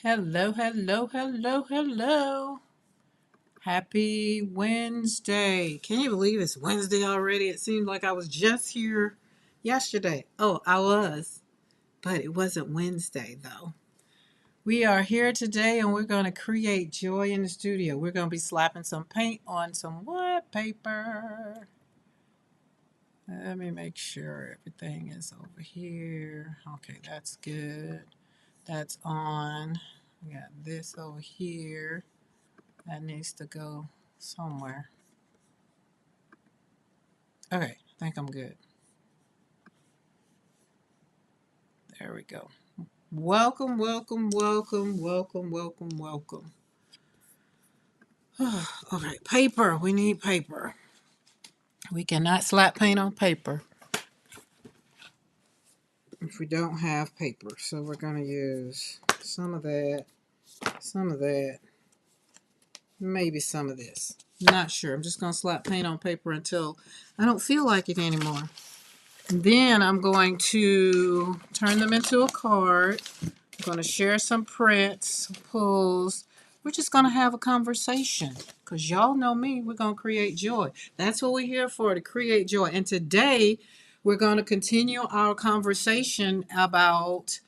Hello, hello, hello, hello. Happy Wednesday. Can you believe it's Wednesday already? It seemed like I was just here yesterday. Oh, I was, but it wasn't Wednesday though. We are here today and we're going to create joy in the studio. We're going to be slapping some paint on some what paper? Let me make sure everything is over here. Okay, that's good. That's on. We got this over here. That needs to go somewhere. Okay, I think I'm good. There we go. Welcome, welcome, welcome, welcome, welcome, welcome. Okay, paper. We need paper. We cannot slap paint on paper if we don't have paper. So we're going to use some of that, maybe some of this. Not sure. I'm just going to slap paint on paper until I don't feel like it anymore. And then I'm going to turn them into a card. I'm going to share some prints, some pulls. We're just going to have a conversation because y'all know me. We're going to create joy. That's what we're here for, to create joy. And today we're going to continue our conversation about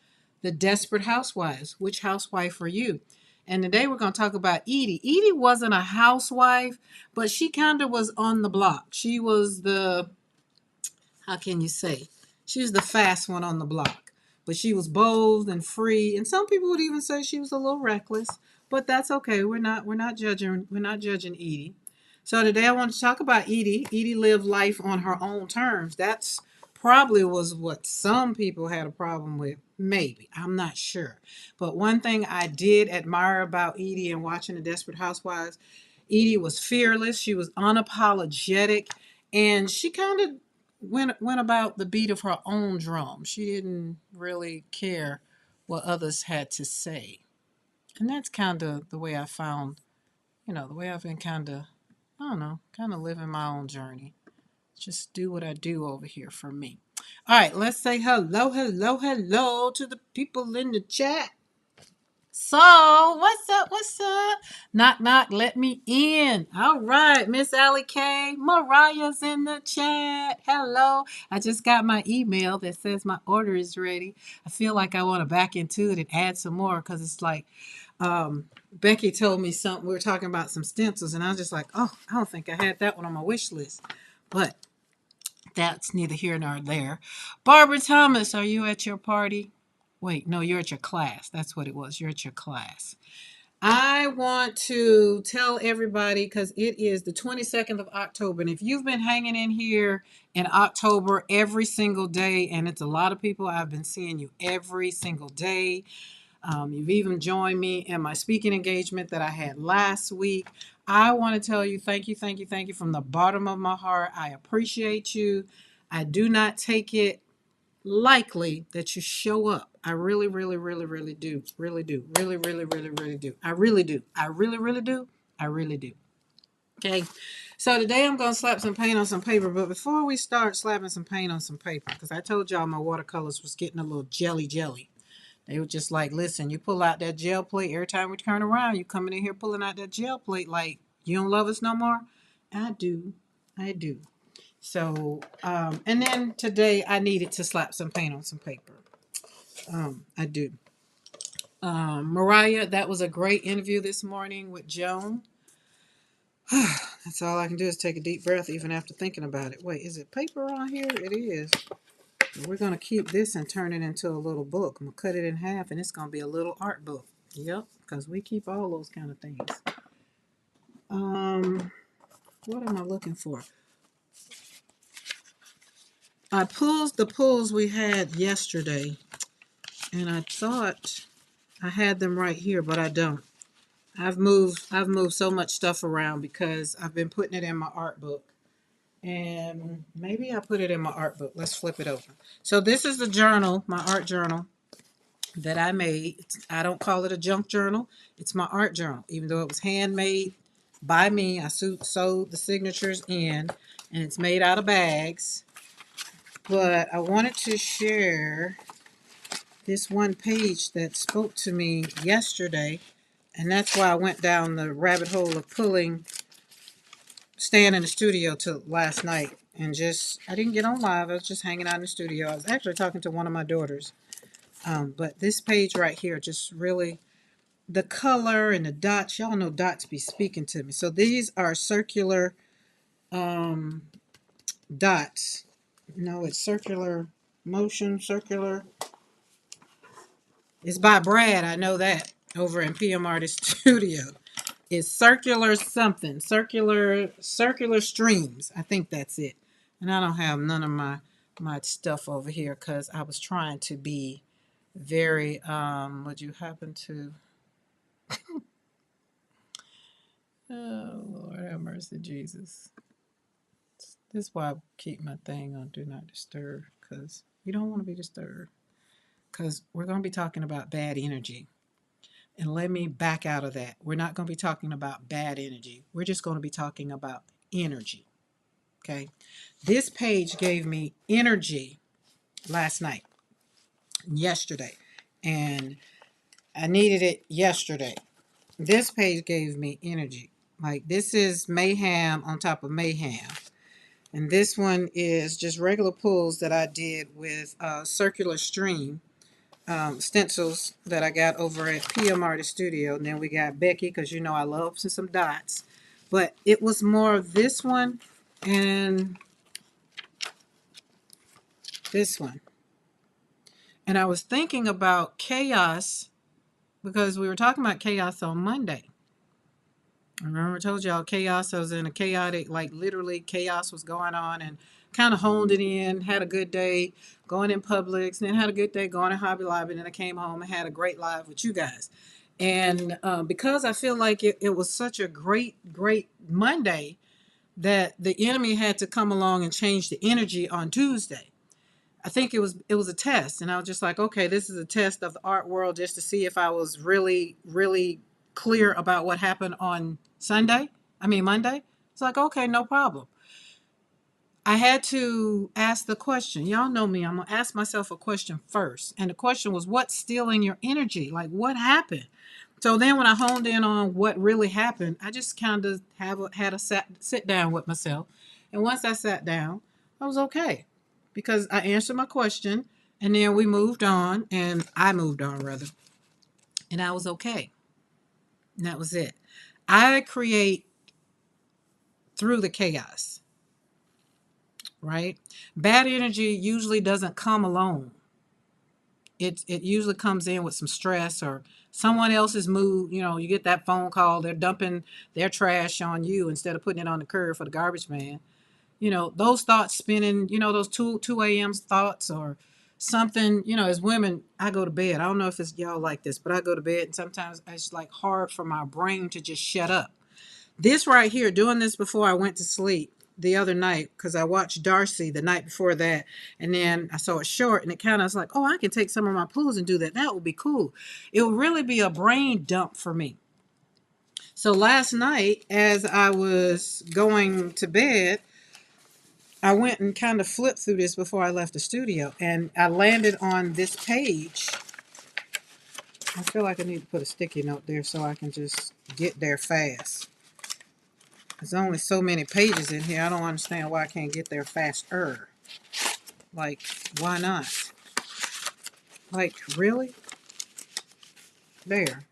the Desperate Housewives. Which housewife are you? And today we're going to talk about Edie. Edie wasn't a housewife, but she kind of was on the block. She was the, how can you say? She was the fast one on the block. But she was bold and free. And some people would even say she was a little reckless. But that's okay. We're not judging Edie. So today I want to talk about Edie. Edie lived life on her own terms. That's probably was what some people had a problem with. Maybe. I'm not sure. But one thing I did admire about Edie and watching the Desperate Housewives, Edie was fearless. She was unapologetic. And she kind of went about the beat of her own drum. She didn't really care what others had to say. And that's kind of the way I found, the way I've been I don't know, kind of living my own journey. Just do what I do over here for me. All right, let's say hello, hello, hello to the people in the chat. So, what's up? What's up? Knock, knock, let me in. All right, Miss Allie K. Mariah's in the chat. Hello. I just got my email that says my order is ready. I feel like I want to back into it and add some more because it's like Becky told me something. We were talking about some stencils, and I was just like, oh, I don't think I had that one on my wish list. But that's neither here nor there. Barbara Thomas, are you at your party? Wait, no, you're at your class. That's what it was. You're at your class. I want to tell everybody because it is the 22nd of October. And if you've been hanging in here in October every single day, and it's a lot of people, I've been seeing you every single day. You've even joined me in my speaking engagement that I had last week. I want to tell you thank you, thank you, thank you from the bottom of my heart. I appreciate you. I do not take it likely that you show up. I really, really, really, really do. Really do. Really, really, really, really do. I really do. I really, really do. I really do. Okay. So today I'm going to slap some paint on some paper. But before we start slapping some paint on some paper, because I told y'all my watercolors was getting a little jelly. They were just like, listen, you pull out that gel plate every time we turn around. You coming in here pulling out that gel plate like you don't love us no more? I do. I do. So, and then today I needed to slap some paint on some paper. I do. Mariah, that was a great interview this morning with Joan. That's all I can do is take a deep breath even after thinking about it. Wait, is it paper on here? It is. We're going to keep this and turn it into a little book. I'm going to cut it in half and it's going to be a little art book. Yep, because we keep all those kind of things. What am I looking for? I pulled the pulls we had yesterday and I thought I had them right here, but I don't. I've moved so much stuff around because I've been putting it in my art book. And maybe I put it in my art book. Let's flip it over. So this is the journal, my art journal that I made. I don't call it a junk journal. It's my art journal. Even though it was handmade by me, I sewed the signatures in, and it's made out of bags. But I wanted to share this one page that spoke to me yesterday, and that's why I went down the rabbit hole of staying in the studio till last night. And I didn't get on live. I was just hanging out in the studio. I was actually talking to one of my daughters. But this page right here, just really, the color and the dots, y'all know dots be speaking to me. So these are circular um, dots. No, it's circular motion, circular. It's by Brad, I know that, over in PM Artist Studio. It's circular something, circular streams. I think that's it. And I don't have none of my stuff over here because I was trying to be very would you happen to oh Lord have mercy Jesus. This is why I keep my thing on do not disturb, because you don't want to be disturbed, because we're going to be talking about bad energy. And let me back out of that. We're not going to be talking about bad energy. We're just going to be talking about energy. Okay. This page gave me energy last night, yesterday, and I needed it yesterday. This page gave me energy. Like, this is mayhem on top of mayhem. And this one is just regular pulls that I did with circular stream stencils that I got over at PM Artist Studio. And then we got Becky, because you know I love some dots. But it was more of this one and this one. And I was thinking about chaos because we were talking about chaos on Monday. I remember I told y'all chaos. I was in a chaotic, like literally chaos was going on, and kind of honed it in, had a good day going in Publix, and then had a good day going to Hobby Lobby, and then I came home and had a great live with you guys. And because I feel like it was such a great Monday that the enemy had to come along and change the energy on Tuesday. I think it was a test, and I was just like, okay, this is a test of the art world just to see if I was really clear about what happened on Monday. It's like, okay, no problem. I had to ask the question. Y'all know me. I'm gonna ask myself a question first, and the question was, what's stealing your energy? Like, what happened? So then, when I honed in on what really happened, I just kind of had a sit down with myself, and once I sat down, I was okay because I answered my question, and then we moved on, and I moved on rather, and I was okay. And that was it. I create through the chaos, right? Bad energy usually doesn't come alone. It usually comes in with some stress or someone else's mood. You know, you get that phone call, they're dumping their trash on you instead of putting it on the curb for the garbage man. You know, those thoughts spinning, you know, those 2 a.m. thoughts or something. You know, as women, I go to bed. I don't know if it's y'all like this, but I go to bed and sometimes it's like hard for my brain to just shut up. This right here, doing this before I went to sleep the other night, because I watched Darcy the night before that, and then I saw it short, and it kind of was like, oh, I can take some of my pulls and do that. That would be cool. It would really be a brain dump for me. So last night, as I was going to bed, I went and kind of flipped through this before I left the studio, and I landed on this page. I feel like I need to put a sticky note there so I can just get there fast. There's only so many pages in here. I don't understand why I can't get there faster. Like, why not? Like, really? There.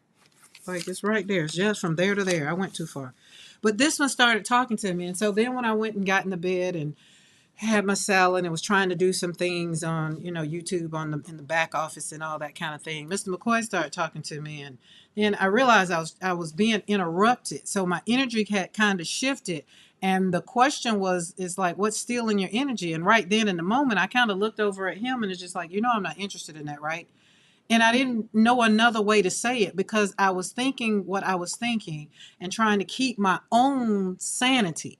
Like, it's right there. It's just from there to there. I went too far. But this one started talking to me. And so then when I went and got in the bed and had my salad and was trying to do some things on, you know, YouTube in the back office and all that kind of thing, Mr. McCoy started talking to me, and then I realized I was being interrupted. So my energy had kind of shifted, and the question is like, what's stealing your energy? And right then in the moment, I kind of looked over at him, and it's just like, you know, I'm not interested in that, right? And I didn't know another way to say it because I was thinking what I was thinking and trying to keep my own sanity,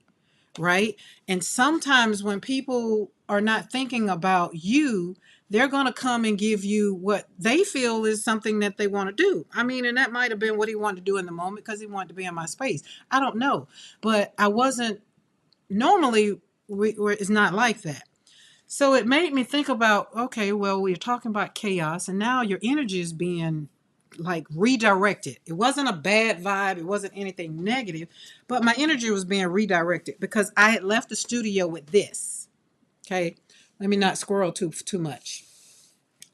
right? And sometimes when people are not thinking about you, they're going to come and give you what they feel is something that they want to do. I mean, and that might have been what he wanted to do in the moment because he wanted to be in my space. I don't know. But I wasn't normally, it's not like that. So it made me think about, okay, well, we're talking about chaos, and now your energy is being like redirected. It wasn't a bad vibe, it wasn't anything negative, but my energy was being redirected because I had left the studio with this. Okay, let me not squirrel too much.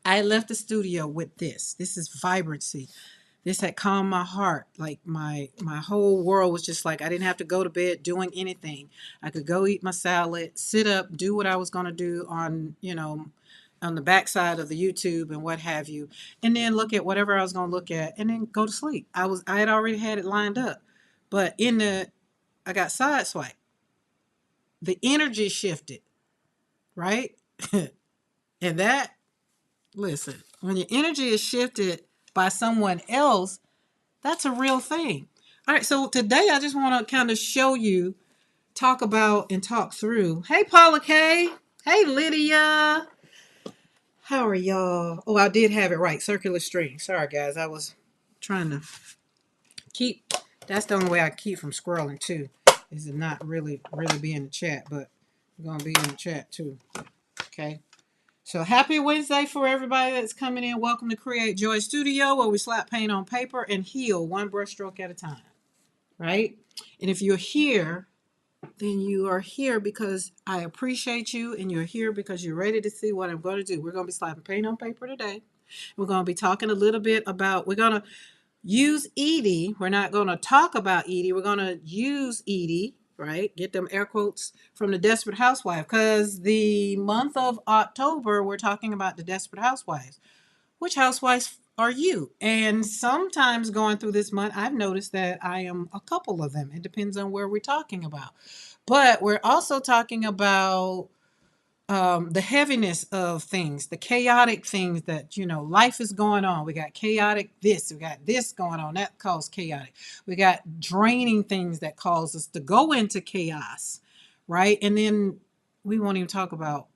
I left the studio with this. This is vibrancy. This had calmed my heart. Like my whole world was just like I didn't have to go to bed doing anything. I could go eat my salad, sit up, do what I was going to do on, on the backside of the YouTube and what have you, and then look at whatever I was going to look at and then go to sleep. I had already had it lined up. But I got sideswiped. The energy shifted, right? And that, listen, when your energy is shifted by someone else, that's a real thing. All right, so today I just want to kind of show you, talk about and talk through. Hey, Paula K. Hey, Lydia. How are y'all? Oh, I did have it right. Circular stream. Sorry, guys. I was trying to keep. That's the only way I keep from scrolling, too, is to not really be in the chat, but I'm going to be in the chat, too. Okay. So happy Wednesday for everybody that's coming in. Welcome to Create Joy Studio, where we slap paint on paper and heal one brushstroke at a time. Right? And if you're here, then you are here because I appreciate you, and you're here because you're ready to see what I'm going to do. We're going to be slapping paint on paper today. We're going to be talking a little bit about, we're going to use Edie. We're not going to talk about Edie. We're going to use Edie, right? Get them air quotes from the Desperate Housewife, because the month of October, we're talking about the Desperate Housewives. Which housewives are you? And sometimes going through this month, I've noticed that I am a couple of them. It depends on where we're talking about. But we're also talking about the heaviness of things, the chaotic things that, life is going on. We got chaotic this, we got this going on, that causes chaotic. We got draining things that cause us to go into chaos, right? And then we won't even talk about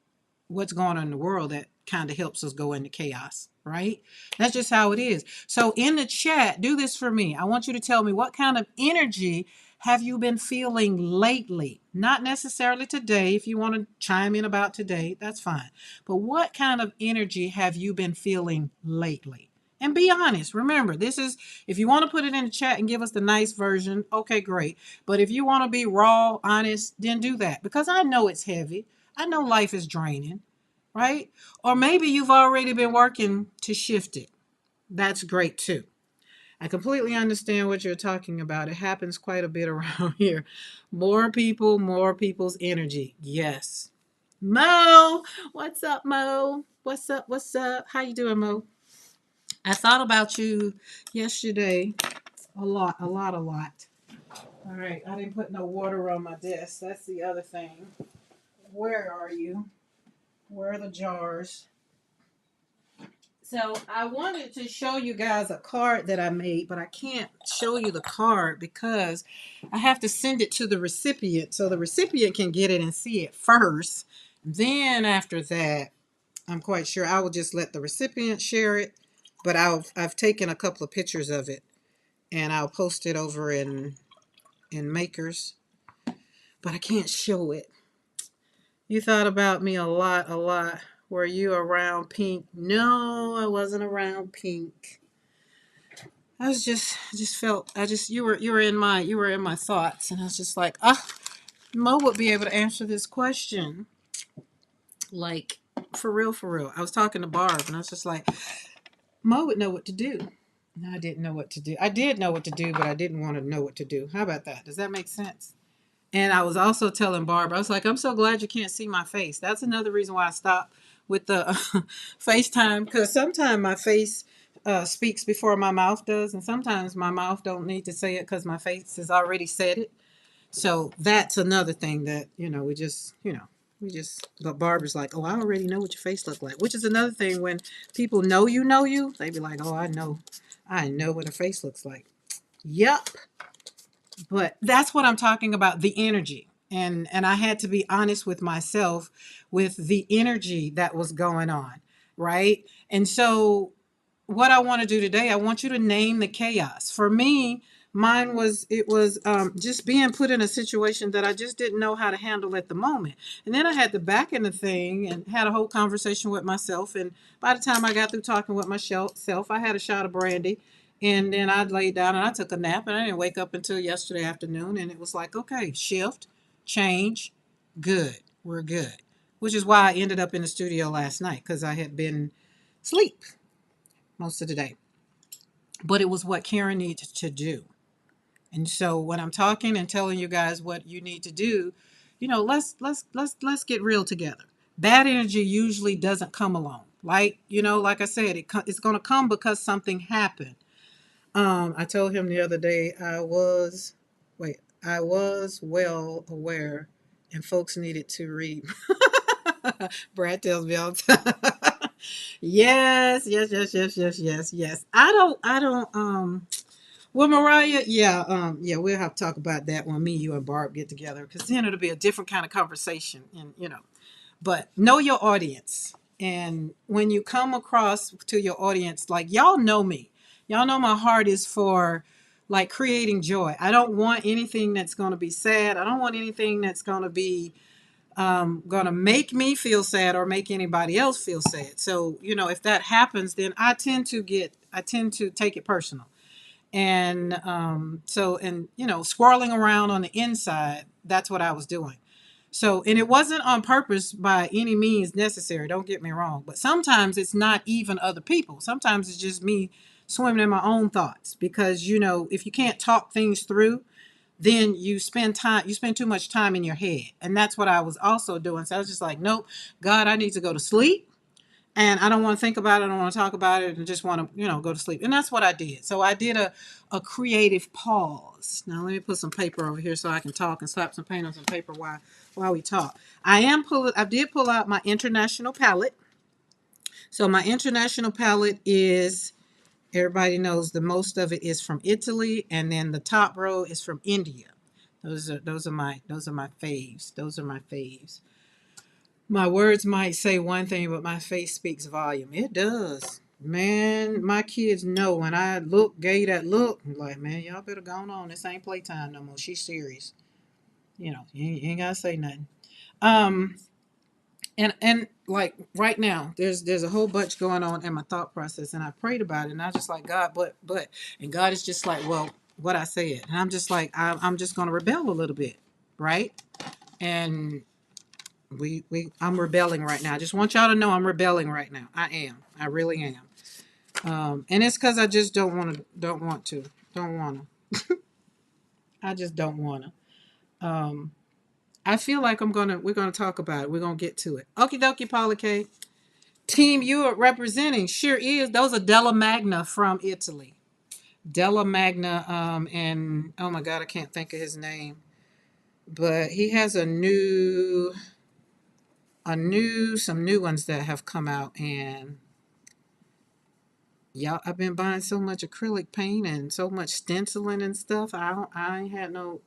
what's going on in the world that kind of helps us go into chaos, right? That's just how it is. So in the chat, do this for me. I want you to tell me, what kind of energy have you been feeling lately? Not necessarily today. If you want to chime in about today, that's fine. But what kind of energy have you been feeling lately? And be honest. Remember, this is, if you want to put it in the chat and give us the nice version, okay, great. But if you want to be raw, honest, then do that. Because I know it's heavy. I know life is draining, right? Or maybe you've already been working to shift it. That's great too. I completely understand what you're talking about. It happens quite a bit around here. More people, more people's energy. Yes. Mo, what's up, Mo? What's up? What's up? How you doing, Mo? I thought about you yesterday a lot. All right, I didn't put no water on my desk. That's the other thing. Where are you? Where are the jars? So I wanted to show you guys a card that I made, but I can't show you the card because I have to send it to the recipient so the recipient can get it and see it first. Then after that, I'm quite sure I will just let the recipient share it, but I've taken a couple of pictures of it and I'll post it over in Makers, but I can't show it. You thought about me a lot. Were you around Pink? No, I wasn't around Pink. I was just felt, you were in my thoughts, and I was just like, Mo would be able to answer this question. Like, for real. I was talking to Barb, and I was just like, Mo would know what to do. No, I didn't know what to do. I did know what to do, but I didn't want to know what to do. How about that? Does that make sense? And I was also telling Barb, I was like, I'm so glad you can't see my face. That's another reason why I stopped with the FaceTime, because sometimes my face speaks before my mouth does, and sometimes my mouth don't need to say it because my face has already said it. So that's another thing that, but Barbara's like, oh, I already know what your face looked like, which is another thing when people know you, they be like, oh, I know what a face looks like. Yup. But that's what I'm talking about, the energy. And I had to be honest with myself with the energy that was going on, right? And so what I want to do today, I want you to name the chaos. For me, Mine was, it was just being put in a situation that I just didn't know how to handle at the moment. And then I had to back in the thing and had a whole conversation with myself. And by the time I got through talking with myself, I had a shot of brandy. And then I laid down and I took a nap, and I didn't wake up until yesterday afternoon. And it was like, okay, shift, change, good, we're good. Which is why I ended up in the studio last night, because I had been asleep most of the day. But it was what Karen needed to do. And so when I'm talking and telling you guys what you need to do, let's get real together. Bad energy usually doesn't come alone. Like I said, it's going to come because something happened. I told him the other day I was well aware, and folks needed to read. Brad tells me all the time. Yes, yes, yes, yes, yes, yes, yes. I don't. Well, Mariah, yeah, we'll have to talk about that when me, you, and Barb get together, because then it'll be a different kind of conversation, and. But know your audience, and when you come across to your audience, like y'all know me, y'all know my heart is for like creating joy. I don't want anything that's going to be sad. I don't want anything that's going to make me feel sad or make anybody else feel sad. So if that happens, then I tend to take it personal. And swirling around on the inside, that's what I was doing. So, and it wasn't on purpose by any means necessary, don't get me wrong, but sometimes it's not even other people. Sometimes it's just me swimming in my own thoughts, because if you can't talk things through, then you spend too much time in your head. And that's what I was also doing. So I was just like, nope, God, I need to go to sleep. And I don't want to think about it. I don't want to talk about it, and just want to, go to sleep. And that's what I did. So I did a creative pause. Now let me put some paper over here so I can talk, and slap some paint on some paper while we talk. I did pull out my international palette. So my international palette is, everybody knows the most of it is from Italy, and then the top row is from India. Those are my faves. Those are my faves. My words might say one thing, but my face speaks volume. It does. Man, my kids know when I gave that look, I'm like, man, y'all better go on. This ain't playtime no more. She's serious. You ain't gotta say nothing. Um, and like right now, there's a whole bunch going on in my thought process, and I prayed about it, and I just like, God, and God is just like, well, what I said, and I'm just like, I'm just gonna rebel a little bit, right? And I'm rebelling right now. I just want y'all to know I'm rebelling right now. I am. I really am. And it's because I just don't want to. I just don't want to. I feel like we're gonna talk about it. We're gonna get to it. Okie dokie, Paula K. Team you are representing sure is. Those are Della Magna from Italy. Della Magna, and oh my God, I can't think of his name. But he has some new ones that have come out, and yeah, I've been buying so much acrylic paint and so much stenciling and stuff. I ain't had no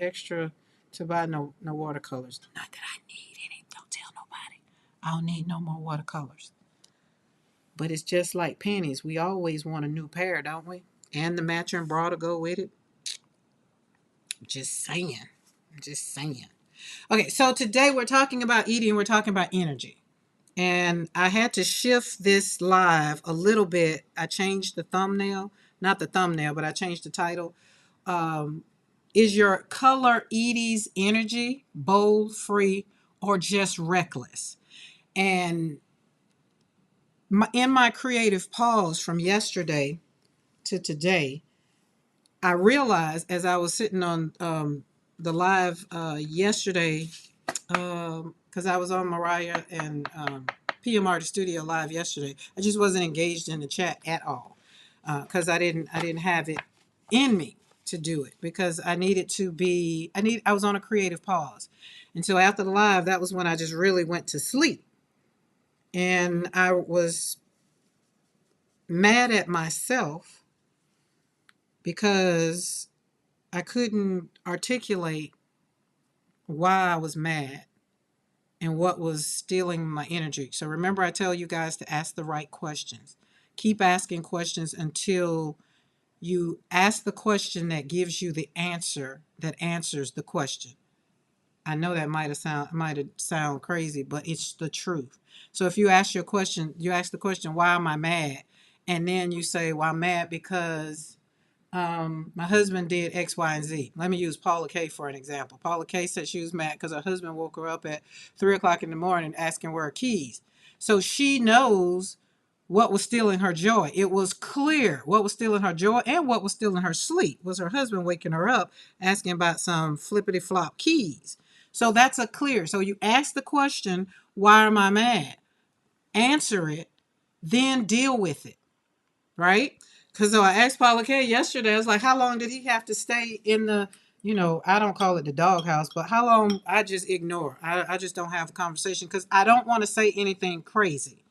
extra to buy no watercolors. Not that I need any. Don't tell nobody. I don't need no more watercolors. But it's just like panties. We always want a new pair, don't we? And the matching bra to go with it. Just saying. Just saying. Okay, so today we're talking about eating. We're talking about energy. And I had to shift this live a little bit. I changed the thumbnail, not the thumbnail, but I changed the title. Um, is your color Edie's energy bold, free, or just reckless? And in my creative pause from yesterday to today, I realized as I was sitting on the live yesterday, because I was on Mariah and PMR the Studio Live yesterday. I just wasn't engaged in the chat at all, because I didn't have it in me to do it, because I was on a creative pause. And so after the live, that was when I just really went to sleep. And I was mad at myself because I couldn't articulate why I was mad and what was stealing my energy. So remember, I tell you guys to ask the right questions. Keep asking questions until You ask the question that gives you the answer that answers the question. I know that might have sound crazy, but it's the truth. So if you ask your question, you ask the question, why am I mad? And then you say, well, I'm mad because my husband did X, Y, and Z. Let me use Paula K for an example. Paula K said she was mad because her husband woke her up at 3 o'clock in the morning asking where her keys. So she knows what was stealing her joy. It was clear what was stealing her joy and what was stealing her sleep was her husband waking her up asking about some flippity flop keys. So that's a clear. So you ask the question, why am I mad? Answer it, then deal with it, right? Because I asked Paula K yesterday, I was like, how long did he have to stay in the, I don't call it the doghouse, but how long I just ignore. I just don't have a conversation because I don't want to say anything crazy,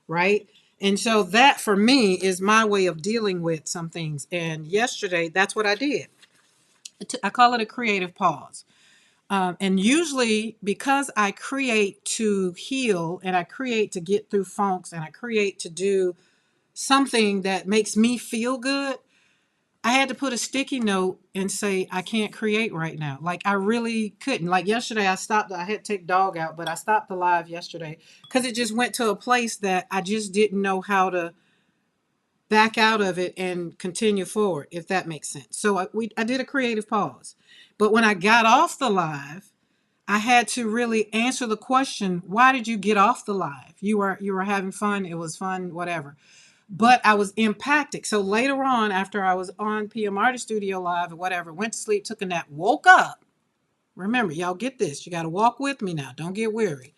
right? And so that for me is my way of dealing with some things. And yesterday, that's what I did. I call it a creative pause. And usually, because I create to heal and I create to get through funks and I create to do something that makes me feel good, I had to put a sticky note and say, I can't create right now. Like, I really couldn't. Like, yesterday, I had to take dog out, but I stopped the live yesterday because it just went to a place that I just didn't know how to back out of it and continue forward, if that makes sense. So I did a creative pause. But when I got off the live, I had to really answer the question, why did you get off the live? You were having fun, it was fun, whatever. But I was impacted. So later on, after I was on PM Artist Studio Live or whatever, went to sleep, took a nap, woke up. Remember, y'all get this. You got to walk with me now. Don't get weary.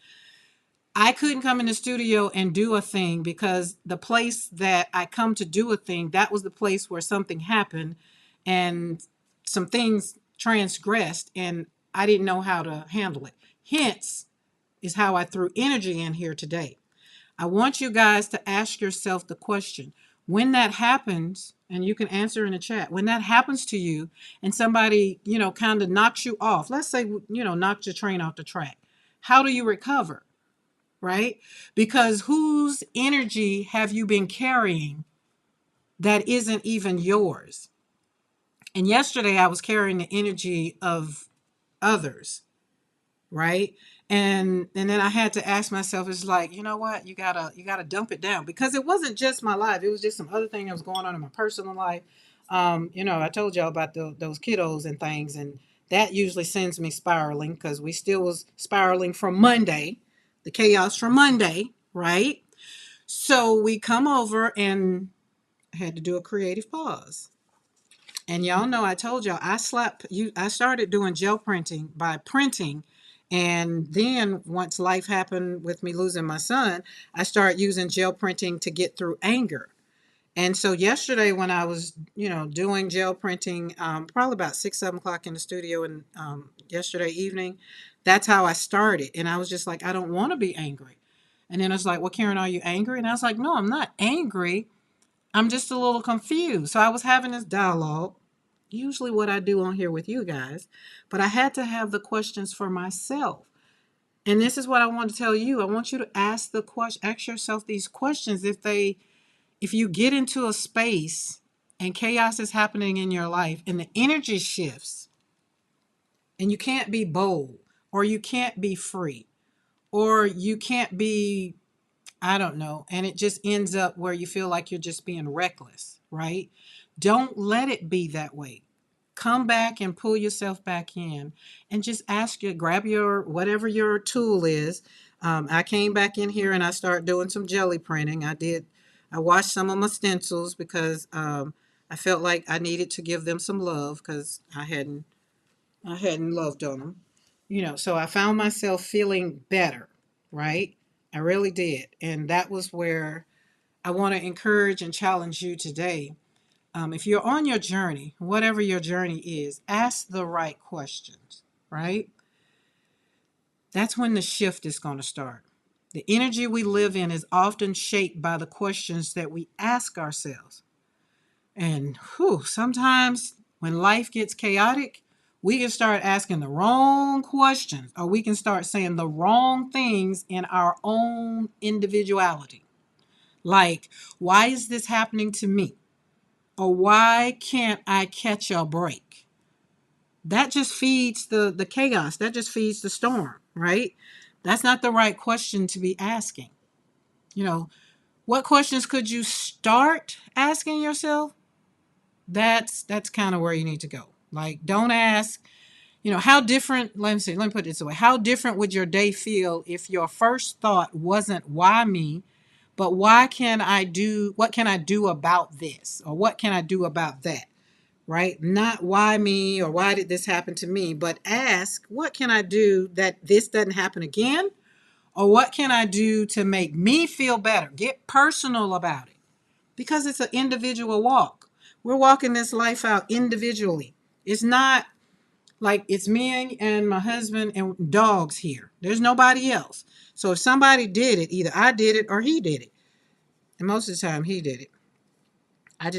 I couldn't come in the studio and do a thing because the place that I come to do a thing, that was the place where something happened and some things transgressed and I didn't know how to handle it. Hence is how I threw energy in here today. I want you guys to ask yourself the question, when that happens, and you can answer in the chat, when that happens to you and somebody, kind of knocks you off, let's say, knocked your train off the track, how do you recover? Right? Because whose energy have you been carrying that isn't even yours? And yesterday I was carrying the energy of others, right? And then I had to ask myself, it's like, you know what? You gotta dump it down because it wasn't just my life. It was just some other thing that was going on in my personal life. I told y'all about those kiddos and things, and that usually sends me spiraling because we still was spiraling from Monday, the chaos from Monday, right? So we come over and I had to do a creative pause. And y'all know I told y'all I started doing gel printing by printing. And then once life happened with me losing my son, I started using gel printing to get through anger. And so yesterday when I was, doing gel printing, probably about 6, 7 o'clock in the studio and yesterday evening, that's how I started. And I was just like, I don't want to be angry. And then I was like, well, Karen, are you angry? And I was like, no, I'm not angry. I'm just a little confused. So I was having this dialogue, usually what I do on here with you guys, but I had to have the questions for myself. And this is what I want to tell you. I want you to ask yourself these questions. If you get into a space and chaos is happening in your life and the energy shifts and you can't be bold or you can't be free or you can't be, I don't know, and it just ends up where you feel like you're just being reckless, right? Don't let it be that way. Come back and pull yourself back in and just grab your, whatever your tool is. I came back in here and I started doing some jelly printing. I washed some of my stencils because I felt like I needed to give them some love because I hadn't loved on them. So I found myself feeling better, right? I really did. And that was where I want to encourage and challenge you today. If you're on your journey, whatever your journey is, ask the right questions, right? That's when the shift is going to start. The energy we live in is often shaped by the questions that we ask ourselves. And sometimes when life gets chaotic, we can start asking the wrong questions or we can start saying the wrong things in our own individuality. Like, why is this happening to me? or why can't I catch a break? That just feeds the chaos. That just feeds the storm, right? That's not the right question to be asking. You know, what questions could you start asking yourself? That's kind of where you need to go. Like, don't ask, how different, let me put it this way. How different would your day feel if your first thought wasn't why me, but what can I do about this? Or what can I do about that? Right? Not why me or why did this happen to me, but ask, what can I do that this doesn't happen again? Or what can I do to make me feel better? Get personal about it because it's an individual walk. We're walking this life out individually. It's not like it's me and my husband and dogs here. There's nobody else. So if somebody did it, either I did it or he did it. And most of the time he did it. I'll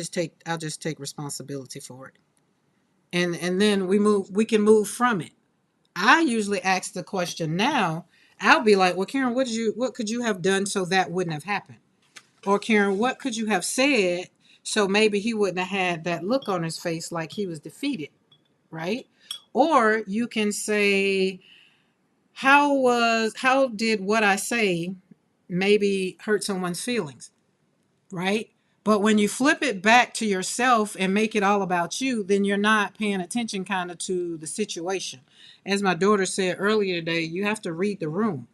just take responsibility for it. And then we can move from it. I usually ask the question now. I'll be like, well, Karen, what could you have done so that wouldn't have happened? Or Karen, what could you have said so maybe he wouldn't have had that look on his face like he was defeated, right? Or you can say, how did what I say maybe hurt someone's feelings, right? But when you flip it back to yourself and make it all about you, then you're not paying attention kind of to the situation. As my daughter said earlier today, you have to read the room,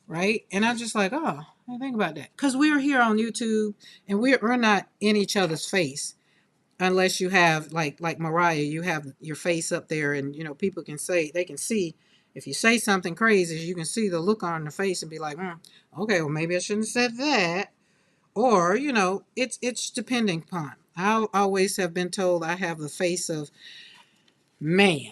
right? And I'm just like, oh, I didn't think about that. Because we're here on YouTube and we're not in each other's face unless you have like Mariah, you have your face up there and people can say they can see if you say something crazy, you can see the look on the face and be like, okay, well maybe I shouldn't have said that. Or, it's depending upon. I always have been told I have the face of man.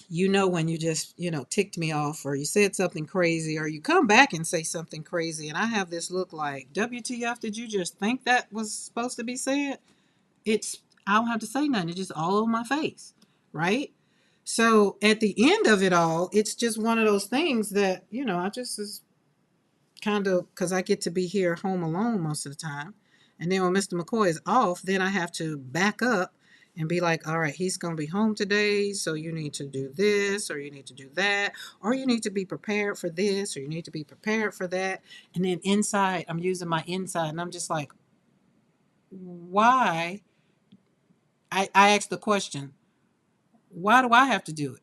When you just, ticked me off or you said something crazy or you come back and say something crazy and I have this look like, WTF, did you just think that was supposed to be said? I don't have to say nothing. It's just all over my face, right? So at the end of it all, it's just one of those things that, I just is kind of, because I get to be here home alone most of the time. And then when Mr. McCoy is off, then I have to back up and be like, all right, he's going to be home today. So you need to do this or you need to do that. Or you need to be prepared for this or you need to be prepared for that. And then inside, I'm using my inside and I'm just like, why? I asked the question, why do I have to do it?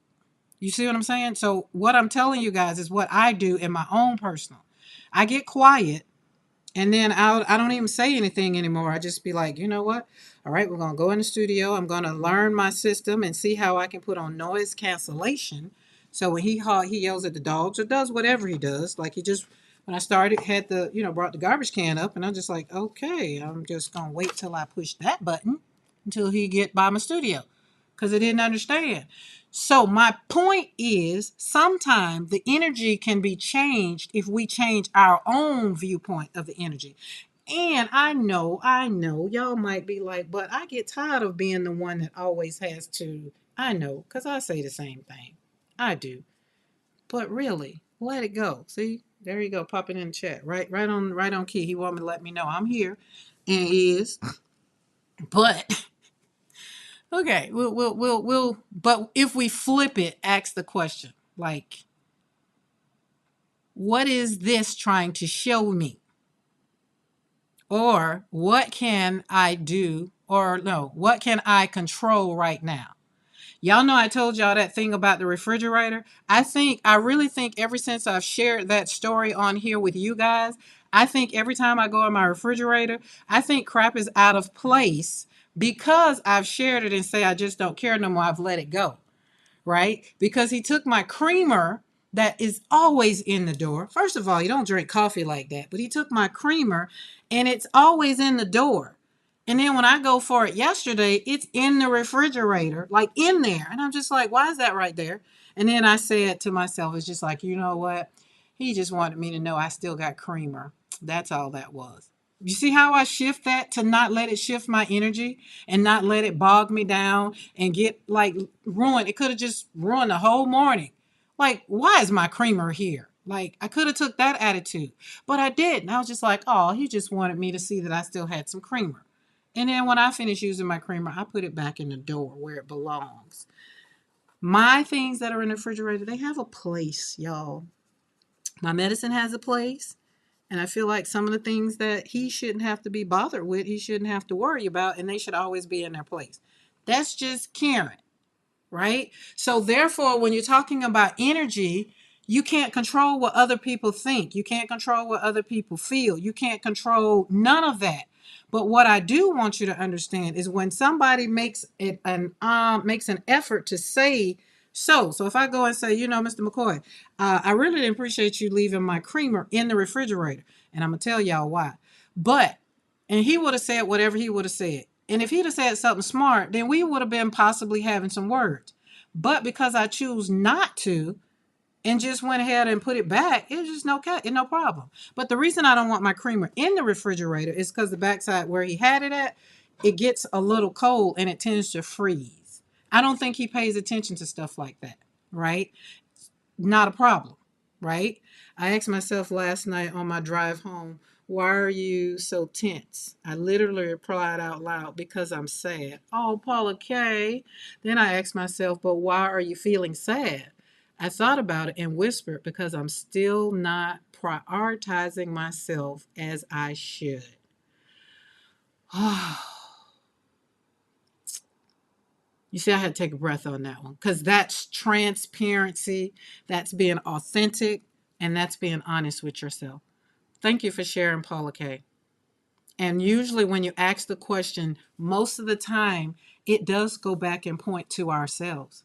You see what I'm saying? So what I'm telling you guys is what I do in my own personal. I get quiet and then I don't even say anything anymore. I just be like, you know what? All right, we're going to go in the studio. I'm going to learn my system and see how I can put on noise cancellation. So when he yells at the dogs or does whatever he does, like when I started, had brought the garbage can up and I'm just like, okay, I'm just going to wait till I push that button until he get by my studio because I didn't understand. So my point is sometimes the energy can be changed if we change our own viewpoint of the energy. And I know, y'all might be like, but I get tired of being the one that always has to. I know, because I say the same thing. I do. But really, let it go. See, there you go, popping in the chat. Right on key. He wanted me to let me know I'm here. And he is. But okay, we'll but if we flip it, ask the question, like, what is this trying to show me? Or what can I do? Or no, what can I control right now? Y'all know I told y'all that thing about the refrigerator. I really think ever since I've shared that story on here with you guys, I think every time I go in my refrigerator, I think crap is out of place because I've shared it and say I just don't care no more. I've let it go. Right? Because he took my creamer that is always in the door. First of all, you don't drink coffee like that, but he took my creamer and it's always in the door. And then when I go for it yesterday, it's in the refrigerator, like in there. And I'm just like, why is that right there? And then I said to myself, it's just like, you know what? He just wanted me to know I still got creamer. That's all that was. You see how I shift that to not let it shift my energy and not let it bog me down and get like ruined. It could have just ruined the whole morning. Like, why is my creamer here? Like, I could have took that attitude, but I didn't. I was just like, oh, he just wanted me to see that I still had some creamer. And then when I finish using my creamer, I put it back in the door where it belongs. My things that are in the refrigerator, they have a place, y'all. My medicine has a place. And I feel like some of the things that he shouldn't have to be bothered with, he shouldn't have to worry about, and they should always be in their place. That's just Karen, right? So therefore, when you're talking about energy, you can't control what other people think. You can't control what other people feel. You can't control none of that. But what I do want you to understand is when somebody makes an effort to say so if I go and say, Mr. McCoy, I really didn't appreciate you leaving my creamer in the refrigerator, and I'm gonna tell y'all why. But and he would have said whatever he would have said. And if he'd have said something smart, then we would have been possibly having some words. But because I choose not to and just went ahead and put it back, it's just no problem. But the reason I don't want my creamer in the refrigerator is because the backside where he had it at, it gets a little cold and it tends to freeze. I don't think he pays attention to stuff like that, right? Not a problem, right? I asked myself last night on my drive home, why are you so tense? I literally replied out loud, because I'm sad. Oh, Paula K. Then I asked myself, but why are you feeling sad? I thought about it and whispered, because I'm still not prioritizing myself as I should. You see, I had to take a breath on that one, because that's transparency, that's being authentic, and that's being honest with yourself. Thank you for sharing, Paula K. And usually when you ask the question, most of the time, it does go back and point to ourselves.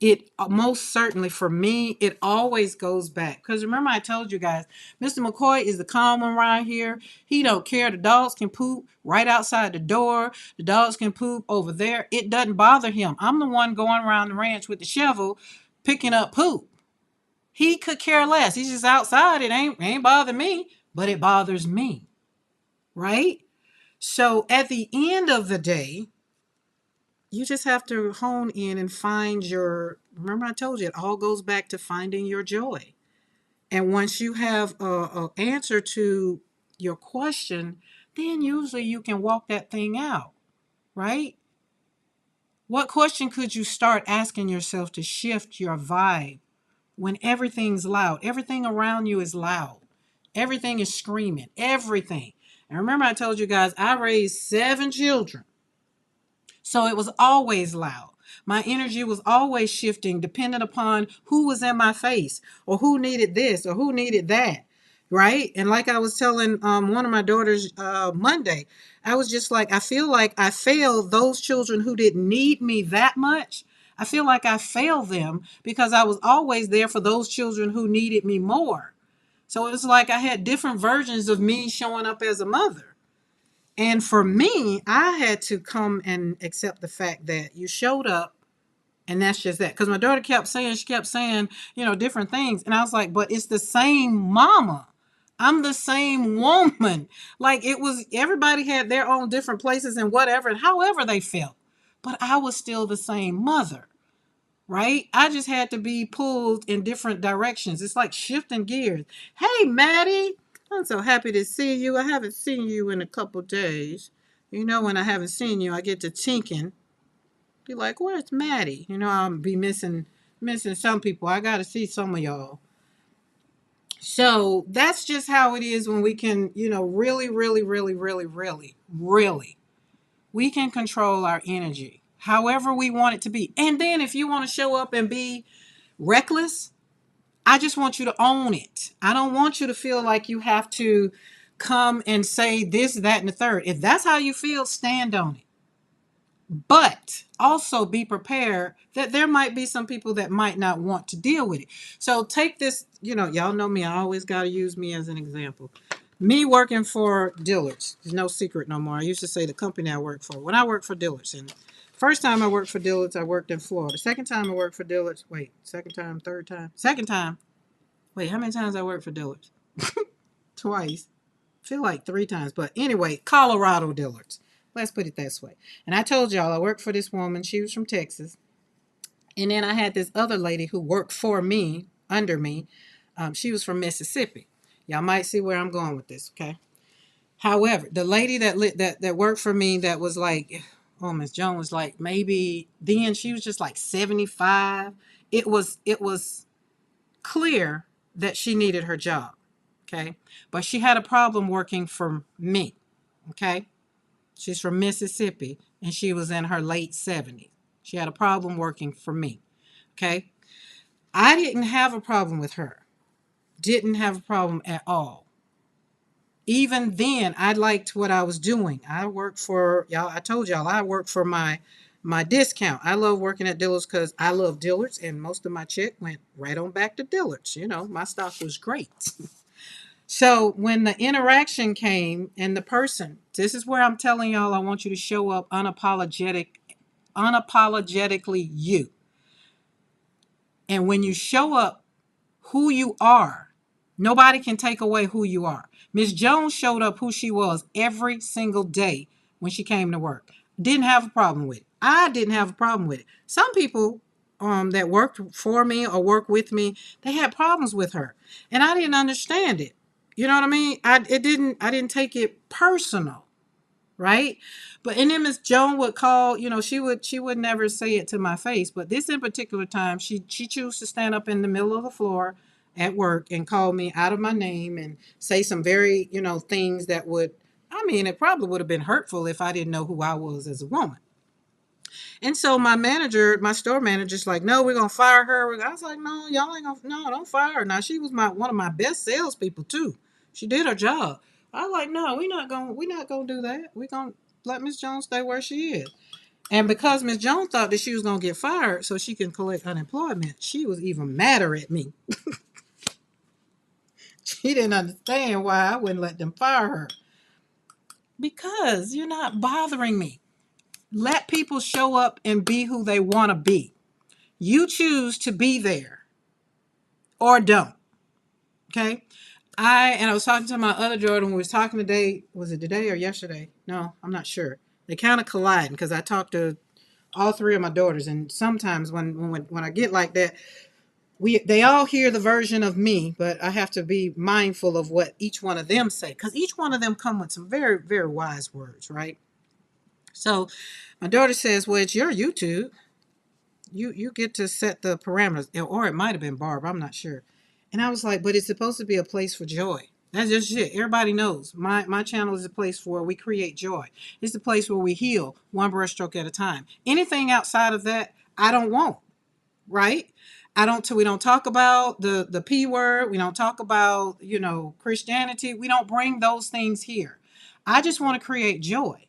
It most certainly, for me, it always goes back. Because remember, I told you guys, Mr. McCoy is the calm one right here. He don't care. The dogs can poop right outside the door. The dogs can poop over there. It doesn't bother him. I'm the one going around the ranch with the shovel, picking up poop. He could care less. He's just outside. It ain't bothering me, but it bothers me, right? So at the end of the day, you just have to hone in and find remember I told you, it all goes back to finding your joy. And once you have a answer to your question, then usually you can walk that thing out, right? What question could you start asking yourself to shift your vibe when everything's loud? Everything around you is loud. Everything is screaming. Everything. And remember I told you guys, I raised 7 children. So it was always loud. My energy was always shifting depending upon who was in my face or who needed this or who needed that. Right. And like I was telling one of my daughters Monday, I was just like, I feel like I failed those children who didn't need me that much. I feel like I failed them because I was always there for those children who needed me more. So it was like I had different versions of me showing up as a mother. And for me, I had to come and accept the fact that you showed up, and that's just that. Because my daughter kept saying, different things. And I was like, but it's the same mama. I'm the same woman. Like it was, everybody had their own different places and whatever, and however they felt. But I was still the same mother, right? I just had to be pulled in different directions. It's like shifting gears. Hey, Maddie, I'm so happy to see you. I haven't seen you in a couple days. When I haven't seen you, I get to tinking. Be like, where's Maddie? I'll be missing some people. I got to see some of y'all. So that's just how it is when we can, really, really, really, really, really, really, we can control our energy however we want it to be. And then if you want to show up and be reckless, I just want you to own it. I don't want you to feel like you have to come and say this, that, and the third. If that's how you feel, stand on it. But also be prepared that there might be some people that might not want to deal with it. So take this, y'all know me. I always got to use me as an example. Me working for Dillard's is no secret no more. I used to say the company I work for. When I worked for Dillard's, and first time I worked for Dillard's, I worked in Florida. Second time I worked for Dillard's, second time, third time, second time. How many times I worked for Dillard's? Twice. I feel like 3 times. But anyway, Colorado Dillard's. Let's put it this way. And I told y'all I worked for this woman. She was from Texas. And then I had this other lady who worked for me, under me. She was from Mississippi. Y'all might see where I'm going with this, okay? However, the lady that worked for me that was like, oh, Miss Jones was like maybe then she was just like 75. It was clear that she needed her job. Okay. But she had a problem working for me. Okay. She's from Mississippi and she was in her late 70s. She had a problem working for me. Okay. I didn't have a problem with her. Didn't have a problem at all. Even then, I liked what I was doing. I worked for y'all. I told y'all I worked for my discount. I love working at Dillard's because I love Dillard's, and most of my check went right on back to Dillard's. You know, my stock was great. So when the interaction came and the person, this is where I'm telling y'all I want you to show up unapologetically you. And when you show up who you are, nobody can take away who you are. Miss Jones showed up who she was every single day when she came to work. Didn't have a problem with it. I didn't have a problem with it. Some people that worked for me or worked with me, they had problems with her. And I didn't understand it. You know what I mean? I didn't take it personal, right? But and then Miss Joan would call, she would never say it to my face, but this in particular time, she chose to stand up in the middle of the floor at work and call me out of my name and say some very, things that would, I mean, it probably would have been hurtful if I didn't know who I was as a woman. And so my manager, my store manager's like, no, we're gonna fire her. I was like, no, y'all ain't gonna, no, don't fire her. Now she was one of my best salespeople too. She did her job. I was like, no, we're not gonna do that. We're gonna let Miss Jones stay where she is. And because Miss Jones thought that she was gonna get fired so she can collect unemployment, she was even madder at me. She didn't understand why I wouldn't let them fire her. Because you're not bothering me. Let people show up and be who they want to be. You choose to be there or don't. Okay. I was talking to my other Jordan. We was talking today. Was it today or yesterday? No, I'm not sure. They kind of collide because I talked to all three of my daughters, and sometimes when I get like that, they all hear the version of me, but I have to be mindful of what each one of them say because each one of them come with some very very wise words, right? So my daughter says, "Well, it's your YouTube. You get to set the parameters," or it might have been Barb. I'm not sure. And I was like, "But it's supposed to be a place for joy." That's just it. Everybody knows my channel is a place where we create joy. It's a place where we heal one brushstroke at a time. Anything outside of that, I don't want. Right? We don't talk about the P word. We don't talk about, Christianity. We don't bring those things here. I just want to create joy.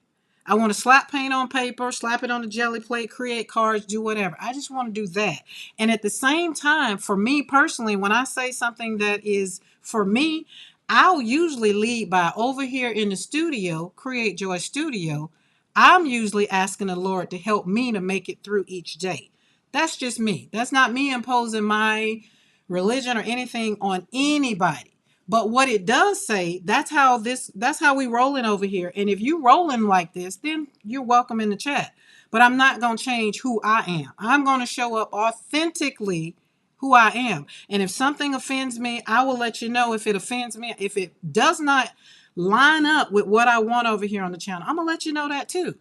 I want to slap paint on paper, slap it on a jelly plate, create cards, do whatever. I just want to do that. And at the same time, for me personally, when I say something that is for me, I'll usually lead by over here in the studio, Create Joy Studio. I'm usually asking the Lord to help me to make it through each day. That's just me. That's not me imposing my religion or anything on anybody. But what it does say, that's how we rolling over here. And if you rolling like this, then you're welcome in the chat. But I'm not going to change who I am. I'm going to show up authentically who I am. And if something offends me, I will let you know if it offends me. If it does not line up with what I want over here on the channel, I'm going to let you know that too.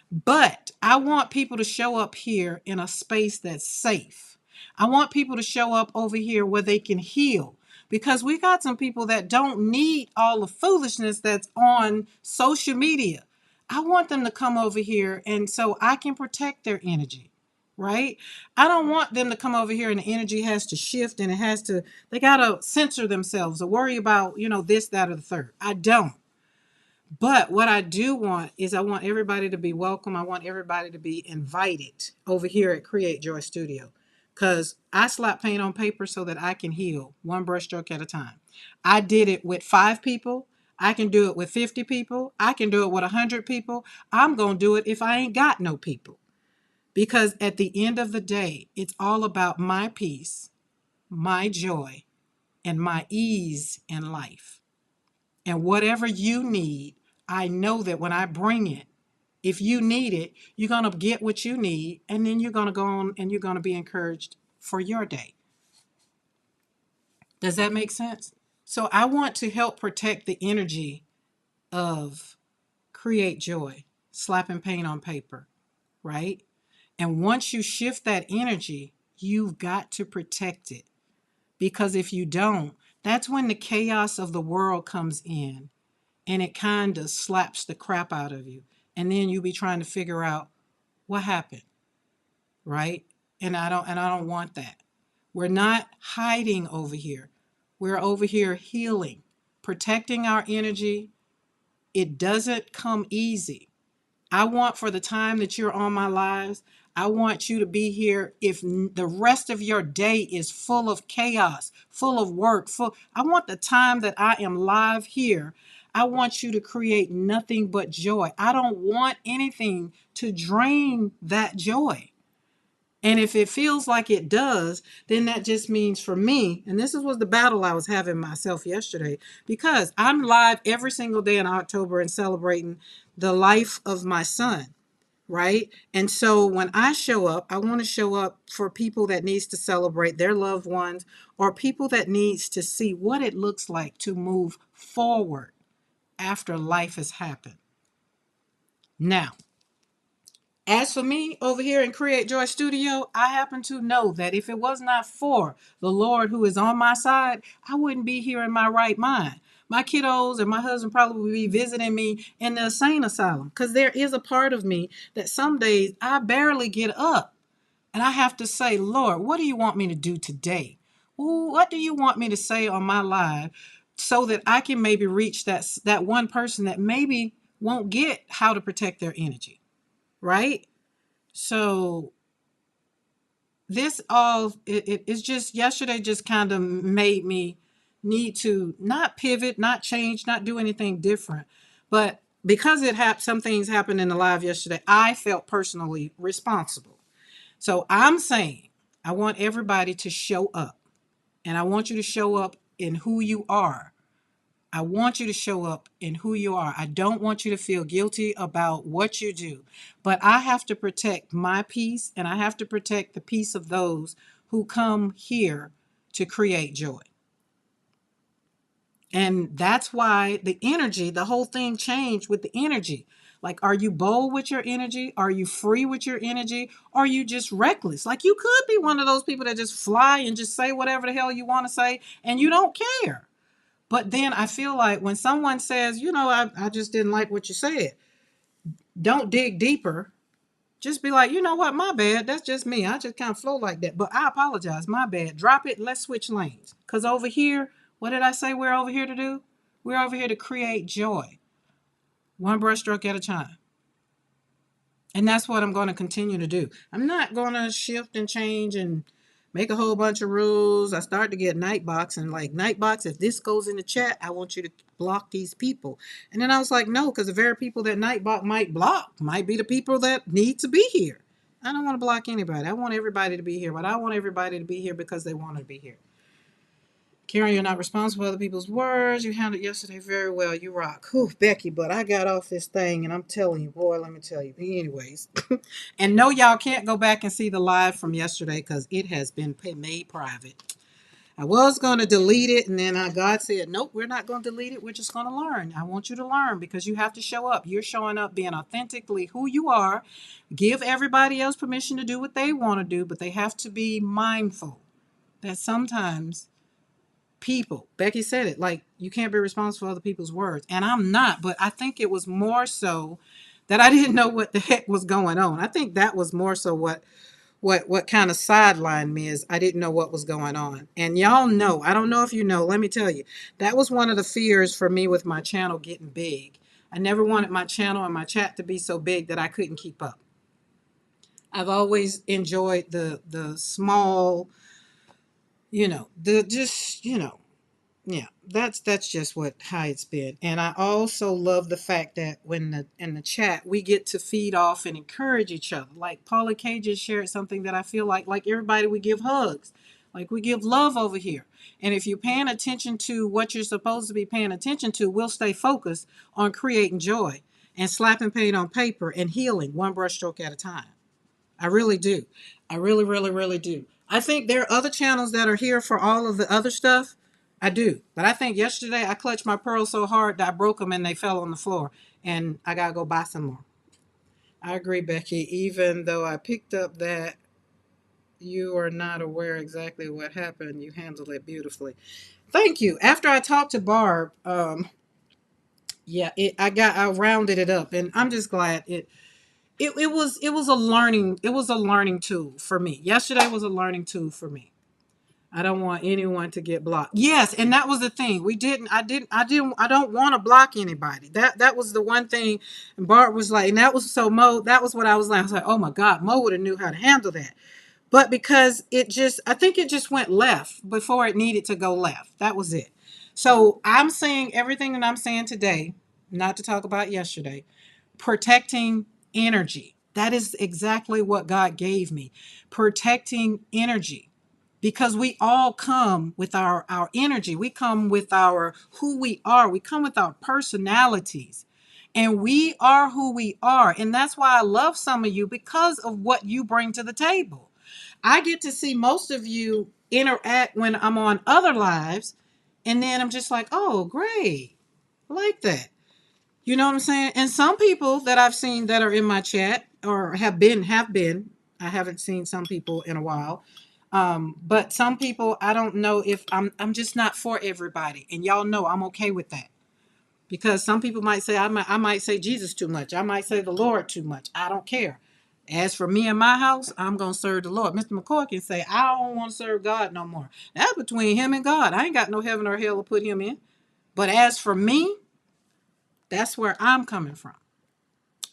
But I want people to show up here in a space that's safe. I want people to show up over here where they can heal because we got some people that don't need all the foolishness that's on social media. I want them to come over here and so I can protect their energy, right? I don't want them to come over here and the energy has to shift and they got to censor themselves or worry about, this, that, or the third. I don't. But what I do want is I want everybody to be welcome. I want everybody to be invited over here at Create Joy Studio because I slap paint on paper so that I can heal one brushstroke at a time. I did it with 5 people. I can do it with 50 people. I can do it with 100 people. I'm going to do it if I ain't got no people. Because at the end of the day, it's all about my peace, my joy, and my ease in life. And whatever you need, I know that when I bring it, if you need it, you're going to get what you need. And then you're going to go on and you're going to be encouraged for your day. Does that make sense? So I want to help protect the energy of create joy, slapping paint on paper, right? And once you shift that energy, you've got to protect it. Because if you don't, that's when the chaos of the world comes in and it kind of slaps the crap out of you. And then you be trying to figure out what happened, right? And I don't want that. We're not hiding over here. We're over here healing, protecting our energy. It doesn't come easy. I want for the time that you're on my lives, I want you to be here. If the rest of your day is full of chaos, full of work, I want the time that I am live here, I want you to create nothing but joy. I don't want anything to drain that joy. And if it feels like it does, then that just means for me, and this was the battle I was having myself yesterday, because I'm live every single day in October and celebrating the life of my son, right? And so when I show up, I want to show up for people that needs to celebrate their loved ones, or people that needs to see what it looks like to move forward after life has happened. Now, as for me over here in Create Joy Studio, I happen to know that if it was not for the Lord who is on my side, I wouldn't be here in my right mind. My kiddos and my husband probably would be visiting me in the insane asylum, because there is a part of me that some days I barely get up and I have to say, Lord, what do you want me to do today? What do you want me to say on my live so that I can maybe reach that one person that maybe won't get how to protect their energy, right? So this all it's just yesterday just kind of made me need to not pivot, not change, not do anything different. But because some things happened in the live yesterday, I felt personally responsible. So I'm saying I want everybody to show up, and I want you to show up in who you are. I want you to show up in who you are. I don't want you to feel guilty about what you do. But I have to protect my peace, and I have to protect the peace of those who come here to create joy. And that's why the whole thing changed with the energy. Like, are you bold with your energy? Are you free with your energy? Are you just reckless? Like, you could be one of those people that just fly and just say whatever the hell you want to say and you don't care. But then I feel like when someone says, I just didn't like what you said, don't dig deeper. Just be like, you know what, my bad. That's just me. I just kind of flow like that. But I apologize. My bad. Drop it. Let's switch lanes. Because over here, what did I say we're over here to do? We're over here to create joy. One brushstroke at a time. And that's what I'm going to continue to do. I'm not going to shift and change and make a whole bunch of rules. I start to get Nightbox and like, Nightbox, if this goes in the chat, I want you to block these people. And then I was like, no, because the very people that Nightbox might block might be the people that need to be here. I don't want to block anybody. I want everybody to be here, but I want everybody to be here because they want to be here. Karen, you're not responsible for other people's words. You handled yesterday very well. You rock. Whew, Becky, but I got off this thing and I'm telling you, boy, let me tell you. Anyways. And no, y'all can't go back and see the live from yesterday because it has been made private. I was going to delete it, and then God said, nope, we're not going to delete it. We're just going to learn. I want you to learn because you have to show up. You're showing up being authentically who you are. Give everybody else permission to do what they want to do, but they have to be mindful that sometimes Becky said it, like, you can't be responsible for other people's words. And I'm not, but I think it was more so that I didn't know what the heck was going on. I think that was more so what kind of sidelined me is I didn't know what was going on. And y'all know, I don't know if you know, let me tell you, that was one of the fears for me with my channel getting big. I never wanted my channel and my chat to be so big that I couldn't keep up. I've always enjoyed the small, yeah, that's just how it's been. And I also love the fact that in the chat we get to feed off and encourage each other. Like Paula K just shared something that I feel like everybody, we give hugs, like we give love over here. And if you're paying attention to what you're supposed to be paying attention to, we'll stay focused on creating joy and slapping paint on paper and healing one brushstroke at a time. I really do. I really, really, really do. I think there are other channels that are here for all of the other stuff. I do. But I think yesterday I clutched my pearls so hard that I broke them and they fell on the floor. And I got to go buy some more. I agree, Becky. Even though I picked up that you are not aware exactly what happened, you handled it beautifully. Thank you. After I talked to Barb, yeah, I rounded it up, and I'm just glad it was a learning tool for me. Yesterday was a learning tool for me. I don't want anyone to get blocked. Yes, and that was the thing. I don't want to block anybody. That was the one thing. And Bart was like, and that was so Mo, that was what I was like. I was like, oh my God, Mo would have knew how to handle that. But because I think it just went left before it needed to go left. That was it. So I'm saying everything that I'm saying today, not to talk about yesterday, protecting energy. That is exactly what God gave me. Protecting energy, because we all come with our energy. We come with our who we are. We come with our personalities, and we are who we are. And that's why I love some of you, because of what you bring to the table. I get to see most of you interact when I'm on other lives, and then I'm just like, oh great, I like that. You know what I'm saying? And some people that I've seen that are in my chat, or have been, I haven't seen some people in a while. But some people, I don't know if I'm just not for everybody. And y'all know I'm okay with that. Because some people might say, I might say Jesus too much. I might say the Lord too much. I don't care. As for me and my house, I'm going to serve the Lord. Mr. McCoy can say, I don't want to serve God no more. That's between him and God. I ain't got no heaven or hell to put him in. But as for me, that's where I'm coming from.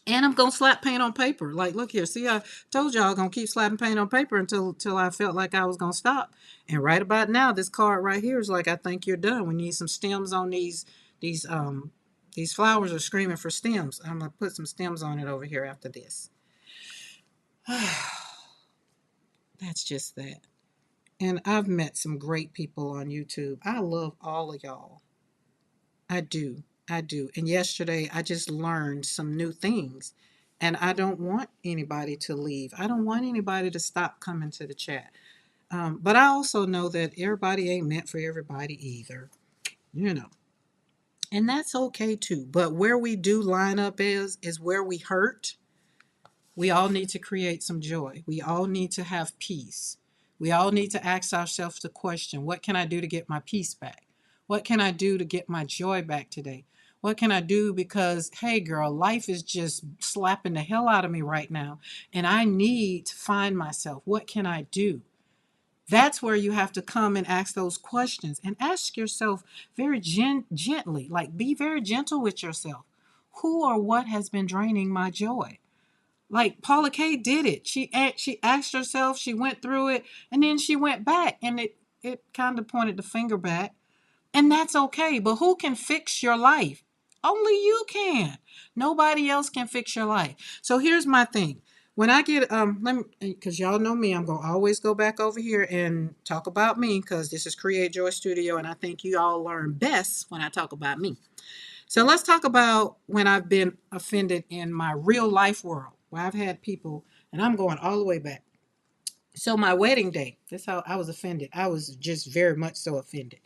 And I'm gonna slap paint on paper. Like, look here, see, I told y'all I'm gonna keep slapping paint on paper until I felt like I was gonna stop. And right about now, this card right here is like, I think you're done. We need some stems on these these flowers are screaming for stems. I'm gonna put some stems on it over here after this. That's just that. And I've met some great people on YouTube. I love all of y'all. I do. I do. And yesterday I just learned some new things. And I don't want anybody to leave. I don't want anybody to stop coming to the chat. But I also know that everybody ain't meant for everybody either, you know. And that's okay too. But where we do line up is where we hurt. We all need to create some joy. We all need to have peace. We all need to ask ourselves the question, what can I do to get my peace back? What can I do to get my joy back today? What can I do? Because, hey, girl, life is just slapping the hell out of me right now. And I need to find myself. What can I do? That's where you have to come and ask those questions and ask yourself very gently, like be very gentle with yourself. Who or what has been draining my joy? Like Paula Kay did it. She asked herself, she went through it, and then she went back, and it kind of pointed the finger back, and that's okay. But who can fix your life? Only you can. Nobody else can fix your life. So here's my thing. When I get let me, because y'all know me, I'm gonna always go back over here and talk about me, because this is Create Joy Studio, and I think you all learn best when I talk about me. So let's talk about when I've been offended in my real life world, where I've had people, and I'm going all the way back. So my wedding day, that's how I was offended. I was just very much so offended.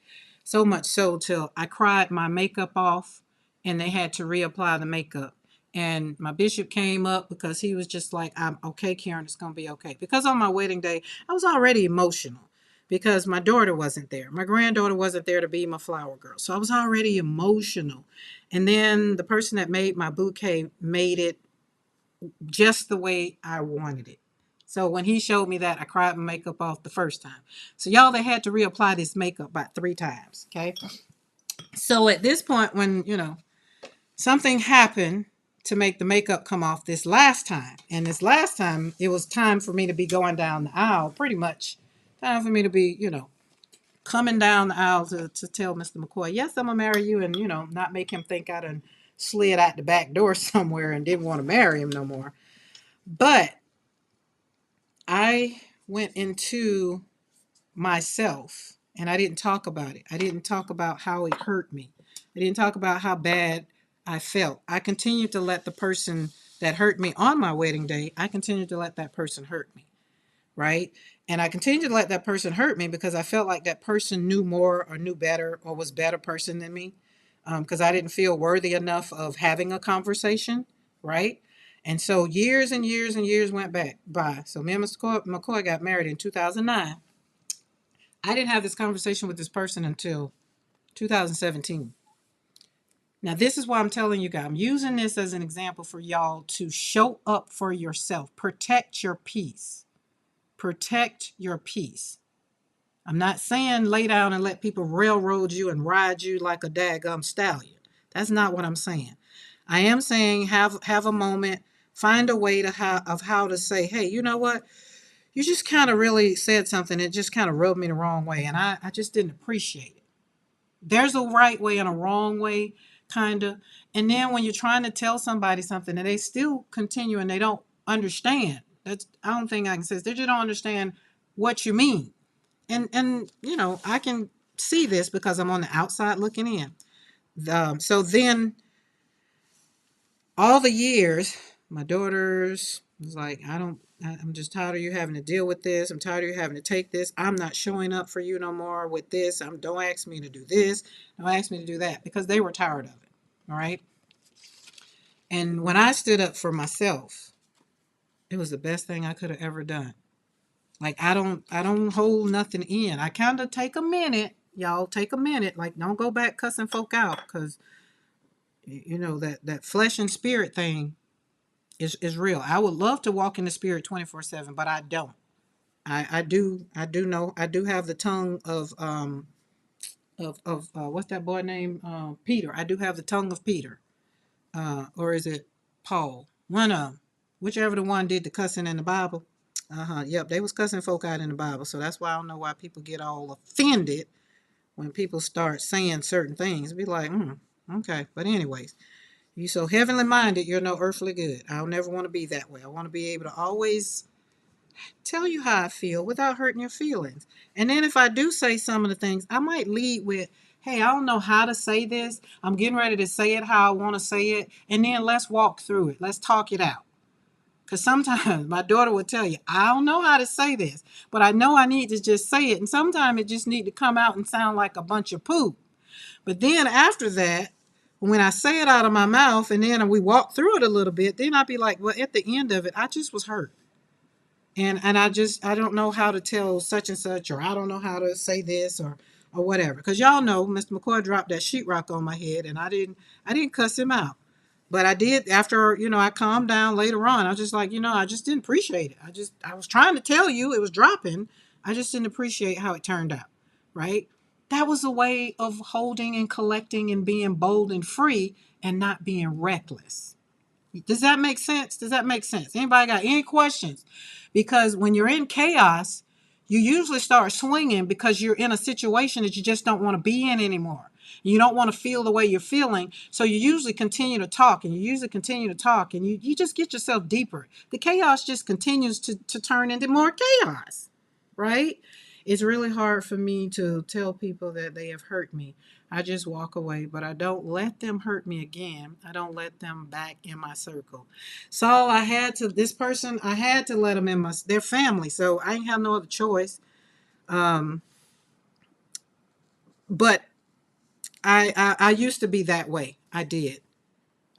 So much so till I cried my makeup off, and they had to reapply the makeup. And my bishop came up because he was just like, I'm okay, Karen, it's going to be okay. Because on my wedding day, I was already emotional because my daughter wasn't there. My granddaughter wasn't there to be my flower girl. So I was already emotional. And then the person that made my bouquet made it just the way I wanted it. So when he showed me that, I cried my makeup off the first time. So y'all, they had to reapply this makeup about 3 times. Okay. So at this point, when, something happened to make the makeup come off this last time. And this last time, it was time for me to be going down the aisle, pretty much. Time for me to be, coming down the aisle to tell Mr. McCoy, yes, I'm going to marry you, and, not make him think I done slid out the back door somewhere and didn't want to marry him no more. But I went into myself and I didn't talk about it. I didn't talk about how it hurt me. I didn't talk about how bad I felt. I continued to let the person that hurt me on my wedding day, I continued to let that person hurt me. right? And I continued to let that person hurt me because I felt like that person knew more or knew better or was a better person than me, because I didn't feel worthy enough of having a conversation, right? And so years and years and years went by. So me and Mr. McCoy got married in 2009. I didn't have this conversation with this person until 2017. Now, this is why I'm telling you guys, I'm using this as an example for y'all to show up for yourself. Protect your peace. Protect your peace. I'm not saying lay down and let people railroad you and ride you like a daggum stallion. That's not what I'm saying. I am saying have a moment, find a way to how to say, hey, you know what? You just kind of really said something. It just kind of rubbed me the wrong way, and I just didn't appreciate it. There's a right way and a wrong way, kind of. And then when you're trying to tell somebody something and they still continue and they don't understand, that's, I don't think I can say this, they just don't understand what you mean. And I can see this because I'm on the outside looking in. So then all the years, my daughters was like, I'm just tired of you having to deal with this. I'm tired of you having to take this. I'm not showing up for you no more with this. Don't ask me to do this. Don't ask me to do that, because they were tired of it. All right. And when I stood up for myself, it was the best thing I could have ever done. Like, I don't hold nothing in. I kind of take a minute, y'all take a minute. Like, don't go back cussing folk out, because that flesh and spirit thing is real. I would love to walk in the spirit 24/7, but I don't. I do know I do have the tongue of what's that boy name, Peter. I do have the tongue of Peter, or is it Paul? One of them, whichever the one did the cussing in the Bible. Yep, they was cussing folk out in the Bible, so that's why I don't know why people get all offended when people start saying certain things. Be like, okay, but anyways. You so heavenly minded, you're no earthly good. I'll never want to be that way. I want to be able to always tell you how I feel without hurting your feelings. And then if I do say some of the things, I might lead with, hey, I don't know how to say this. I'm getting ready to say it how I want to say it. And then let's walk through it. Let's talk it out. Because sometimes my daughter would tell you, I don't know how to say this, but I know I need to just say it. And sometimes it just need to come out and sound like a bunch of poop. But then after that, when I say it out of my mouth and then we walk through it a little bit, then I'd be like, well, at the end of it, I just was hurt. And I don't know how to tell such and such, or I don't know how to say this or whatever. Because y'all know Mr. McCoy dropped that sheetrock on my head, and I didn't cuss him out. But I did after, I calmed down later on. I was just like, I just didn't appreciate it. I was trying to tell you it was dropping. I just didn't appreciate how it turned out. Right? That was a way of holding and collecting and being bold and free and not being reckless. Does that make sense? Does that make sense? Anybody got any questions? Because when you're in chaos, you usually start swinging because you're in a situation that you just don't want to be in anymore. You don't want to feel the way you're feeling. So you usually continue to talk, and you usually continue to talk, and you just get yourself deeper. The chaos just continues to turn into more chaos, right? It's really hard for me to tell people that they have hurt me. I just walk away, but I don't let them hurt me again. I don't let them back in my circle. So this person, I had to let them in their family. So I ain't have no other choice. But I used to be that way. I did.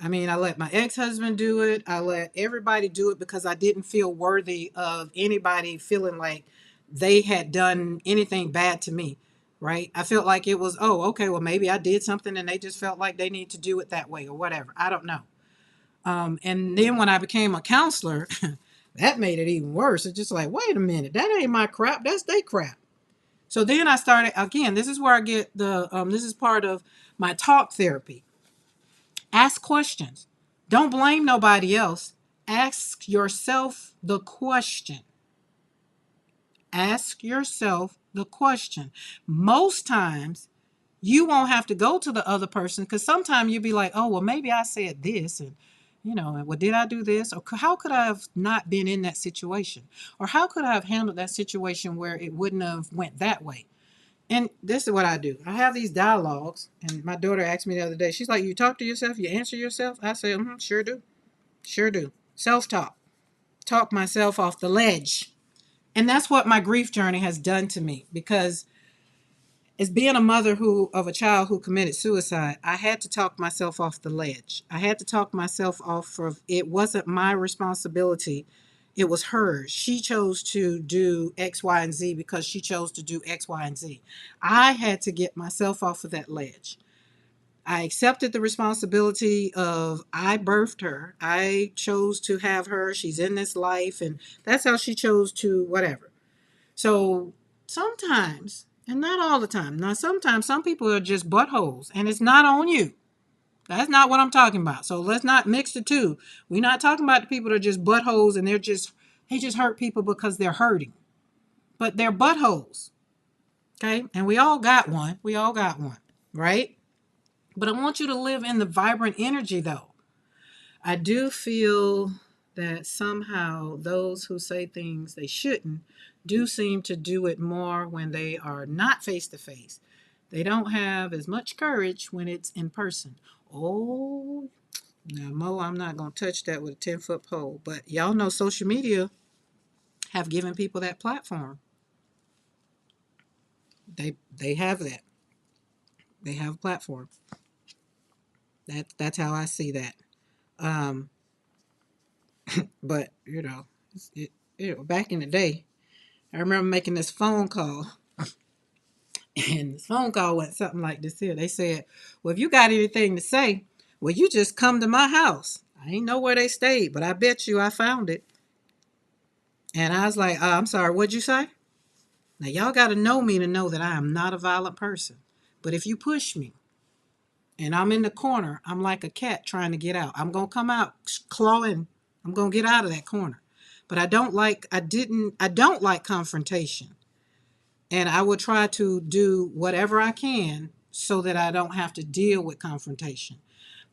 I mean, I let my ex-husband do it. I let everybody do it because I didn't feel worthy of anybody feeling like they had done anything bad to me, right? I felt like it was, oh, okay, well, maybe I did something and they just felt like they need to do it that way or whatever. I don't know. And then when I became a counselor, that made it even worse. It's just like, wait a minute, that ain't my crap. That's their crap. So then I started, again, this is where I get this is part of my talk therapy. Ask questions. Don't blame nobody else. Ask yourself the question. Ask yourself the question. Most times, you won't have to go to the other person, because sometimes you'll be like, oh, well, maybe I said this, and, well, did I do this? Or how could I have not been in that situation? Or how could I have handled that situation where it wouldn't have went that way? And this is what I do. I have these dialogues, and my daughter asked me the other day, she's like, you talk to yourself, you answer yourself? I say, sure do. Sure do. Self-talk. Talk myself off the ledge, And that's what my grief journey has done to me, because as being a mother of a child who committed suicide, I had to talk myself off the ledge. I had to talk myself off of, it wasn't my responsibility. It was hers. She chose to do X, Y, and Z because she chose to do X, Y, and Z. I had to get myself off of that ledge. I accepted the responsibility of, I birthed her. I chose to have her. She's in this life, and that's how she chose to whatever. So sometimes, and not all the time, now sometimes some people are just buttholes, and it's not on you. That's not what I'm talking about. So let's not mix the two. We're not talking about the people that are just buttholes and they just hurt people because they're hurting. But they're buttholes. Okay? And we all got one. We all got one. Right? But I want you to live in the vibrant energy, though. I do feel that somehow those who say things they shouldn't do seem to do it more when they are not face to face. They don't have as much courage when it's in person. Oh, now Mo, I'm not going to touch that with a 10-foot pole, but y'all know social media have given people that platform. They have that. They have a platform. That's how I see that. Um, but back in the day, I remember making this phone call, and this phone call went something like this here. They said, well, if you got anything to say, well, you just come to my house. I ain't know where they stayed, but I bet you I found it. And I was like, I'm sorry, what'd you say? Now, y'all got to know me to know that I am not a violent person. But if you push me and I'm in the corner, I'm like a cat trying to get out. I'm going to come out clawing. I'm going to get out of that corner. But I don't like confrontation. And I will try to do whatever I can so that I don't have to deal with confrontation.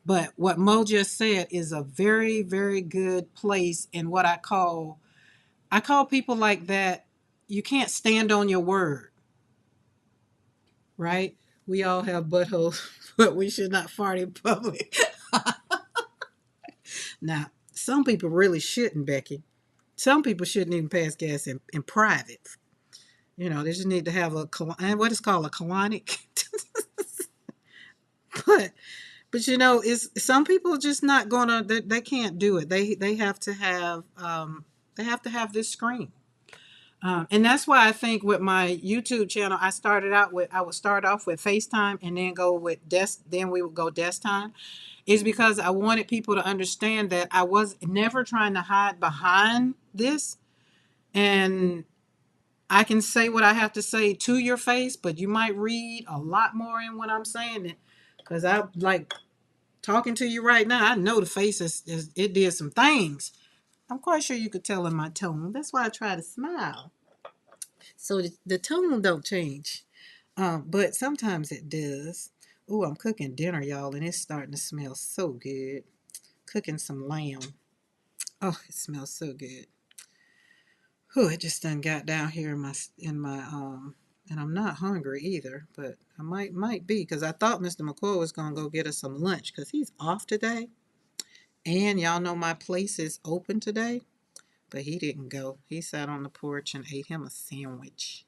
But what Mo just said is a very, very good place in what I call people like that, you can't stand on your word, right? We all have buttholes, but we should not fart in public. Now, some people really shouldn't, Becky. Some people shouldn't even pass gas in private. You know, they just need to have what is called a colonic. but it's some people just not gonna. They can't do it. They have to have this screen. And that's why I think with my YouTube channel, I would start off with FaceTime and then go with then we would go desk time, is because I wanted people to understand that I was never trying to hide behind this. And I can say what I have to say to your face, but you might read a lot more in what I'm saying. It because I like talking to you right now. I know the face it did some things. I'm quite sure you could tell in my tone. That's why I try to smile. So the tone don't change. But sometimes it does. Ooh, I'm cooking dinner, y'all, and it's starting to smell so good. Cooking some lamb. Oh, it smells so good. Whew, it just done got down here in my and I'm not hungry either, but I might be, because I thought Mr. McCoy was gonna go get us some lunch because he's off today. And y'all know my place is open today, but he didn't go. He sat on the porch and ate him a sandwich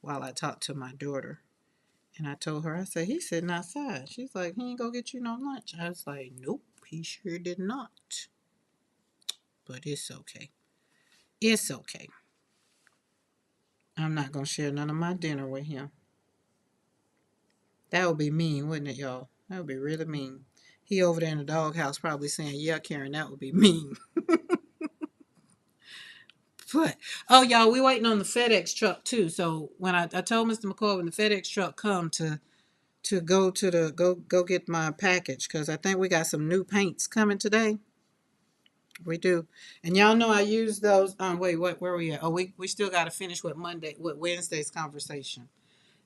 while I talked to my daughter. And I told her, I said, he's sitting outside. She's like, he ain't go get you no lunch. I was like, nope, he sure did not. But it's okay. It's okay. I'm not going to share none of my dinner with him. That would be mean, wouldn't it, y'all? That would be really mean. He over there in the doghouse probably saying, yeah, Karen, that would be mean. But, oh, y'all, we waiting on the FedEx truck, too. So when I told Mr. McCoy when the FedEx truck come to go get my package, because I think we got some new paints coming today. We do. And y'all know I use those. Wait, where are we at? Oh, we still got to finish with Wednesday's conversation.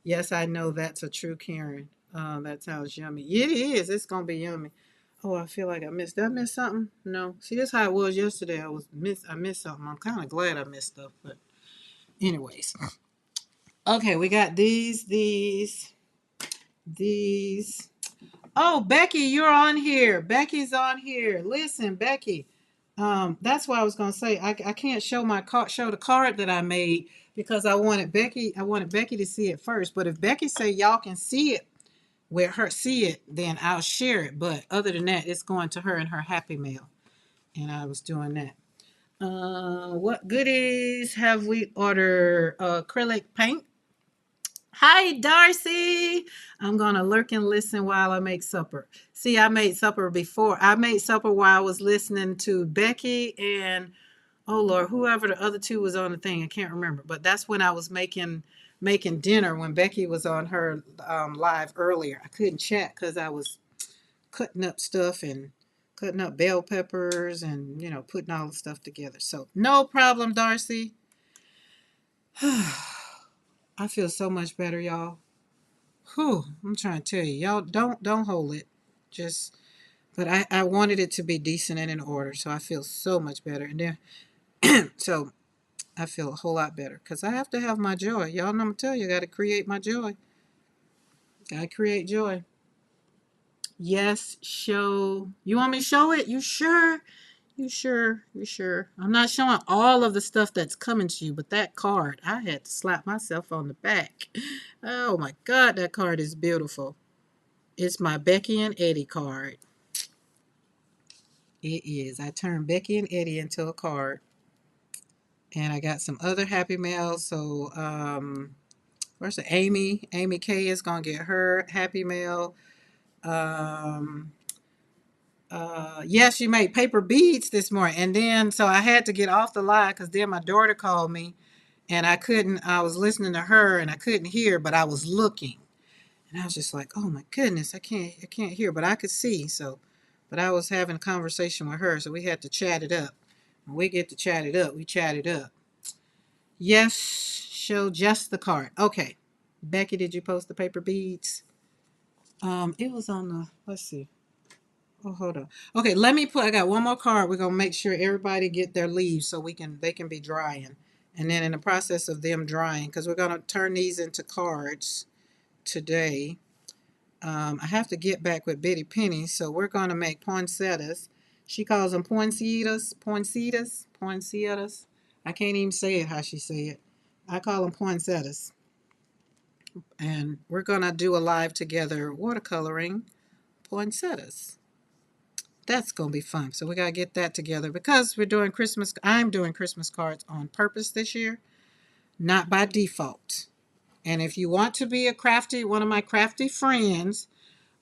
Yes, I know that's a true Karen. That sounds yummy. It is. It's gonna be yummy. Oh, I feel like I missed. Did I miss something? No. See, that's how it was yesterday. I missed something. I'm kind of glad I missed stuff, but anyways. Okay, we got these. Oh, Becky, you're on here. Becky's on here. Listen, Becky. That's what I was gonna say. I can't show my card, show the card that I made because I wanted Becky to see it first. But if Becky say y'all can see it, where her see it, then I'll share it. But other than that, it's going to her in her happy mail. And I was doing that. What goodies have we ordered? Acrylic paint. Hi, Darcy. I'm gonna lurk and listen while I make supper. See, I made supper before. I made supper while I was listening to Becky and, oh Lord, whoever the other two was on the thing. I can't remember, but that's when I was making dinner when Becky was on her live earlier. I couldn't chat because I was cutting up stuff and cutting up bell peppers and putting all the stuff together. So no problem, Darcy. I feel so much better, y'all. Whew, I'm trying to tell you, y'all don't hold it. Just, but I wanted it to be decent and in order, so I feel so much better. And then so I feel a whole lot better because I have to have my joy. Y'all know I'm telling you, I got to create my joy. Got to create joy. Yes, show. You want me to show it? You sure? You sure? You sure? I'm not showing all of the stuff that's coming to you, but that card, I had to slap myself on the back. Oh my God, that card is beautiful. It's my Becky and Eddie card. It is. I turned Becky and Eddie into a card. And I got some other happy mail. So, where's the Amy? Amy K is going to get her happy mail. Um, yes, she made paper beads this morning. And then, so I had to get off the line because then my daughter called me and I was listening to her and I couldn't hear, but I was looking. And I was just like, oh my goodness, I can't hear, but I could see. So, but I was having a conversation with her, so we had to chat it up. When we get to chat it up, we chat it up. Yes, show just the card. Okay. Becky, did you post the paper beads? It was on the, let's see. Oh, hold on. Okay, I got one more card. We're gonna make sure everybody get their leaves so they can be drying. And then in the process of them drying, because we're gonna turn these into cards today. I have to get back with Betty Penny, so we're gonna make poinsettias. She calls them poinsettias. I can't even say it how she say it. I call them poinsettias. And we're gonna do a live together watercoloring poinsettias. That's gonna be fun. So we gotta get that together because we're doing Christmas. I'm doing Christmas cards on purpose this year, not by default. And if you want to be one of my crafty friends,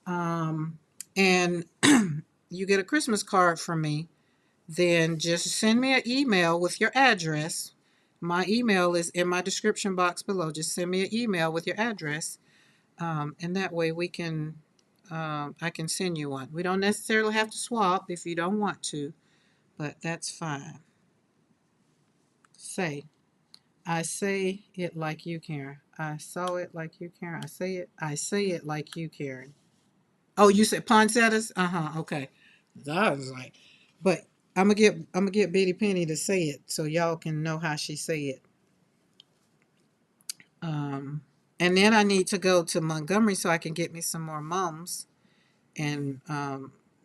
um, and you get a Christmas card from me, then just send me an email with your address. My email is in my description box below. Just send me an email with your address, and that way I can send you one. We don't necessarily have to swap if you don't want to, but that's fine. Say, I say it like you, Karen. I saw it like you, Karen. I say it like you, Karen. Oh, you said poinsettias? Uh-huh. Okay. I was like, but I'm gonna get Betty Penny to say it so y'all can know how she say it. Um, and then I need to go to Montgomery so I can get me some more mums and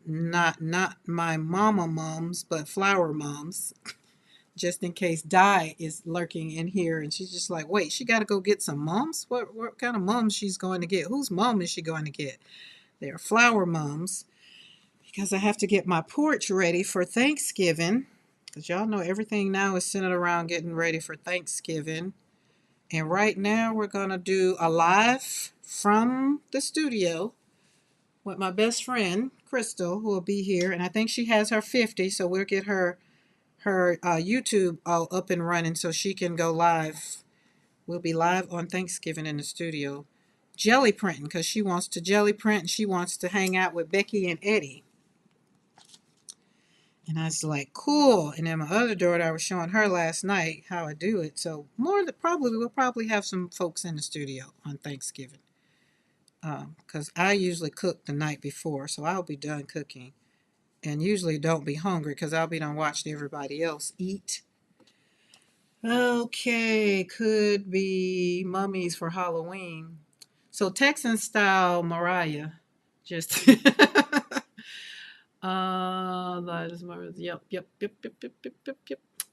not my mama mums, but flower mums, just in case Di is lurking in here and she's just like, wait, she got to go get some mums. What kind of mums she's going to get? Whose mum is she going to get? They're flower mums. Because I have to get my porch ready for Thanksgiving. Because y'all know everything now is centered around getting ready for Thanksgiving. And right now we're going to do a live from the studio with my best friend, Crystal, who will be here. And I think she has her 50, so we'll get her YouTube all up and running so she can go live. We'll be live on Thanksgiving in the studio. Jelly printing, because she wants to jelly print and she wants to hang out with Becky and Eddie. And I was like, cool. And then my other daughter, I was showing her last night how I do it. So we'll probably have some folks in the studio on Thanksgiving. Because I usually cook the night before, so I'll be done cooking. And usually don't be hungry because I'll be done watching everybody else eat. Okay, could be mummies for Halloween. So Texan style Mariah just That is my, yep.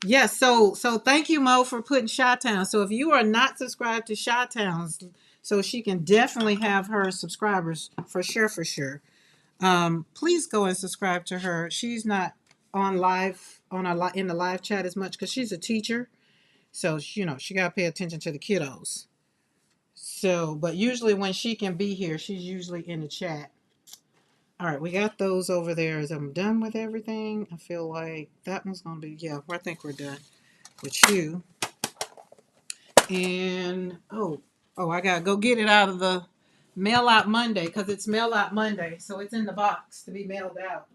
Yes, so thank you, Mo, for putting Chi-Town. So if you are not subscribed to Chi-Town's, so she can definitely have her subscribers for sure, for sure. Please go and subscribe to her. She's not on live in the live chat as much because she's a teacher, so she got to pay attention to the kiddos. So, but usually when she can be here, she's usually in the chat. All right, we got those over there. As I'm done with everything, I feel like that one's gonna be, yeah, I think we're done with you. And I gotta go get it out of the mail out Monday because it's mail out Monday, so it's in the box to be mailed out.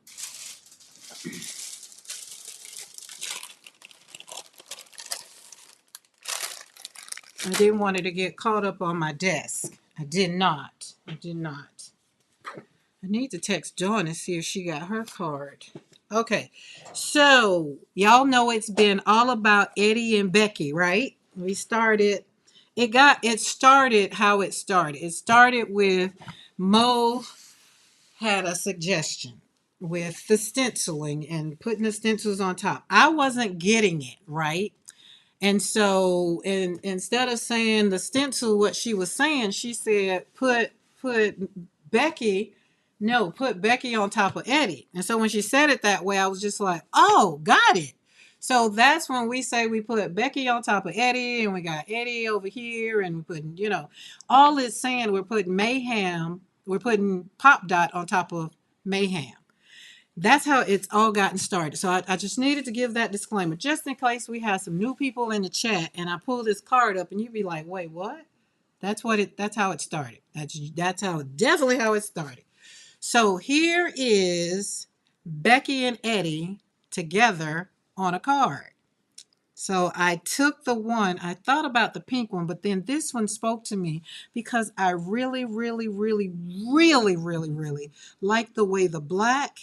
I didn't want it to get caught up on my desk. I did not. I need to text Dawn and see if she got her card. Okay, so y'all know it's been all about Eddie and Becky, right? We started. It started how it started. It started with Mo had a suggestion with the stenciling and putting the stencils on top. I wasn't getting it, right? And so, instead of saying the stencil, what she was saying, she said, put Becky, no, put Becky on top of Eddie. And so when she said it that way, I was just like, oh, got it. So that's when we say we put Becky on top of Eddie, and we got Eddie over here, and we're putting, all it's saying, we're putting Pop Dot on top of Mayhem. That's how it's all gotten started. So I just needed to give that disclaimer just in case we have some new people in the chat and I pull this card up and you'd be like, wait, what? That's how it started. Definitely how it started. So here is Becky and Eddie together on a card. So I took I thought about the pink one, but then this one spoke to me because I really, really, really, really, really, really like the way the black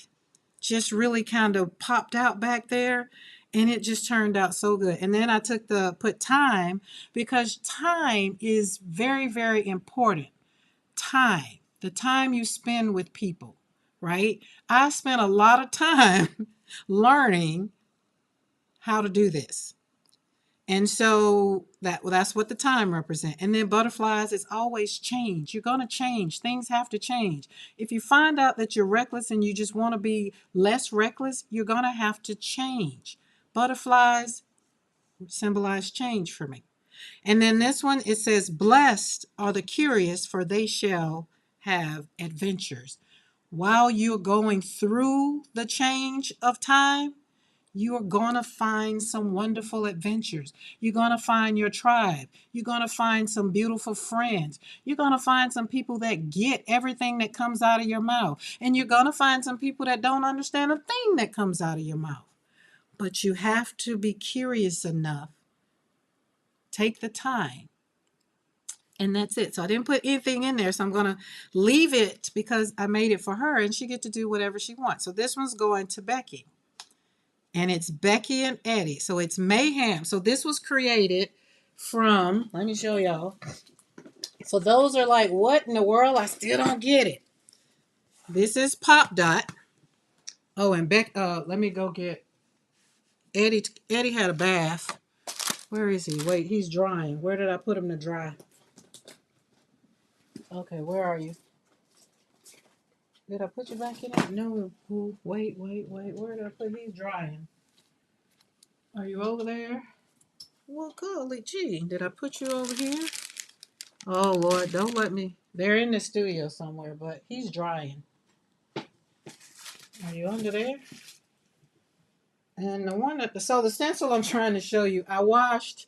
just really kind of popped out back there, and it just turned out so good. And then I put time because time is very, very important. Time, the time you spend with people, right? I spent a lot of time learning how to do this. And so that's what the time represents. And then butterflies is always change. You're going to change. Things have to change. If you find out that you're reckless and you just want to be less reckless, you're going to have to change. Butterflies symbolize change for me. And then this one, it says, blessed are the curious, for they shall have adventures. While you're going through the change of time, you are going to find some wonderful adventures. You're going to find your tribe. You're going to find some beautiful friends. You're going to find some people that get everything that comes out of your mouth. And you're going to find some people that don't understand a thing that comes out of your mouth. But you have to be curious enough. Take the time. And that's it. So I didn't put anything in there. So I'm going to leave it because I made it for her and she gets to do whatever she wants. So this one's going to Becky. And it's Becky and Eddie. So it's Mayhem. So this was created from, let me show y'all. So those are like, what in the world? I still don't get it. This is Pop Dot. Oh, and let me go get Eddie. Eddie had a bath. Where is he? Wait, he's drying. Where did I put him to dry? Okay, where are you? Did I put you back in it? No. Wait. Where did I put? He's drying. Are you over there? Well, golly gee, did I put you over here? Oh, Lord, don't let me. They're in the studio somewhere, but he's drying. Are you under there? And so the stencil I'm trying to show you, I washed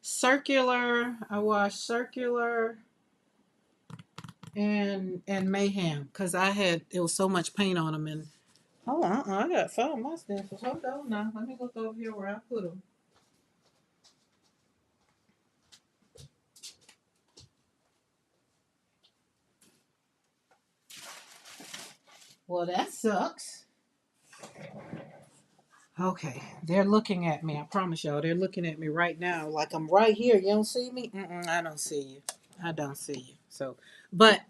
circular and mayhem because it was so much paint on them. And I got found my stencils. Hold on now. Let me look over here where I put them. Well, that sucks. Okay, they're looking at me. I promise y'all, they're looking at me right now like I'm right here. You don't see me? I don't see you. I don't see you. So, but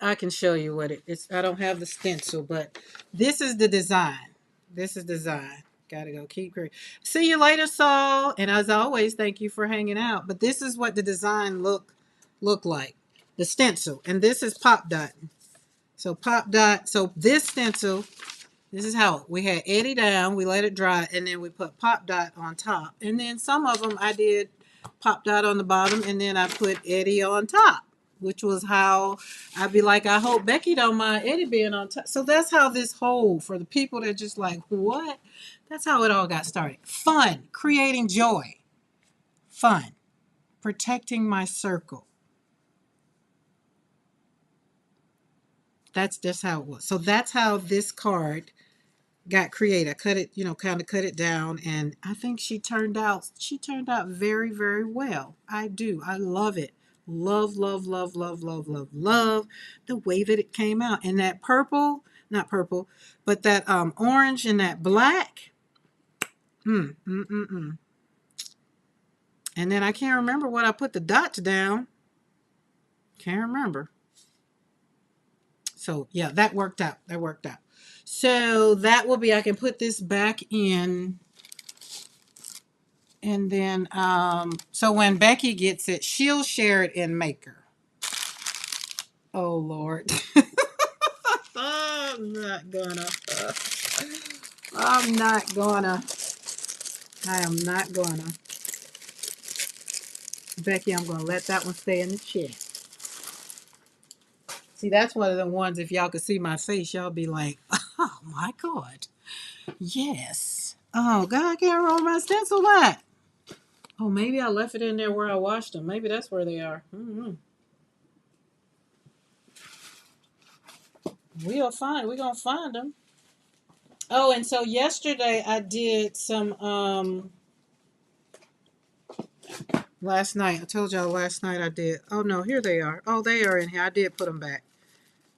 I can show you what it's. I don't have the stencil, but this is the design. This is design. Gotta go keep creating. See you later, Saul. And as always, thank you for hanging out. But this is what the design look like. The stencil. And this is pop dot. So pop dot. So this stencil, this is how we had Eddie down. We let it dry, and then we put pop dot on top. And then some of them I did pop dot on the bottom, and then I put Eddie on top, which was how I'd be like, I hope Becky don't mind Eddie being on top. So that's how this whole, for the people that just like, what? That's how it all got started. Fun, creating joy, fun, protecting my circle. That's just how it was. So that's how this card got created. I cut it, kind of cut it down, and I think she turned out very, very well. I do. I love it. Love, love, love, love, love, love, love the way that it came out. And that purple, not purple, but that orange and that black. And then I can't remember what I put the dots down. Can't remember. So yeah, that worked out. That worked out. So that will be, I can put this back in. And then, so when Becky gets it, she'll share it in Maker. Oh, Lord. I'm not gonna. I'm not gonna. I am not gonna. Becky, I'm gonna let that one stay in the chat. See, that's one of the ones, if y'all could see my face, y'all be like, oh my God. Yes. Oh, God, I can't roll my stencil back. Oh, maybe I left it in there where I washed them. Maybe that's where they are. We'll find. We're gonna find them. Oh, and so yesterday I did some. Last night I told y'all. Last night I did. Oh no, here they are. Oh, they are in here. I did put them back.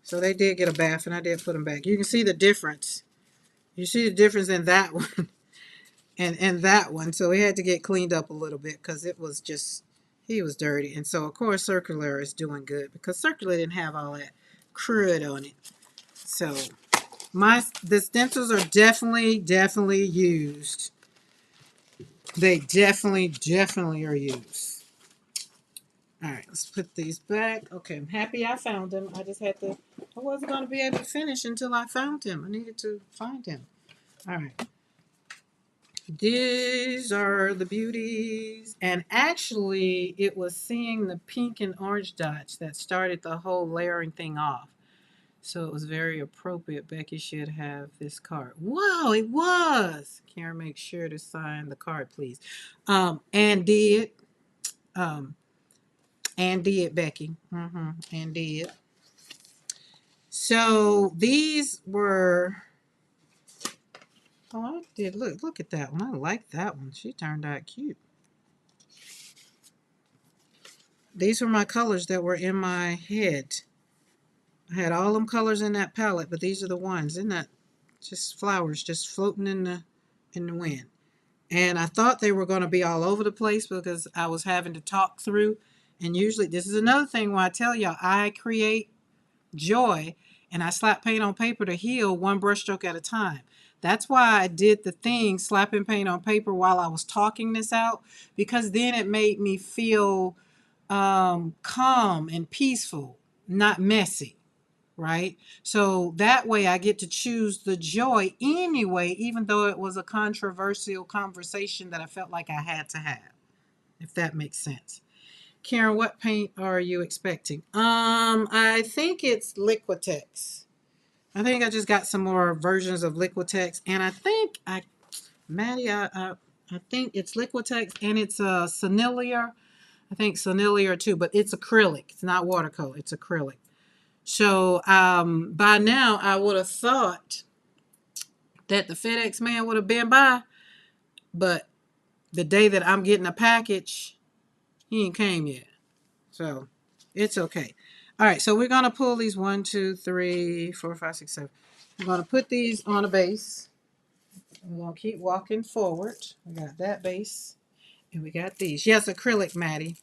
So they did get a bath, and I did put them back. You can see the difference. You see the difference in that one and that one. So he had to get cleaned up a little bit because it was just, he was dirty. And so of course Circular is doing good because Circular didn't have all that crud on it. So the stencils are definitely used. They definitely are used. All right, let's put these back. Okay, I'm happy I found him. I just had to, I wasn't going to be able to finish until I found him. I needed to find him. All right. These are the beauties. And actually, it was seeing the pink and orange dots that started the whole layering thing off. So it was very appropriate. Becky should have this card. Wow, it was. Karen, make sure to sign the card, please. And did. And did, Becky. And did. So these were. Oh, I did. Look at that one. I like that one. She turned out cute. These were my colors that were in my head. I had all them colors in that palette, but these are the ones. Isn't that just flowers just floating in the wind? And I thought they were going to be all over the place because I was having to talk through. And usually, this is another thing where I tell y'all, I create joy and I slap paint on paper to heal one brushstroke at a time. That's why I did the thing, slapping paint on paper while I was talking this out, because then it made me feel calm and peaceful, not messy. Right? So that way I get to choose the joy anyway, even though it was a controversial conversation that I felt like I had to have, if that makes sense. Karen, what paint are you expecting? I think it's Liquitex. I think I just got some more versions of Liquitex, and I think Maddie, I think it's Liquitex, and it's a Sennelier. I think Sennelier too, but it's acrylic. It's not watercolor. It's acrylic. So by now, I would have thought that the FedEx man would have been by, but the day that I'm getting a package, he ain't came yet. So it's okay. All right, so we're going to pull these 1, 2, 3, 4, 5, 6, 7. We're going to put these on a base. We're going to keep walking forward. We got that base, and we got these. Yes, acrylic, Maddie.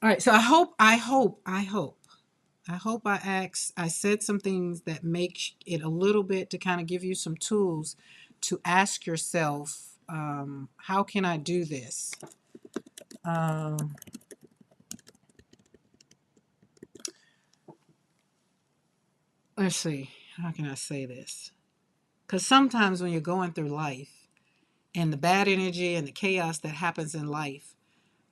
All right, so I hope I hope I said some things that make it a little bit to kind of give you some tools to ask yourself, how can I do this? Um, let's see, how can I say this? Because sometimes when you're going through life and the bad energy and the chaos that happens in life,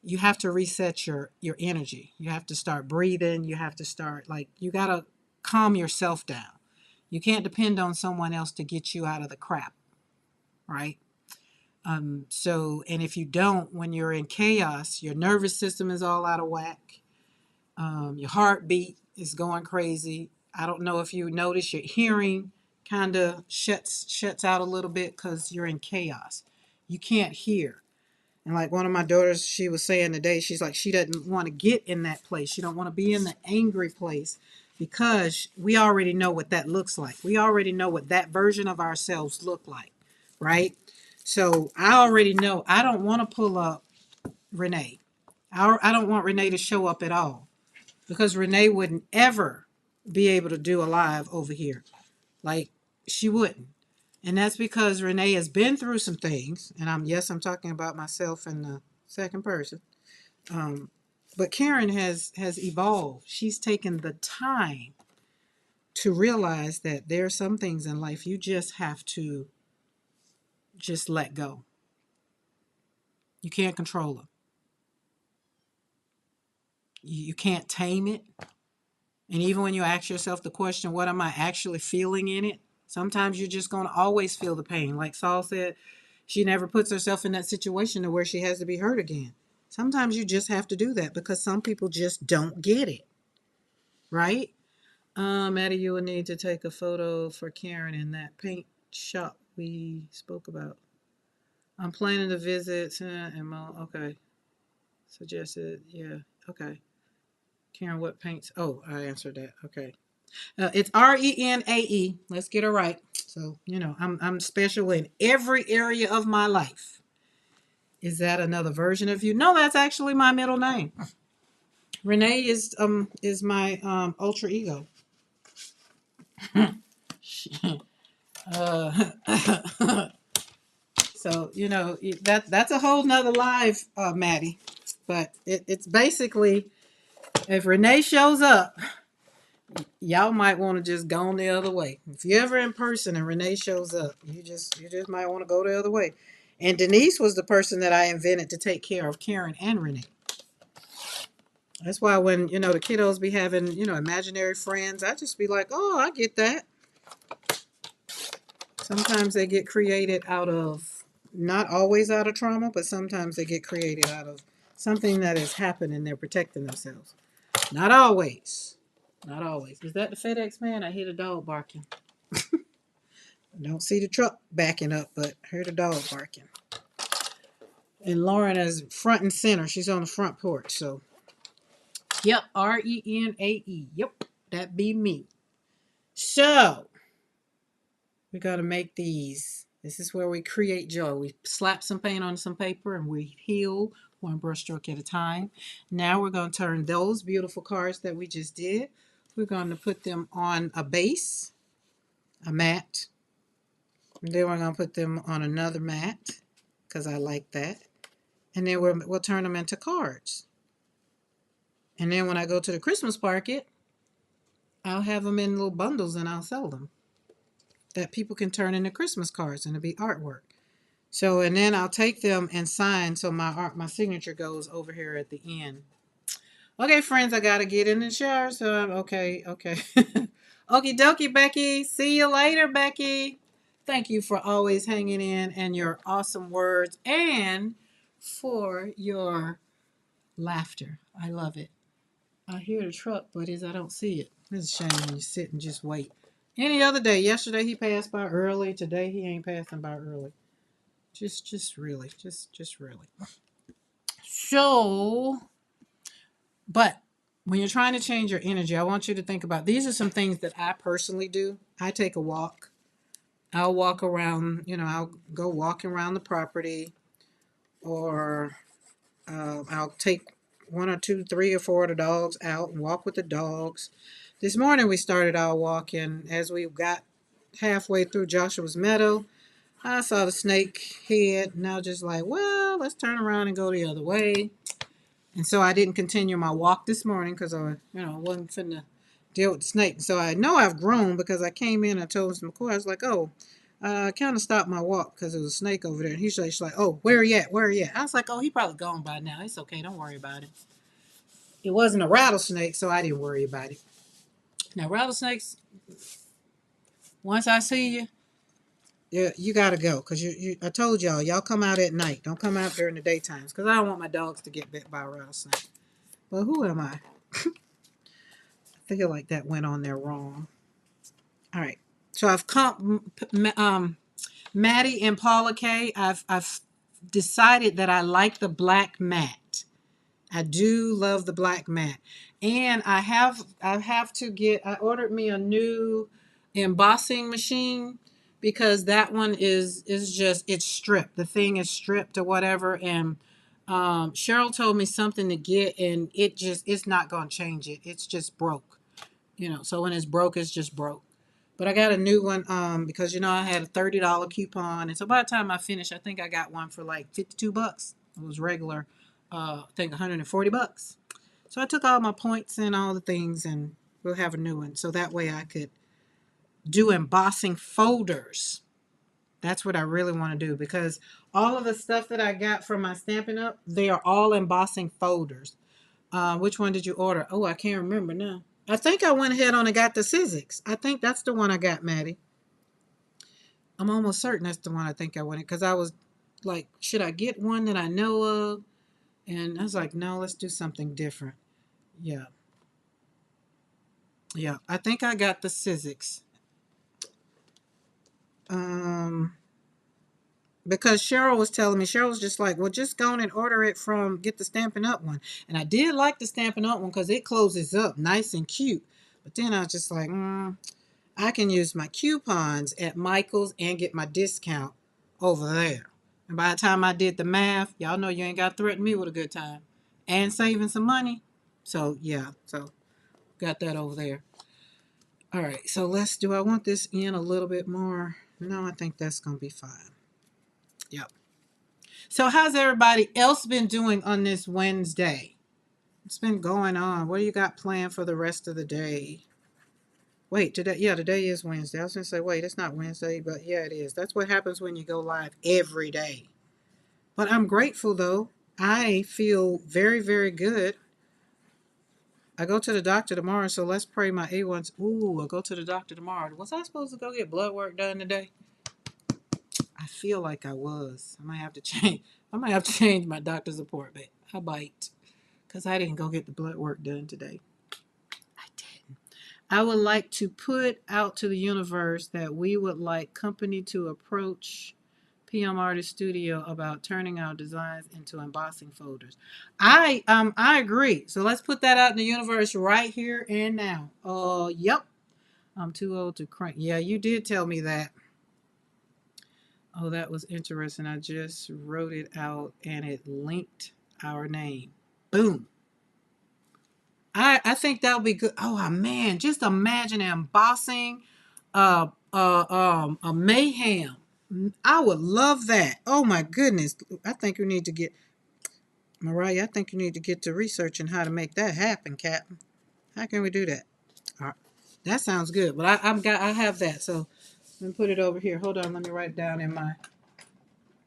you have to reset your energy. You have to start breathing. You have to start, like, you got to calm yourself down. You can't depend on someone else to get you out of the crap, right? And if you don't, when you're in chaos, your nervous system is all out of whack. Your heartbeat is going crazy. I don't know if you notice your hearing kind of shuts out a little bit because you're in chaos. You can't hear. And like one of my daughters, she was saying today, she's like, she doesn't want to get in that place. She don't want to be in the angry place because we already know what that looks like. We already know what that version of ourselves look like, right? So I already know I don't want to pull up Renee. I don't want Renee to show up at all because Renee wouldn't ever be able to do a live over here. Like, she wouldn't. And that's because Renee has been through some things. And I'm talking about myself in the second person. Um, but Karen has evolved. She's taken the time to realize that there are some things in life you just have to just let go. You can't control them. You can't tame it. And even when you ask yourself the question, what am I actually feeling in it? Sometimes you're just going to always feel the pain. Like Saul said, she never puts herself in that situation to where she has to be hurt again. Sometimes you just have to do that because some people just don't get it, right? Maddie, you will need to take a photo for Karen in that paint shop we spoke about. I'm planning to visit okay. Suggested, yeah, okay. Karen, what paints? Oh, I answered that. Okay. It's Renae. Let's get it right. So, I'm special in every area of my life. Is that another version of you? No, that's actually my middle name. Renee is my ultra ego. uh, so that's a whole nother live, Maddie. But it's basically, if Renee shows up, y'all might want to just go on the other way. If you're ever in person and Renee shows up, you just might want to go the other way. And Denise was the person that I invented to take care of Karen and Renee. That's why when the kiddos be having imaginary friends, I just be like, oh, I get that. Sometimes they get created out of, not always out of trauma, but sometimes they get created out of something that has happened and they're protecting themselves. Not always. Not always. Is that the FedEx man? I hear the dog barking. I don't see the truck backing up, but I heard the dog barking. And Lauren is front and center. She's on the front porch. So, yep, Renae. Yep, that be me. So, we got to make these. This is where we create joy. We slap some paint on some paper and we heal one brushstroke at a time. Now we're going to turn those beautiful cards that we just did. We're going to put them on a base, a mat. And then we're going to put them on another mat because I like that. And then we'll turn them into cards. And then when I go to the Christmas market, I'll have them in little bundles and I'll sell them. That people can turn into Christmas cards and it'll be artwork. So, and then I'll take them and sign so my signature goes over here at the end. Okay, friends, I gotta get in the shower. So okay. Okie dokie, Becky. See you later, Becky. Thank you for always hanging in and your awesome words and for your laughter. I love it. I hear the truck, but I don't see it. It's a shame when you sit and just wait. Any other day, yesterday he passed by early. Today he ain't passing by early. Just really. So, but when you're trying to change your energy, I want you to think about, these are some things that I personally do. I take a walk. I'll walk around, I'll go walking around the property, or I'll take one or two, three or four of the dogs out and walk with the dogs. This morning we started our walk, and as we got halfway through Joshua's meadow, I saw the snake head, and I was just like, well, let's turn around and go the other way. And so I didn't continue my walk this morning because wasn't finna deal with the snake. So I know I've grown because I came in and told Mr. McCoy, I was like, oh, I kind of stopped my walk because there was a snake over there. And he's like, oh, where are you at? Where are you at? I was like, oh, he probably gone by now. It's okay. Don't worry about it. It wasn't a rattlesnake, so I didn't worry about it. Now, rattlesnakes, once I see you, yeah, you gotta go because I told y'all come out at night. Don't come out during the daytimes because I don't want my dogs to get bit by a rattlesnake. But who am I? I feel like that went on there wrong. All right. So I've Maddie and Paula K. I've decided that I like the black matte. I do love the black matte, and I ordered me a new embossing machine because that one is just it's stripped. The thing is stripped or whatever, and Cheryl told me something to get, and it's not gonna change it. It's just broke, So when it's broke, it's just broke. But I got a new one because I had a $30 coupon, and so by the time I finished, I think I got one for like $52. It was regular, I think $140. So I took all my points and all the things, and we'll have a new one. So that way I could do embossing folders. That's what I really want to do because all of the stuff that I got from my Stampin' Up, they are all embossing folders. Which one did you order? Oh, I can't remember now. I think I went ahead on and got the Sizzix. I think that's the one I got, Maddie. I'm almost certain that's the one I think I wanted because I was like, should I get one that I know of? And I was like, no, let's do something different. Yeah. Yeah. I think I got the Sizzix. Because Cheryl was telling me, Cheryl was just like, well, just go on and order it get the Stampin' Up one. And I did like the Stampin' Up one because it closes up nice and cute. But then I was just like, I can use my coupons at Michael's and get my discount over there. And by the time I did the math, y'all know you ain't got to threaten me with a good time. And saving some money. So, yeah. So, got that over there. All right. So, do I want this in a little bit more? No, I think that's going to be fine. Yep. So, how's everybody else been doing on this Wednesday? What's been going on? What do you got planned for the rest of the day? Wait, today is Wednesday. I was going to say, wait, it's not Wednesday, but yeah, it is. That's what happens when you go live every day. But I'm grateful, though. I feel very, very good. I go to the doctor tomorrow, so let's pray my A1s. Ooh, I'll go to the doctor tomorrow. Was I supposed to go get blood work done today? I feel like I was. I might have to change my doctor's appointment. I might. Because I didn't go get the blood work done today. I didn't. I would like to put out to the universe that we would like company to approach PM Artist Studio about turning our designs into embossing folders. I agree. So let's put that out in the universe right here and now. Yep. I'm too old to crank. Yeah, you did tell me that. Oh, that was interesting. I just wrote it out and it linked our name. Boom. I think that would be good. Oh man, just imagine embossing a mayhem. I would love that. Oh my goodness. I think you need to get Mariah, I think you need to get to researching how to make that happen, Captain. How can we do that? All right. That sounds good. But I have that. So let me put it over here. Hold on, let me write it down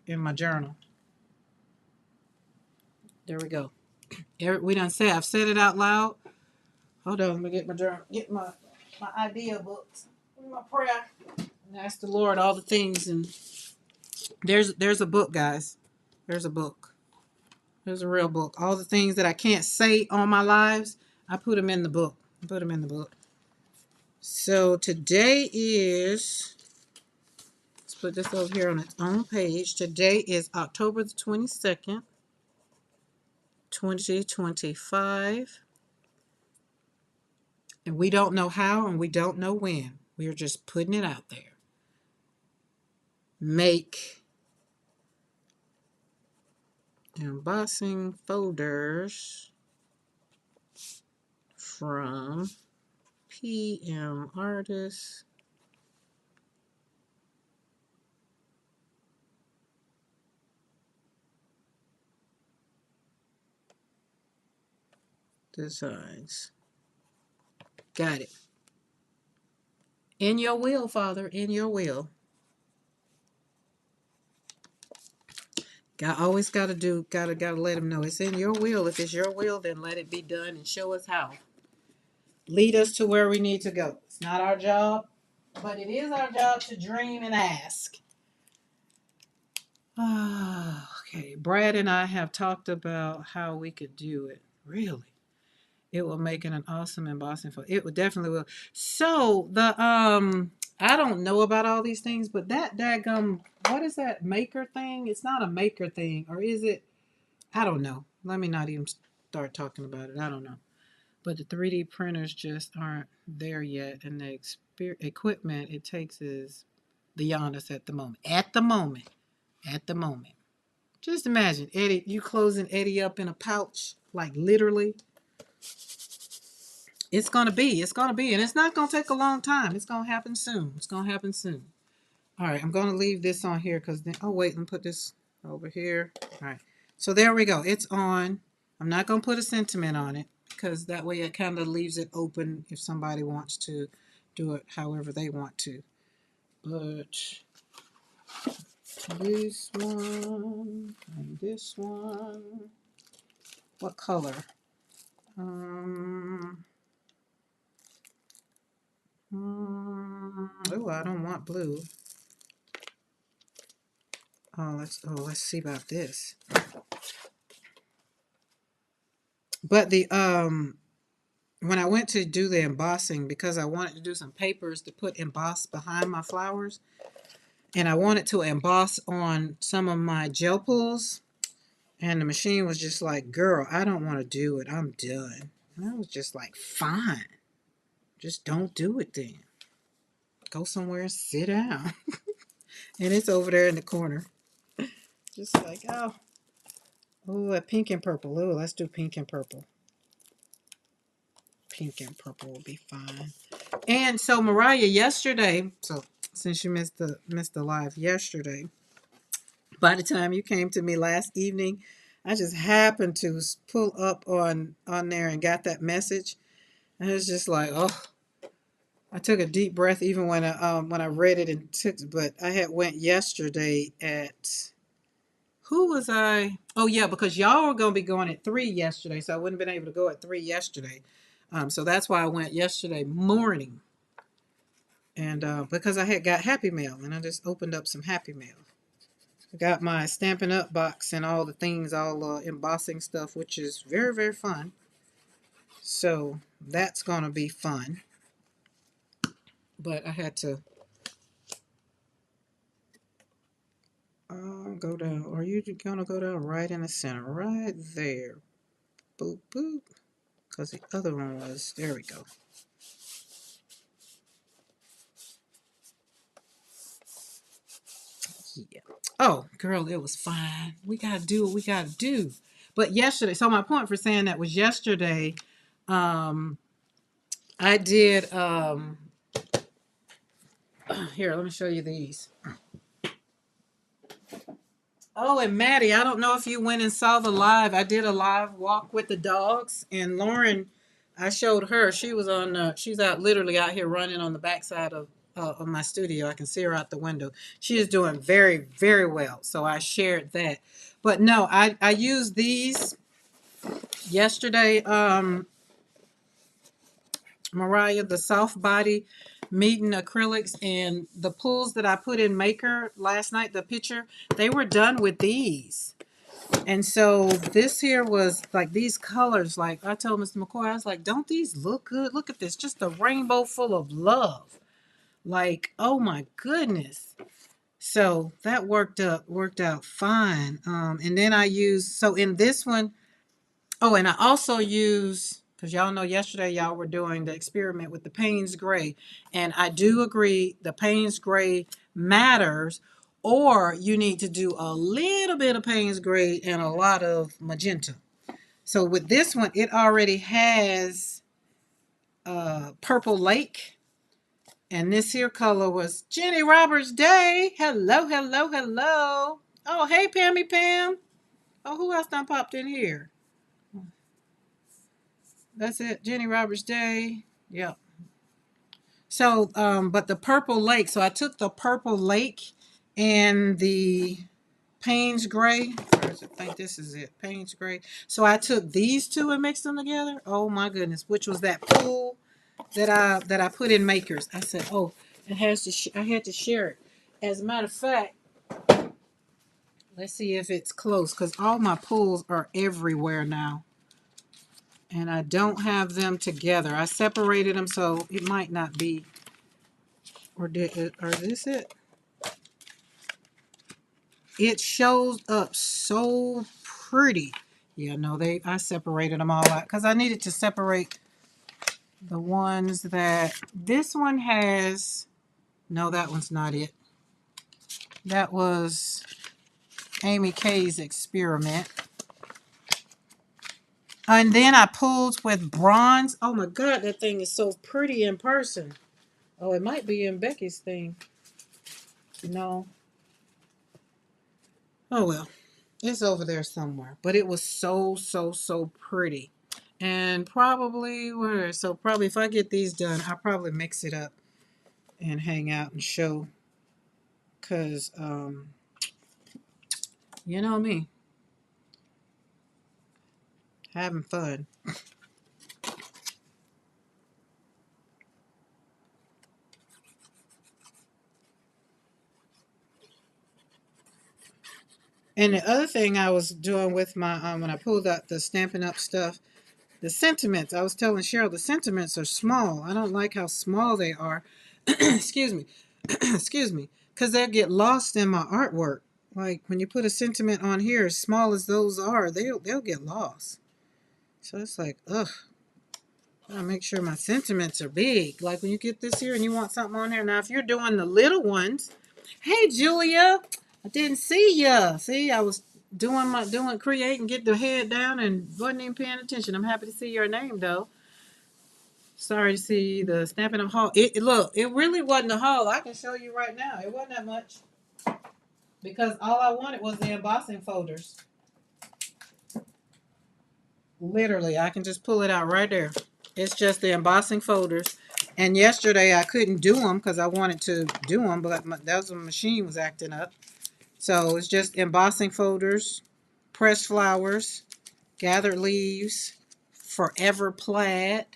in my journal. There we go. I've said it out loud. Hold on, let me get my journal, get my idea books, my prayer, and ask the Lord all the things. And there's a book, guys. There's a book. There's a real book. All the things that I can't say on my lives, I put them in the book. So today is, let's put this over here on its own page. Today is October the 22nd, 2025. And we don't know how and we don't know when. We are just putting it out there. Make embossing folders from PM Artist. Designs. Got it. In your will, Father, in your will. Always gotta let him know it's in your will. If it's your will, then let it be done and show us how. Lead us to where we need to go. It's not our job, but it is our job to dream and ask. Okay, Brad and I have talked about how we could do it. Really, it will make it an awesome embossing photo. It would definitely will. So I don't know about all these things, but that daggum, what is that maker thing? It's not a maker thing, or is it? I don't know. Let me not even start talking about it. I don't know. But the 3D printers just aren't there yet, and the equipment it takes is beyond us at the moment. At the moment. At the moment. Just imagine, Eddie, you closing Eddie up in a pouch, like literally. It's gonna be, and it's not gonna take a long time. It's gonna happen soon. It's gonna happen soon. All right, I'm gonna leave this on here because then, oh wait, let me put this over here. All right, so there we go. It's on. I'm not gonna put a sentiment on it because that way it kind of leaves it open if somebody wants to do it however they want to. But this one and this one. What color? Oh, I don't want blue. Let's see about this. But when I went to do the embossing, because I wanted to do some papers to put embossed behind my flowers, and I wanted to emboss on some of my gel pulls, and the machine was just like, girl, I don't want to do it. I'm done. And I was just like, fine. Just don't do it then. Go somewhere and sit down. And it's over there in the corner. Just like, a pink and purple. Oh, let's do pink and purple. Pink and purple will be fine. And so Mariah, yesterday, so since you missed the live yesterday, by the time you came to me last evening, I just happened to pull up on there and got that message. And it was just like, oh, I took a deep breath even when I read it and took. But I had went yesterday at. Who was I? Oh yeah, because y'all were gonna be going at 3 yesterday, so I wouldn't have been able to go at 3 yesterday. So that's why I went yesterday morning. And because I had got Happy Mail, and I just opened up some Happy Mail. I got my Stampin' Up box and all the things, all embossing stuff, which is very, very fun. So that's going to be fun. But I had to go down. Are you going to go down right in the center? Right there. Boop, boop. Because the other one was, there we go. Yeah. Oh, girl, it was fine. We got to do what we got to do. But yesterday, so my point for saying that was yesterday, I did, here, let me show you these. Oh, and Maddie, I don't know if you went and saw the live. I did a live walk with the dogs, and Lauren, I showed her. She was on. She's out, literally out here running on the backside of my studio. I can see her out the window. She is doing very, very well. So I shared that. But no, I used these yesterday. Mariah, the soft body meeting acrylics, and the pulls that I put in Maker last night, the picture, they were done with these. And so this here was like these colors, like I told Mr. McCoy, I was like, don't these look good? Look at this, just a rainbow full of love. Like, oh my goodness. So that worked out fine. And then I used, so in this one, oh, and I also use, because y'all know yesterday y'all were doing the experiment with the Payne's Gray. And I do agree the Payne's Gray matters, or you need to do a little bit of Payne's Gray and a lot of magenta. So with this one, it already has Purple Lake. And this here color was Jenny Roberts Day. Hello, hello, hello. Oh, hey, Pammy Pam. Oh, who else done popped in here? That's it, Jenny Roberts Day. Yep. So, but the Purple Lake. So I took the Purple Lake and the Payne's Gray. I think this is it, Payne's Gray. So I took these two and mixed them together. Oh my goodness, which was that pool that I put in Makers. I said, oh, it has to. I had to share it. As a matter of fact, let's see if it's close because all my pools are everywhere now, and I don't have them together. I separated them, so it might not be. Or did it? Or is this it? It shows up so pretty. Yeah, no, I separated them all out because I needed to separate the ones that this one has. No, that one's not it. That was Amy K's experiment. And then I pulled with bronze. Oh my God, that thing is so pretty in person. Oh, it might be in Becky's thing. No. Oh well, it's over there somewhere. But it was so, so, so pretty. And probably where? So probably if I get these done, I'll probably mix it up and hang out and show. Because, you know me, having fun. And the other thing I was doing with my, when I pulled out the Stampin' Up stuff, the sentiments, I was telling Cheryl, the sentiments are small. I don't like how small they are. Excuse me. Excuse me. Because they'll get lost in my artwork. Like when you put a sentiment on here, as small as those are, they'll get lost. So it's like, ugh. I make sure my sentiments are big. Like when you get this here and you want something on here. Now, if you're doing the little ones, hey Julia, I didn't see ya. See, I was creating, get the head down and wasn't even paying attention. I'm happy to see your name though. Sorry to see the Stampin' Up haul. Look, it really wasn't a haul. I can show you right now. It wasn't that much because all I wanted was the embossing folders. Literally, I can just pull it out right there. It's just the embossing folders. And yesterday I couldn't do them because I wanted to do them, but that was when the machine was acting up. So it's just embossing folders, pressed flowers, gathered leaves, forever plaid.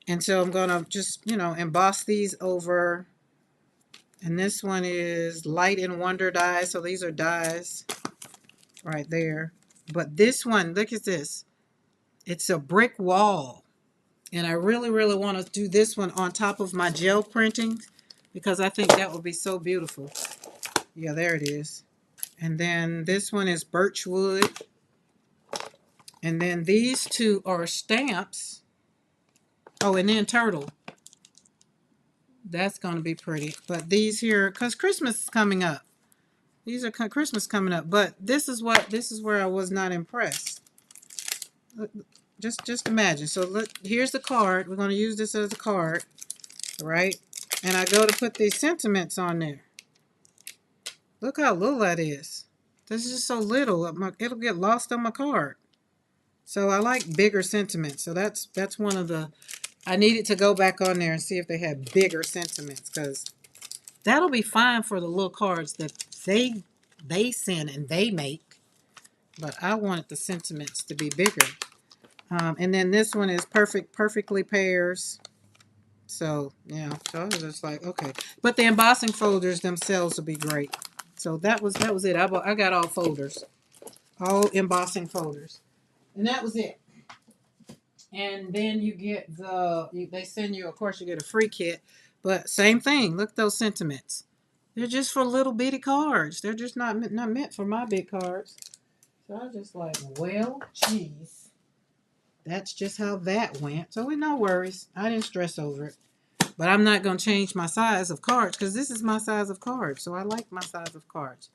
And so I'm going to just, emboss these over. And this one is Light and Wonder dies. So these are dies right there. But this one, look at this. It's a brick wall. And I really, really want to do this one on top of my gel printing because I think that would be so beautiful. Yeah, there it is. And then this one is birchwood. And then these two are stamps. Oh, and then turtle. That's going to be pretty. But these here, because Christmas is coming up. These are Christmas coming up. But this is where I was not impressed. Just imagine. So look, here's the card. We're going to use this as a card, right? And I go to put these sentiments on there. Look how little that is. This is just so little. It'll get lost on my card. So I like bigger sentiments. So that's one of the. I needed to go back on there and see if they had bigger sentiments because that'll be fine for the little cards that they send and they make. But I wanted the sentiments to be bigger. And then this one is perfectly pairs. So, yeah. So I was just like, okay. But the embossing folders themselves will be great. So that was it. I got all folders. All embossing folders. And that was it. And then you get they send you, of course, you get a free kit. But same thing. Look at those sentiments. They're just for little bitty cards. They're just not meant for my big cards. So I was just like, well, geez. That's just how that went. So no worries. I didn't stress over it. But I'm not going to change my size of cards because this is my size of cards. So I like my size of cards.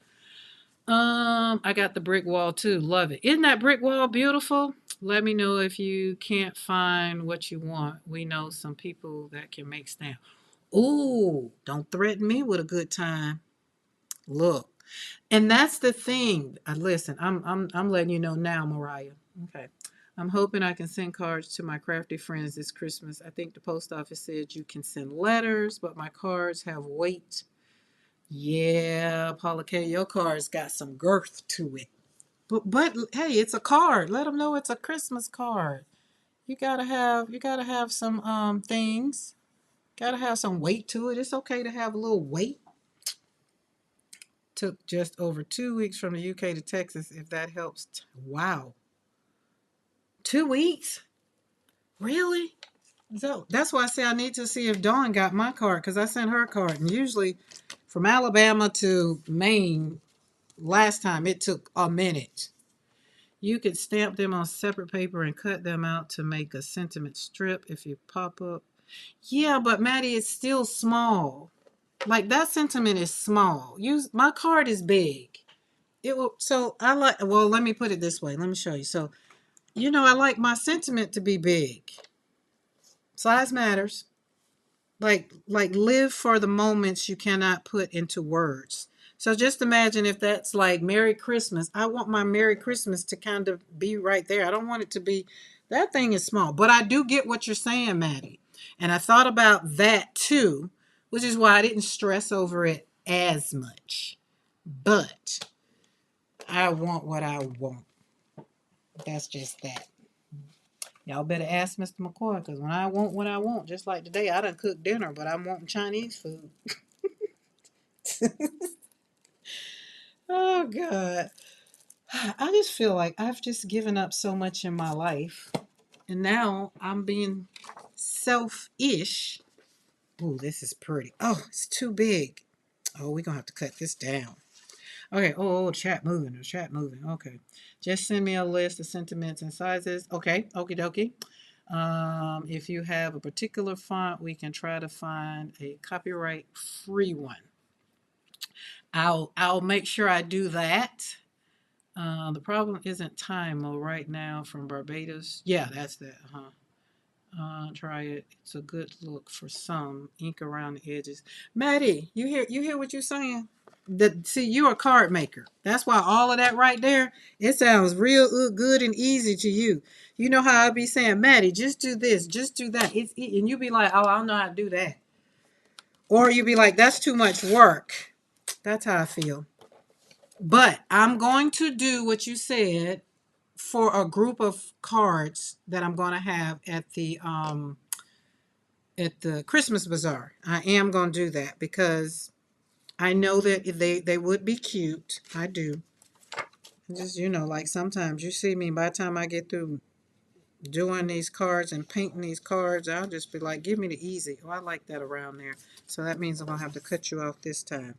I got the brick wall too. Love it. Isn't that brick wall beautiful? Let me know if you can't find what you want. We know some people that can make stamps. Ooh, don't threaten me with a good time. Look. And that's the thing. Listen, I'm letting you know now, Mariah. Okay. I'm hoping I can send cards to my crafty friends this Christmas. I think the post office said you can send letters, but my cards have weight. Yeah, Paula K, your card's got some girth to it. But hey, it's a card. Let them know it's a Christmas card. You gotta have some things. Gotta have some weight to it. It's okay to have a little weight. Took just over 2 weeks from the UK to Texas, if that helps. Wow. 2 weeks? Really? So that's why I say I need to see if Dawn got my card, because I sent her a card. And usually from Alabama to Maine, last time it took a minute. You could stamp them on separate paper and cut them out to make a sentiment strip if you pop up. Yeah, but Maddie, it's still small. Like that sentiment is small. My card is big. It will. So I like. Well, let me put it this way. Let me show you. So I like my sentiment to be big. Size matters. Like live for the moments you cannot put into words. So just imagine if that's like Merry Christmas. I want my Merry Christmas to kind of be right there. I don't want it to be, that thing is small. But I do get what you're saying, Maddie. And I thought about that too, which is why I didn't stress over it as much. But I want what I want. That's just that. Y'all better ask Mr. McCoy, because when I want what I want, just like today, I done cooked dinner, but I'm wanting Chinese food. Oh, God. I just feel like I've just given up so much in my life, and now I'm being selfish. Ooh, this is pretty. Oh, it's too big. Oh, we're going to have to cut this down. Okay. Oh, chat moving. The chat moving. Okay. Just send me a list of sentiments and sizes. Okay. Okie dokie. If you have a particular font, we can try to find a copyright free one. I'll make sure I do that. The problem isn't time right now from Barbados. Yeah, that's that. Try it. It's a good look for some. Ink around the edges. Maddie, you hear what you're saying? See, you're a card maker. That's why all of that right there, it sounds real good and easy to you. You know how I be saying, Maddie, just do this, just do that. And you be like, oh, I don't know how to do that. Or you be like, that's too much work. That's how I feel. But I'm going to do what you said for a group of cards that I'm going to have at the Christmas bazaar. I am going to do that because I know that they would be cute. I do. Just, like sometimes you see me, by the time I get through doing these cards and painting these cards, I'll just be like, give me the easy. Oh, I like that around there. So that means I'm going to have to cut you off this time.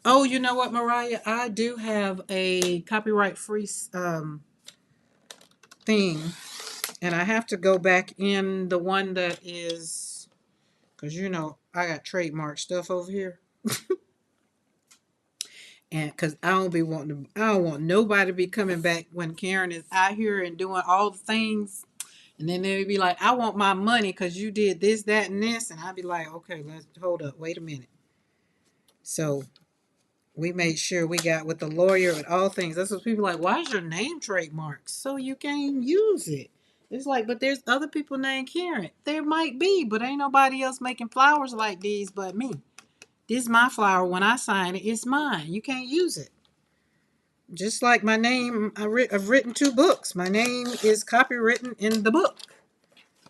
Oh, you know what, Mariah? I do have a copyright free thing. And I have to go back in the one that is, because I got trademark stuff over here. And because I don't want nobody to be coming back when Karen is out here and doing all the things. And then they'll be like, I want my money because you did this, that, and this. And I'd be like, okay, let's hold up. Wait a minute. So we made sure we got with the lawyer and all things. That's what people are like, why is your name trademarked? So you can't use it. It's like, but there's other people named Karen. There might be, but ain't nobody else making flowers like these but me. This is my flower. When I sign it, it's mine. You can't use it. Just like my name, I've written 2 books. My name is copywritten in the book.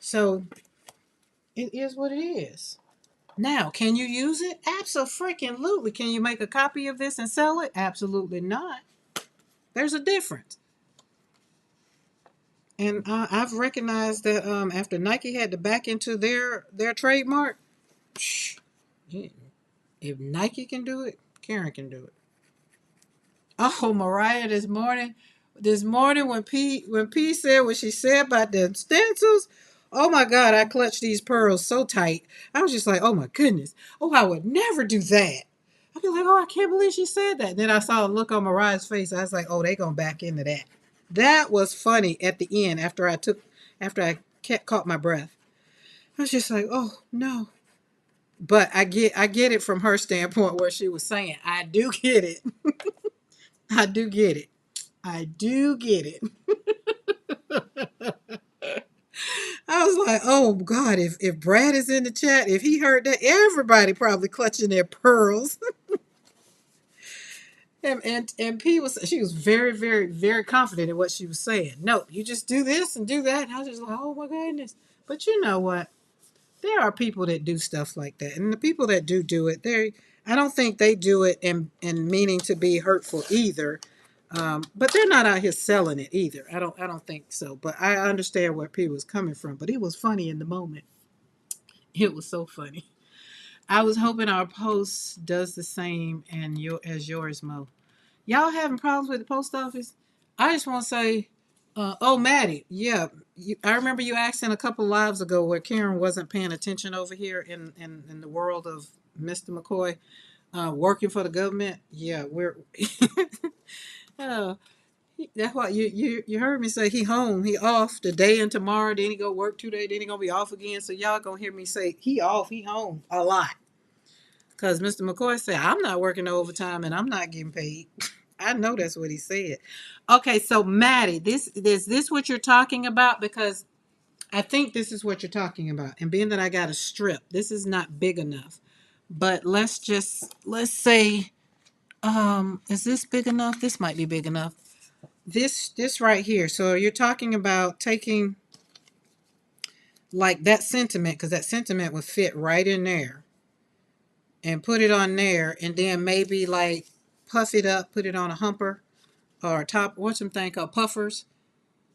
So it is what it is. Now, can you use it? Absolutely. Can you make a copy of this and sell it? Absolutely not. There's a difference. And I've recognized that after Nike had to back into their trademark, if Nike can do it, Karen can do it. Oh, Mariah, this morning when P said what she said about the stencils, oh my God, I clutched these pearls so tight. I was just like, oh my goodness. Oh, I would never do that. I'd be like, oh, I can't believe she said that. Then I saw a look on Mariah's face. I was like, oh, they gonna back into that. That was funny at the end after I caught my breath. I was just like, oh no. But I get it from her standpoint where she was saying, I do get it. I do get it. I do get it. I was like, oh God, if Brad is in the chat, if he heard that, everybody probably clutching their pearls. And P she was very, very, very confident in what she was saying. No, you just do this and do that. And I was just like, oh my goodness. But you know what? There are people that do stuff like that. And the people that do it, I don't think they do it in meaning to be hurtful either. But they're not out here selling it either. I don't think so. But I understand where P was coming from. But it was funny in the moment. It was so funny. I was hoping our post does the same and as yours, Mo. Y'all having problems with the post office? I just want to say, oh, Maddie, yeah, I remember you asking a couple lives ago where Karen wasn't paying attention over here in the world of Mr. McCoy working for the government. Yeah, we're. uh, that's why you heard me say he home, he off today and tomorrow. Then he go work 2 days. Then he gonna be off again. So y'all gonna hear me say he off, he home a lot. Because Mr. McCoy said, I'm not working overtime and I'm not getting paid. I know that's what he said. Okay, so Maddie, is this what you're talking about? Because I think this is what you're talking about. And being that I got a strip, this is not big enough. But let's say, is this big enough? This might be big enough. This right here. So you're talking about taking like that sentiment, because that sentiment would fit right in there, and put it on there, and then maybe like puff it up, put it on a humper or top, what's some thing called puffers,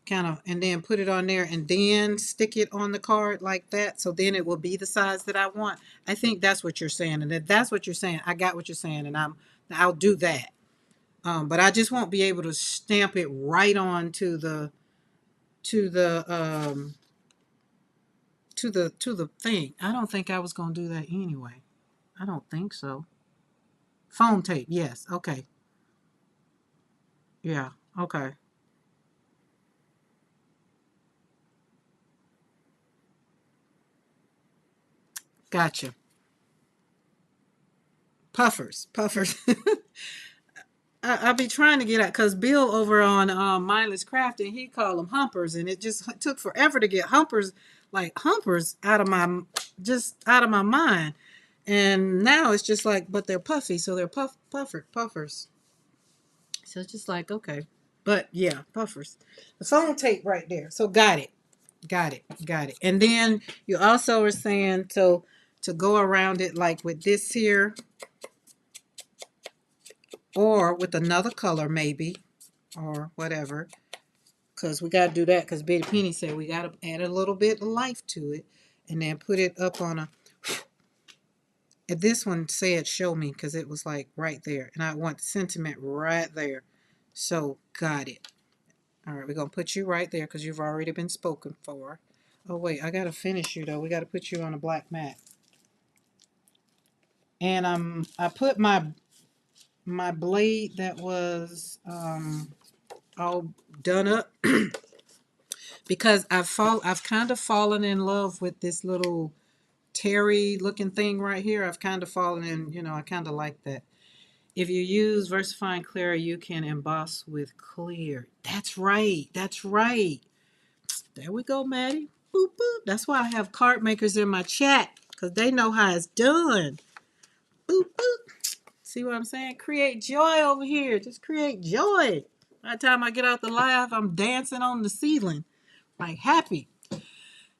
kind of, and then put it on there and then stick it on the card like that. So then it will be the size that I want. I think that's what you're saying. And if that's what you're saying, I got what you're saying, and I'll do that. But I just won't be able to stamp it right on to the the thing. I don't think I was gonna do that anyway. I don't think so. Foam tape, yes. Okay. Yeah. Okay. Gotcha. Puffers. I'll be trying to get out because Bill over on Mindless Crafting, he called them humpers, and it just took forever to get humpers, like humpers, out of my mind. And now it's just like, but they're puffy, so they're puffers. So it's just like, okay, but yeah, puffers. The phone tape right there. So got it. And then you also were saying to go around it like with this here, or with another color maybe, or whatever, because we got to do that because Betty Penny said we got to add a little bit of life to it, and then put it up on a, and this one said show me because it was like right there, and I want the sentiment right there. So got it. All right, we're going to put you right there because you've already been spoken for. Oh wait, I got to finish you though. We got to put you on a black mat. And I put my blade that was all done up because I've kind of fallen in love with this little terry looking thing right here. I've kind of fallen in, I kind of like that. If you use VersaFine Clear, you can emboss with clear. That's right. That's right. There we go, Maddie. Boop, boop. That's why I have card makers in my chat because they know how it's done. Boop, boop. See what I'm saying? Create joy over here. Just create joy. By the time I get out the live, I'm dancing on the ceiling. Like happy.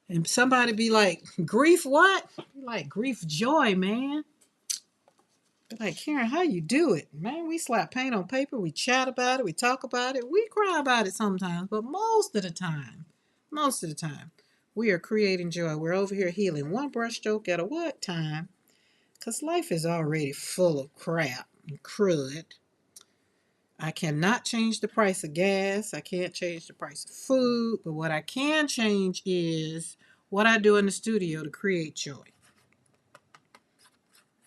And somebody be like, grief what? Like, grief joy, man. They're like, Karen, how you do it? Man, we slap paint on paper. We chat about it. We talk about it. We cry about it sometimes. But most of the time, we are creating joy. We're over here healing one brushstroke at a what time? Because life is already full of crap and crud. I cannot change the price of gas. I can't change the price of food. But what I can change is what I do in the studio to create joy.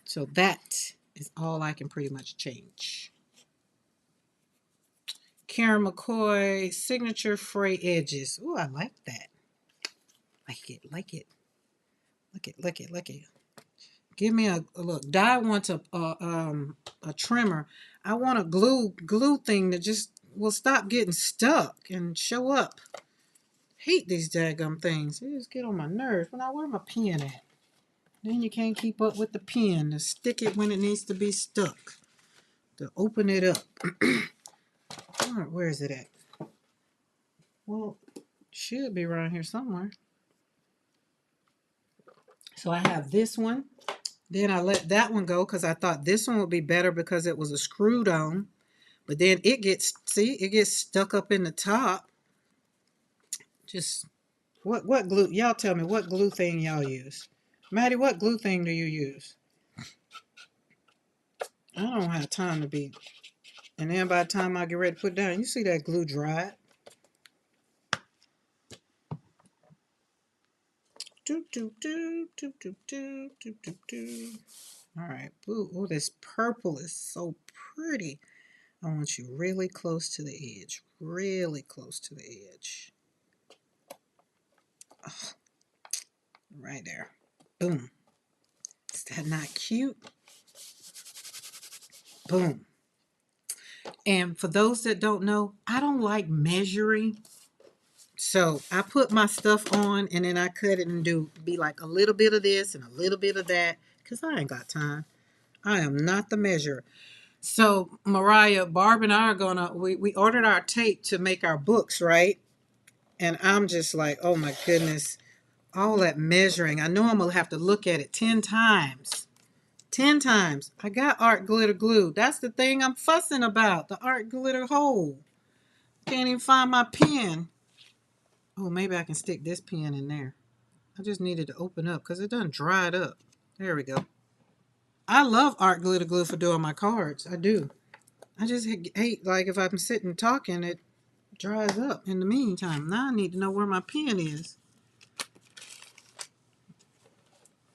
So that is all I can pretty much change. Karen McCoy signature fray edges. Ooh, I like that. Like it, like it. Look it, look it, look it. Give me a look. Di wants a trimmer. I want a glue thing that just will stop getting stuck and show up. Hate these daggum things. They just get on my nerves. When I wear my pen at, then you can't keep up with the pen to stick it when it needs to be stuck. To open it up. All right, where is it at? Well, should be around here somewhere. So I have this one. Then I let that one go because I thought this one would be better because it was a screwed on. But then it gets, see, it gets stuck up in the top. Just, what glue? Y'all tell me what glue thing y'all use. Maddie, what glue thing do you use? I don't have time to be. And then by the time I get ready to put it down, you see that glue dried. Do, do, do, do, do, do, do, do, do. All right. Ooh, oh, this purple is so pretty. I want you really close to the edge. Really close to the edge. Oh, right there. Boom. Is that not cute? Boom. And for those that don't know, I don't like measuring. So I put my stuff on and then I cut it and be like a little bit of this and a little bit of that because I ain't got time. I am not the measurer. So Mariah, Barb and I are gonna, we ordered our tape to make our books, right? And I'm just like, oh my goodness, all that measuring. I know I'm gonna have to look at it 10 times. 10 times. I got art glitter glue. That's the thing I'm fussing about. The art glitter hole. Can't even find my pen. Oh, maybe I can stick this pen in there. I just needed to open up because it done dried up. There we go. I love art glitter glue for doing my cards. I do. I just hate, like, if I'm sitting talking, it dries up in the meantime. Now I need to know where my pen is.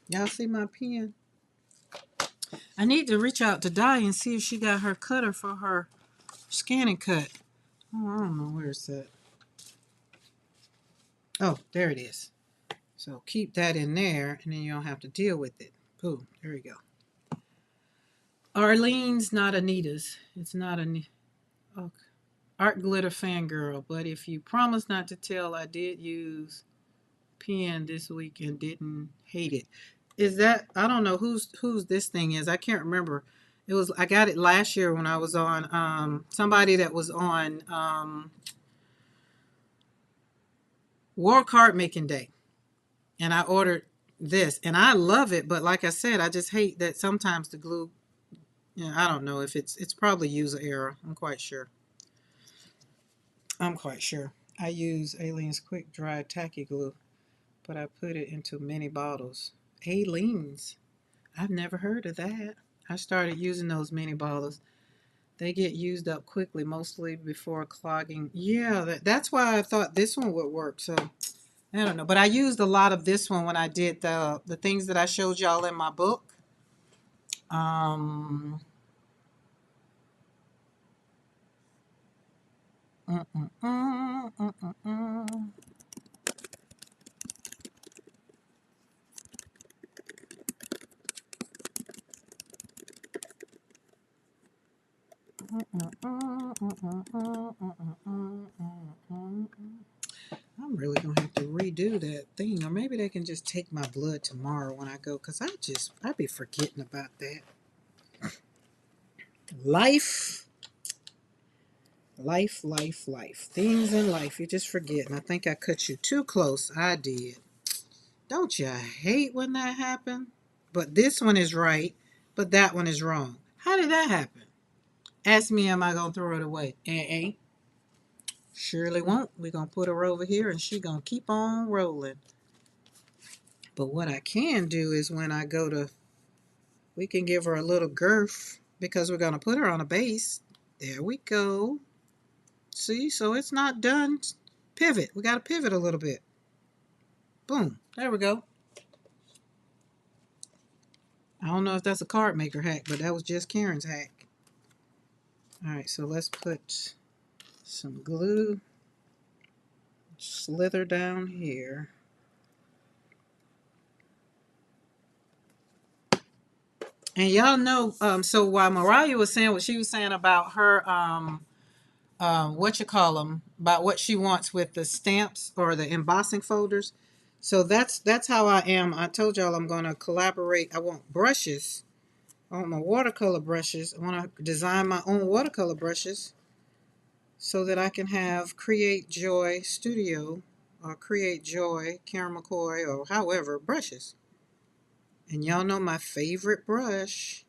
Y'all see my pen? I need to reach out to Di and see if she got her cutter for her scanning cut. Oh, I don't know where it's at. Oh, there it is. So keep that in there, and then you don't have to deal with it. Boom, there we go. Arlene's not Anita's. It's not Anita. Okay. Art Glitter Fangirl. But if you promise not to tell, I did use pen this week and didn't hate it. Is that, I don't know whose this thing is. I can't remember. It was, I got it last year when I was on somebody that was on World Card Making Day. And I ordered this and I love it, but like I said, I just hate that sometimes the glue, you know, I don't know if it's probably user error. I'm quite sure. I use Aleene's Quick Dry Tacky Glue, but I put it into mini bottles. Aleene's. I've never heard of that. I started using those mini bottles. They get used up quickly, mostly before clogging. Yeah, that's why I thought this one would work. So I don't know, but I used a lot of this one when I did the things that I showed y'all in my book. Um, mm, mm, mm, mm, mm, mm. I'm really gonna have to redo that thing, or maybe they can just take my blood tomorrow when I go, because I'd be forgetting about that. Life, life. Things in life, you just forget. And I think I cut you too close. I did. Don't you hate when that happened? But this one is right, but that one is wrong. How did that happen? Ask me, am I gonna throw it away? Surely won't. We're gonna put her over here and she gonna keep on rolling. But what I can do is when I go to, we can give her a little girth because we're gonna put her on a base. There we go. See, so it's not done. Pivot. We gotta pivot a little bit. Boom. There we go. I don't know if that's a card maker hack, but that was just Karen's hack. All right, so let's put Some glue. Slither down here. And y'all know, so while Mariah was saying what she was saying about her, what you call them, about what she wants with the stamps or the embossing folders. So that's how I am. I told y'all I'm going to collaborate. I want brushes. I want my watercolor brushes. I want to design my own watercolor brushes so that I can have Create Joy Studio or Create Joy Karen McCoy or however brushes. And y'all know my favorite brush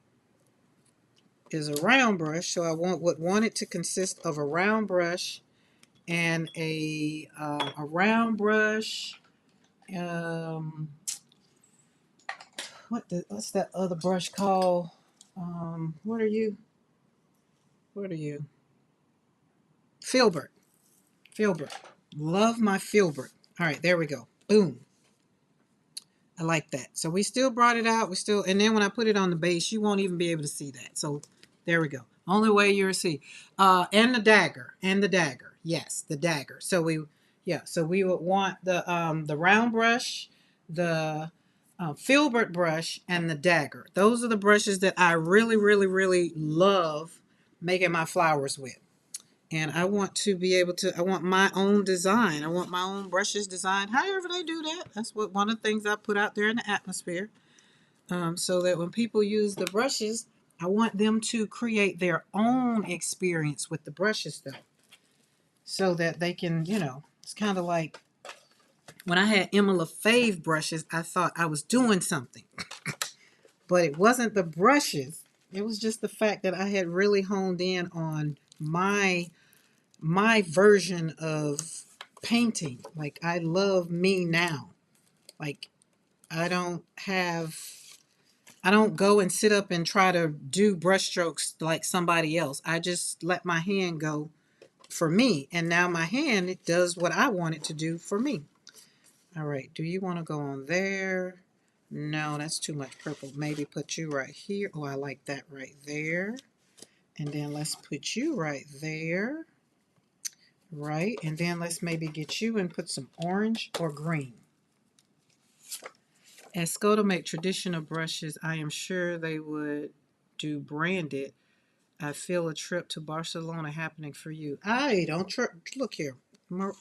is a round brush, so I would want it to consist of a round brush and a round brush. Um, what's that other brush called? What are you? What are you? Filbert. Filbert. Love my Filbert. All right, there we go. Boom. I like that. So we still brought it out. We still, and then when I put it on the base, you won't even be able to see that. So there we go. Only way you'll see. And the dagger. And the dagger. Yes, the dagger. So we would want the round brush, the filbert brush, and the dagger. Those are the brushes that I really, really, really love making my flowers with. And I want to be able to, I want my own design. I want my own brushes designed. However they do that. That's what one of the things I put out there in the atmosphere. So that when people use the brushes, I want them to create their own experience with the brushes though. So that they can, it's kind of like when I had Emma LaFave brushes, I thought I was doing something. But it wasn't the brushes. It was just the fact that I had really honed in on my version of painting. Like I love me now. Like I don't go and sit up and try to do brushstrokes like somebody else. I just let my hand go for me. And now my hand, it does what I want it to do for me. All right. Do you want to go on there? No, that's too much purple. Maybe put you right here. Oh, I like that right there. And then let's put you right there. Right, and then let's maybe get you and put some orange or green. Esco to make traditional brushes, I am sure they would do branded. I feel a trip to Barcelona happening for you. I don't look here. Mo,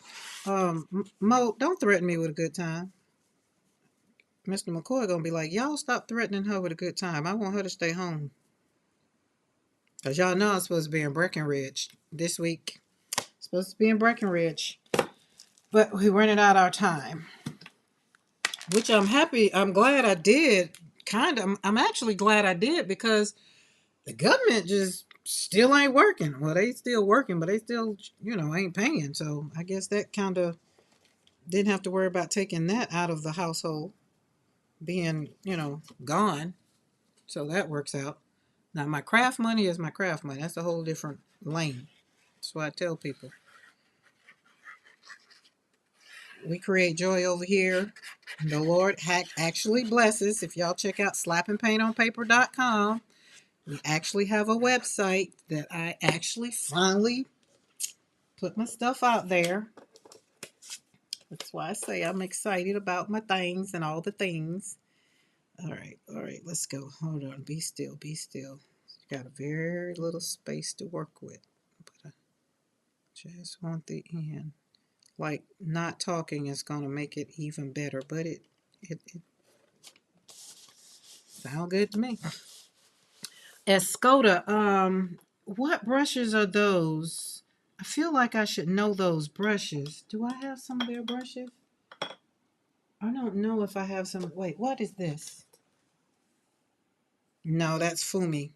don't threaten me with a good time. Mr. McCoy gonna be like, y'all stop threatening her with a good time. I want her to stay home. Because y'all know I'm supposed to be in Breckenridge this week. Supposed to be in Breckenridge. But we rented out our time. Which I'm glad I did. I'm actually glad I did because the government just still ain't working. Well, they still working, but they still, ain't paying. So I guess that kind of didn't have to worry about taking that out of the household, being, gone. So that works out. Now, my craft money is my craft money. That's a whole different lane. That's why I tell people. We create joy over here. The Lord actually blesses. If y'all check out slappingpaintonpaper.com, we actually have a website that I actually finally put my stuff out there. That's why I say I'm excited about my things and all the things. All right, let's go. Hold on, be still, be still. Got a very little space to work with, but I just want the end. Like not talking is gonna make it even better, but it sounds good to me. Escoda, what brushes are those? I feel like I should know those brushes. Do I have some of their brushes? I don't know if I have some. Wait, what is this? No, that's Fumi.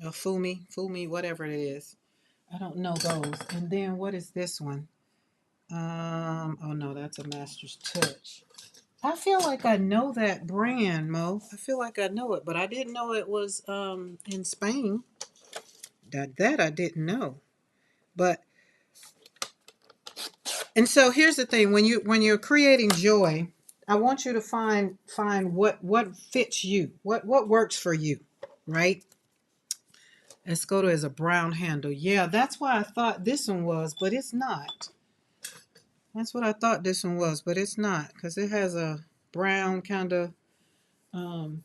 Fumi, whatever it is. I don't know those. And then what is this one? Oh no, that's a Master's Touch. I feel like I know that brand, Mo. I feel like I know it, but I didn't know it was in Spain. That I didn't know. But and so here's the thing: when you're creating joy, I want you to find what fits you, what works for you, right? Escoto is a brown handle. Yeah, that's why I thought this one was, but it's not. That's what I thought this one was, but it's not, because it has a brown kind of, um,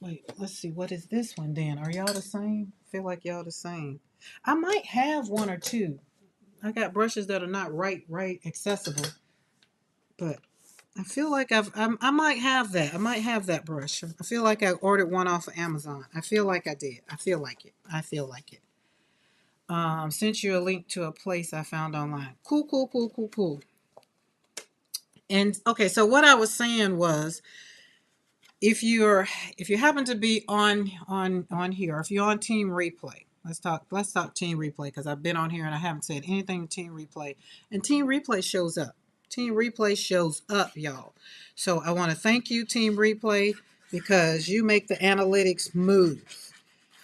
wait, let's see, what is this one then? Are y'all the same? I feel like y'all the same. I might have one or two. I got brushes that are not right accessible, but I feel like I might have that. I might have that brush. I feel like I ordered one off of Amazon. I feel like I did. I feel like it. I feel like it. Sent you a link to a place I found online. Cool, cool, cool, cool, cool. And okay, so what I was saying was, if you happen to be on here, if you're on Team Replay, let's talk Team Replay, because I've been on here and I haven't said anything to Team Replay, and Team Replay shows up. Team Replay shows up, y'all. So I want to thank you, Team Replay, because you make the analytics move.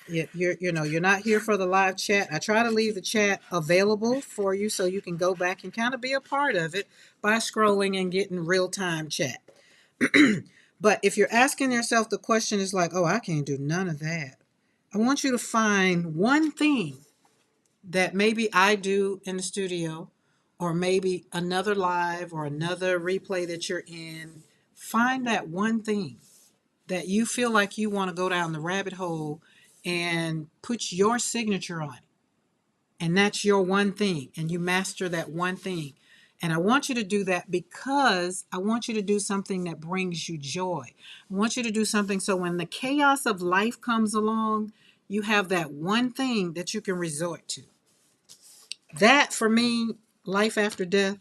You're not here for the live chat. I try to leave the chat available for you so you can go back and kind of be a part of it by scrolling and getting real-time chat. But if you're asking yourself the question is like, oh, I can't do none of that, I want you to find one thing that maybe I do in the studio, or maybe another live or another replay that you're in. Find that one thing that you feel like you want to go down the rabbit hole and put your signature on it. And that's your one thing, and you master that one thing. And I want you to do that because I want you to do something that brings you joy. I want you to do something so when the chaos of life comes along, you have that one thing that you can resort to. That, for me, life after death,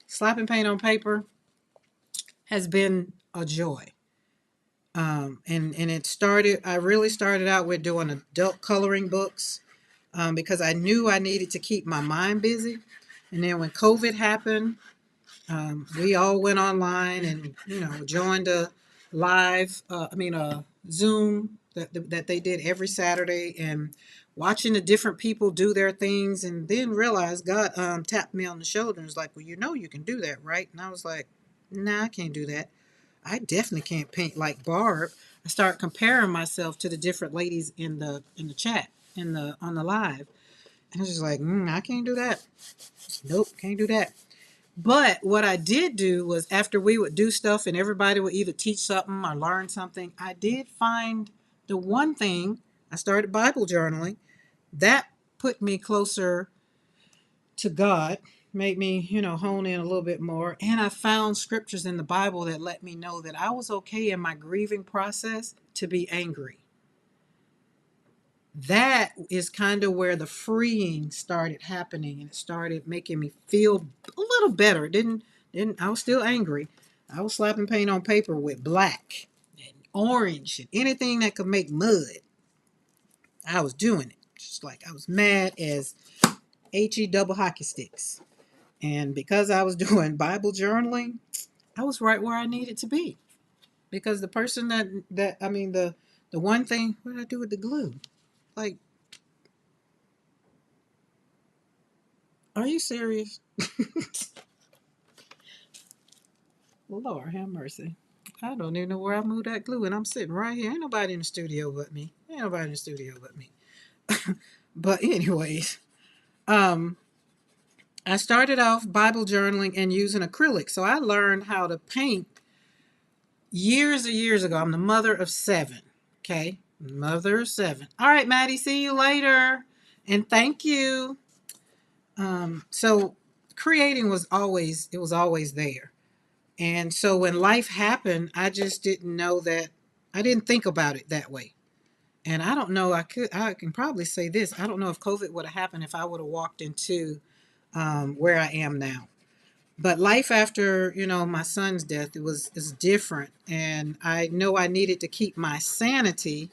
slapping paint on paper, has been a joy. And I really started out with doing adult coloring books, because I knew I needed to keep my mind busy. And then when COVID happened, we all went online and, joined a live, Zoom that they did every Saturday, and watching the different people do their things, and then realized God tapped me on the shoulder and was like, well, you can do that, right? And I was like, nah, I can't do that. I definitely can't paint like Barb. I start comparing myself to the different ladies in the chat, on the live. And I was just like, I can't do that. Nope, can't do that. But what I did do was, after we would do stuff and everybody would either teach something or learn something, I did find the one thing. I started Bible journaling. That put me closer to God, made me, hone in a little bit more. And I found scriptures in the Bible that let me know that I was okay in my grieving process to be angry. That is kind of where the freeing started happening, and it started making me feel a little better. Didn't I was still angry. I was slapping paint on paper with black and orange and anything that could make mud. I was doing it. Just like I was mad as HE double hockey sticks. And because I was doing Bible journaling, I was right where I needed to be. Because the person the one thing, what did I do with the glue? Like, are you serious? Lord have mercy. I don't even know where I moved that glue, and I'm sitting right here. Ain't nobody in the studio but me. But anyways, I started off Bible journaling and using acrylic. So I learned how to paint years and years ago. I'm the mother of 7. Okay? Mother of 7. All right, Maddie, see you later. And thank you. So creating was always there. And so when life happened, I just didn't know that. I didn't think about it that way. And I don't know, I can probably say this. I don't know if COVID would have happened if I would have walked into where I am now. But life after, my son's death, is different. And I know I needed to keep my sanity,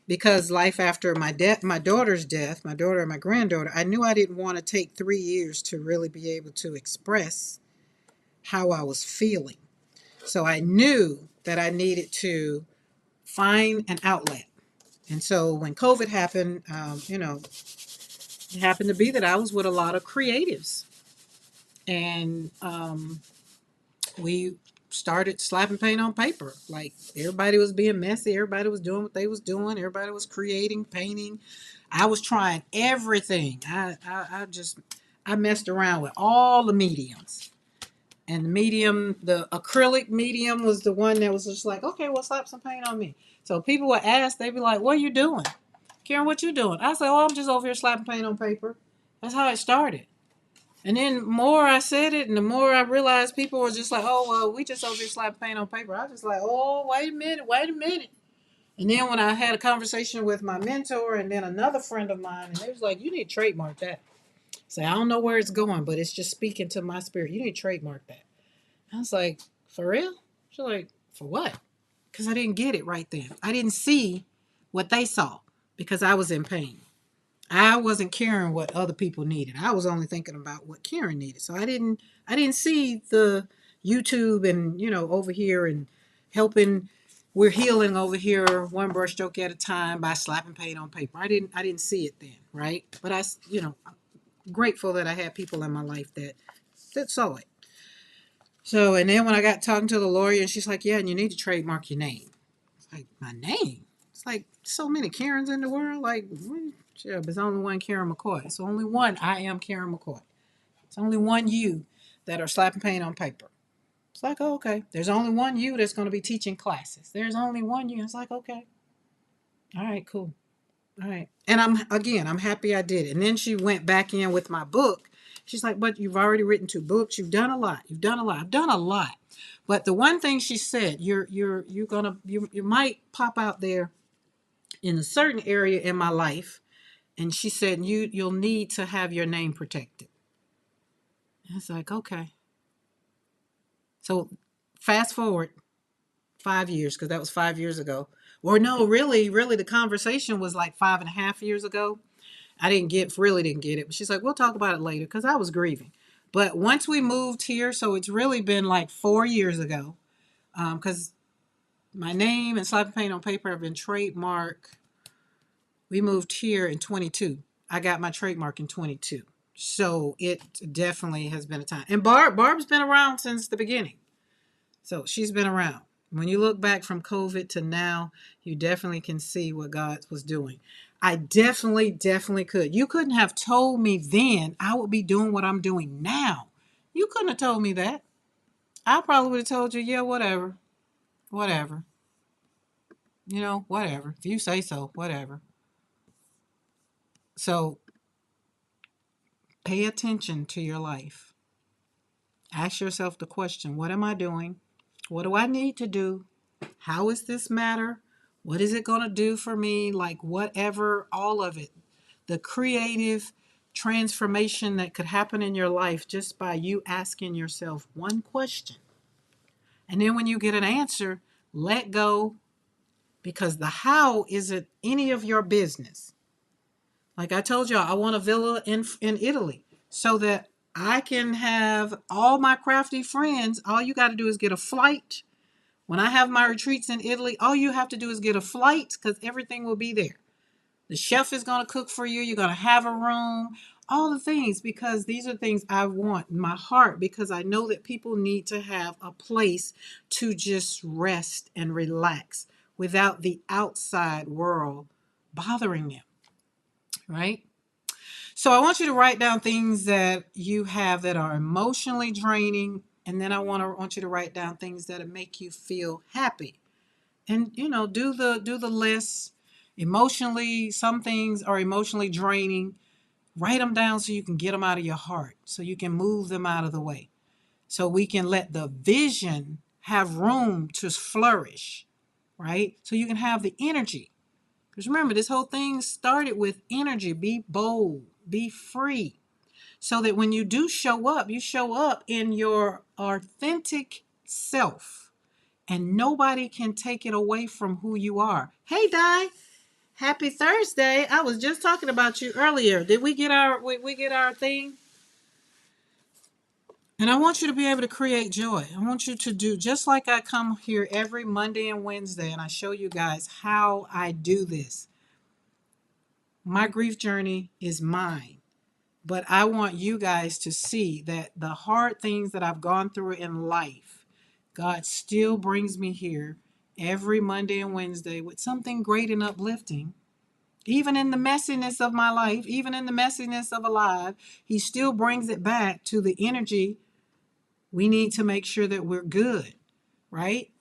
because life after my daughter's death, my daughter and my granddaughter, I knew I didn't want to take 3 years to really be able to express how I was feeling. So I knew that I needed to find an outlet. And so when COVID happened, it happened to be that I was with a lot of creatives. And we started slapping paint on paper. Like everybody was being messy. Everybody was doing what they was doing. Everybody was creating, painting. I was trying everything. I messed around with all the mediums. And the medium, the acrylic medium was the one that was just like, okay, well, slap some paint on me. So people would ask, they'd be like, what are you doing? Karen, what you doing? I said, oh, I'm just over here slapping paint on paper. That's how it started. And then more I said it, and the more I realized people were just like, oh, well, we just over here slapping paint on paper. I was just like, oh, wait a minute. And then when I had a conversation with my mentor and then another friend of mine, and they was like, you need to trademark that. Say, I don't know where it's going, but it's just speaking to my spirit. You need to trademark that. I was like, for real? She's like, for what? Because I didn't get it right then. I didn't see what they saw because I was in pain. I wasn't caring what other people needed. I was only thinking about what Karen needed. So I didn't see the YouTube and, over here and helping. We're healing over here one brushstroke at a time by slapping paint on paper. I didn't see it then, right? But I'm grateful that I had people in my life that saw it. So, and then when I got talking to the lawyer, and she's like, yeah, and you need to trademark your name. It's like, my name? It's like so many Karens in the world. Like, yeah, but there's only one Karen McCoy. It's only one I am Karen McCoy. It's only one you that are slapping paint on paper. It's like, oh, okay. There's only one you that's going to be teaching classes. There's only one you. It's like, okay. All right, cool. All right. And I'm happy I did it. And then she went back in with my book. She's like, but you've already written 2 books. You've done a lot. I've done a lot. But the one thing she said, you might pop out there in a certain area in my life. And she said, you'll need to have your name protected. And it's like, okay. So fast forward 5 years, because that was 5 years ago. Or no, really, the conversation was like 5.5 years ago. I really didn't get it. But she's like, we'll talk about it later, because I was grieving. But once we moved here, so it's really been like 4 years ago, because my name and slapping paint on paper have been trademarked. We moved here in 22. I got my trademark in 22. So it definitely has been a time. And Barb's been around since the beginning. So she's been around. When you look back from COVID to now, you definitely can see what God was doing. I definitely could. You couldn't have told me then I would be doing what I'm doing now. You couldn't have told me that. I probably would have told you, yeah, whatever. Whatever. Whatever. If you say so, whatever. So pay attention to your life. Ask yourself the question, what am I doing? What do I need to do? How is this matter? What is it going to do for me? Like whatever, all of it. The creative transformation that could happen in your life just by you asking yourself one question. And then when you get an answer, let go, because the how isn't any of your business. Like I told y'all, I want a villa in Italy so that I can have all my crafty friends. All you got to do is get a flight. When I have my retreats in Italy, all you have to do is get a flight, because everything will be there. The chef is going to cook for you. You're going to have a room, all the things, because these are things I want in my heart, because I know that people need to have a place to just rest and relax without the outside world bothering them, right? So I want you to write down things that you have that are emotionally draining, and then I want you to write down things that make you feel happy. And do the list. Emotionally, some things are emotionally draining. Write them down so you can get them out of your heart, so you can move them out of the way, so we can let the vision have room to flourish, right? So you can have the energy. Because remember, this whole thing started with energy. Be bold, be free, so that when you do show up, you show up in your authentic self, and nobody can take it away from who you are. Hey, Di, happy Thursday. I was just talking about you earlier. Did we get our thing? And I want you to be able to create joy. I want you to do just like I come here every Monday and Wednesday, and I show you guys how I do this. My grief journey is mine. But I want you guys to see that the hard things that I've gone through in life, God still brings me here every Monday and Wednesday with something great and uplifting. Even in the messiness of my life, even in the messiness of alive, He still brings it back to the energy. We need to make sure that we're good, right?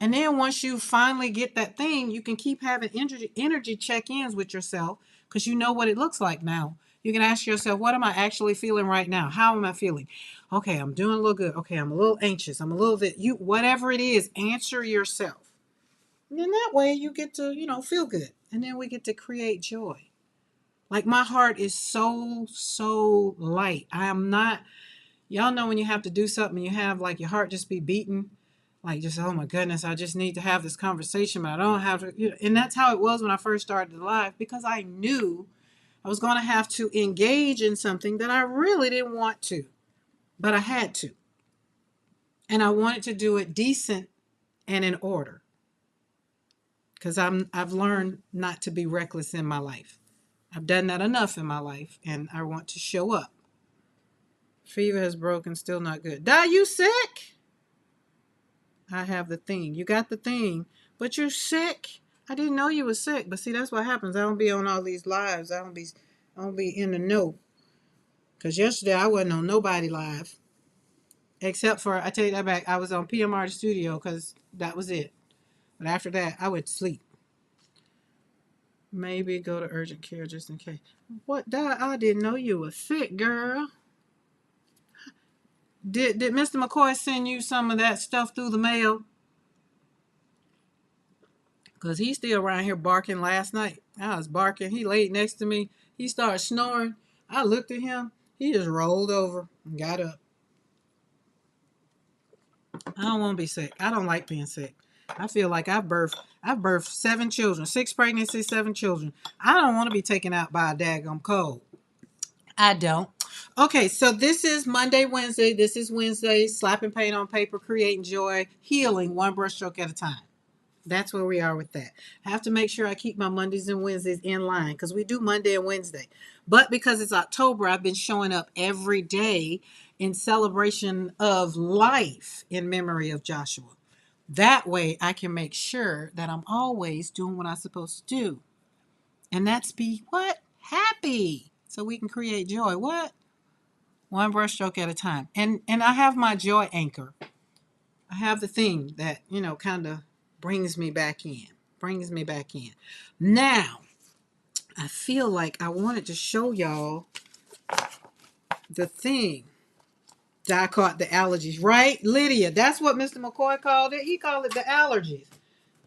And then once you finally get that thing, you can keep having energy check-ins with yourself because you know what it looks like now. You can ask yourself, what am I actually feeling right now? How am I feeling? Okay, I'm doing a little good. Okay, I'm a little anxious. I'm a little bit, whatever it is, answer yourself. And then that way you get to, feel good. And then we get to create joy. Like my heart is so, so light. I am not, y'all know when you have to do something, you have like your heart just be beating, like just, oh my goodness, I just need to have this conversation, but I don't have to, and that's how it was when I first started the live, because I knew I was going to have to engage in something that I really didn't want to, but I had to. And I wanted to do it decent and in order, because I've learned not to be reckless in my life. I've done that enough in my life, and I want to show up. Fever has broken, still not good. Die, you sick? I have the thing. You got the thing, but you're sick. I didn't know you were sick. But see, that's what happens. I don't be on all these lives. I don't be in the know. Cause yesterday I wasn't on nobody live, except for, I take that back. I was on PMR Studio because that was it. But after that, I went to sleep. Maybe go to urgent care just in case. What? I didn't know you were sick, girl. Did Mr. McCoy send you some of that stuff through the mail? Because he's still around here barking last night. I was barking. He laid next to me. He started snoring. I looked at him. He just rolled over and got up. I don't want to be sick. I don't like being sick. I feel like I've birthed 7 children, 6 pregnancies, 7 children. I don't want to be taken out by a daggum cold. I don't. Okay, so this is Monday, Wednesday. This is Wednesday. Slapping paint on paper, creating joy, healing one brushstroke at a time. That's where we are with that. I have to make sure I keep my Mondays and Wednesdays in line because we do Monday and Wednesday. But because it's October, I've been showing up every day in celebration of life in memory of Joshua. That way I can make sure that I'm always doing what I'm supposed to do. And that's be what? Happy. So we can create joy. What? One brushstroke at a time. And I have my joy anchor. I have the thing that, kind of brings me back in. Now, I feel like I wanted to show y'all the thing that I caught the allergies, right? Lydia, that's what Mr. McCoy called it. He called it the allergies.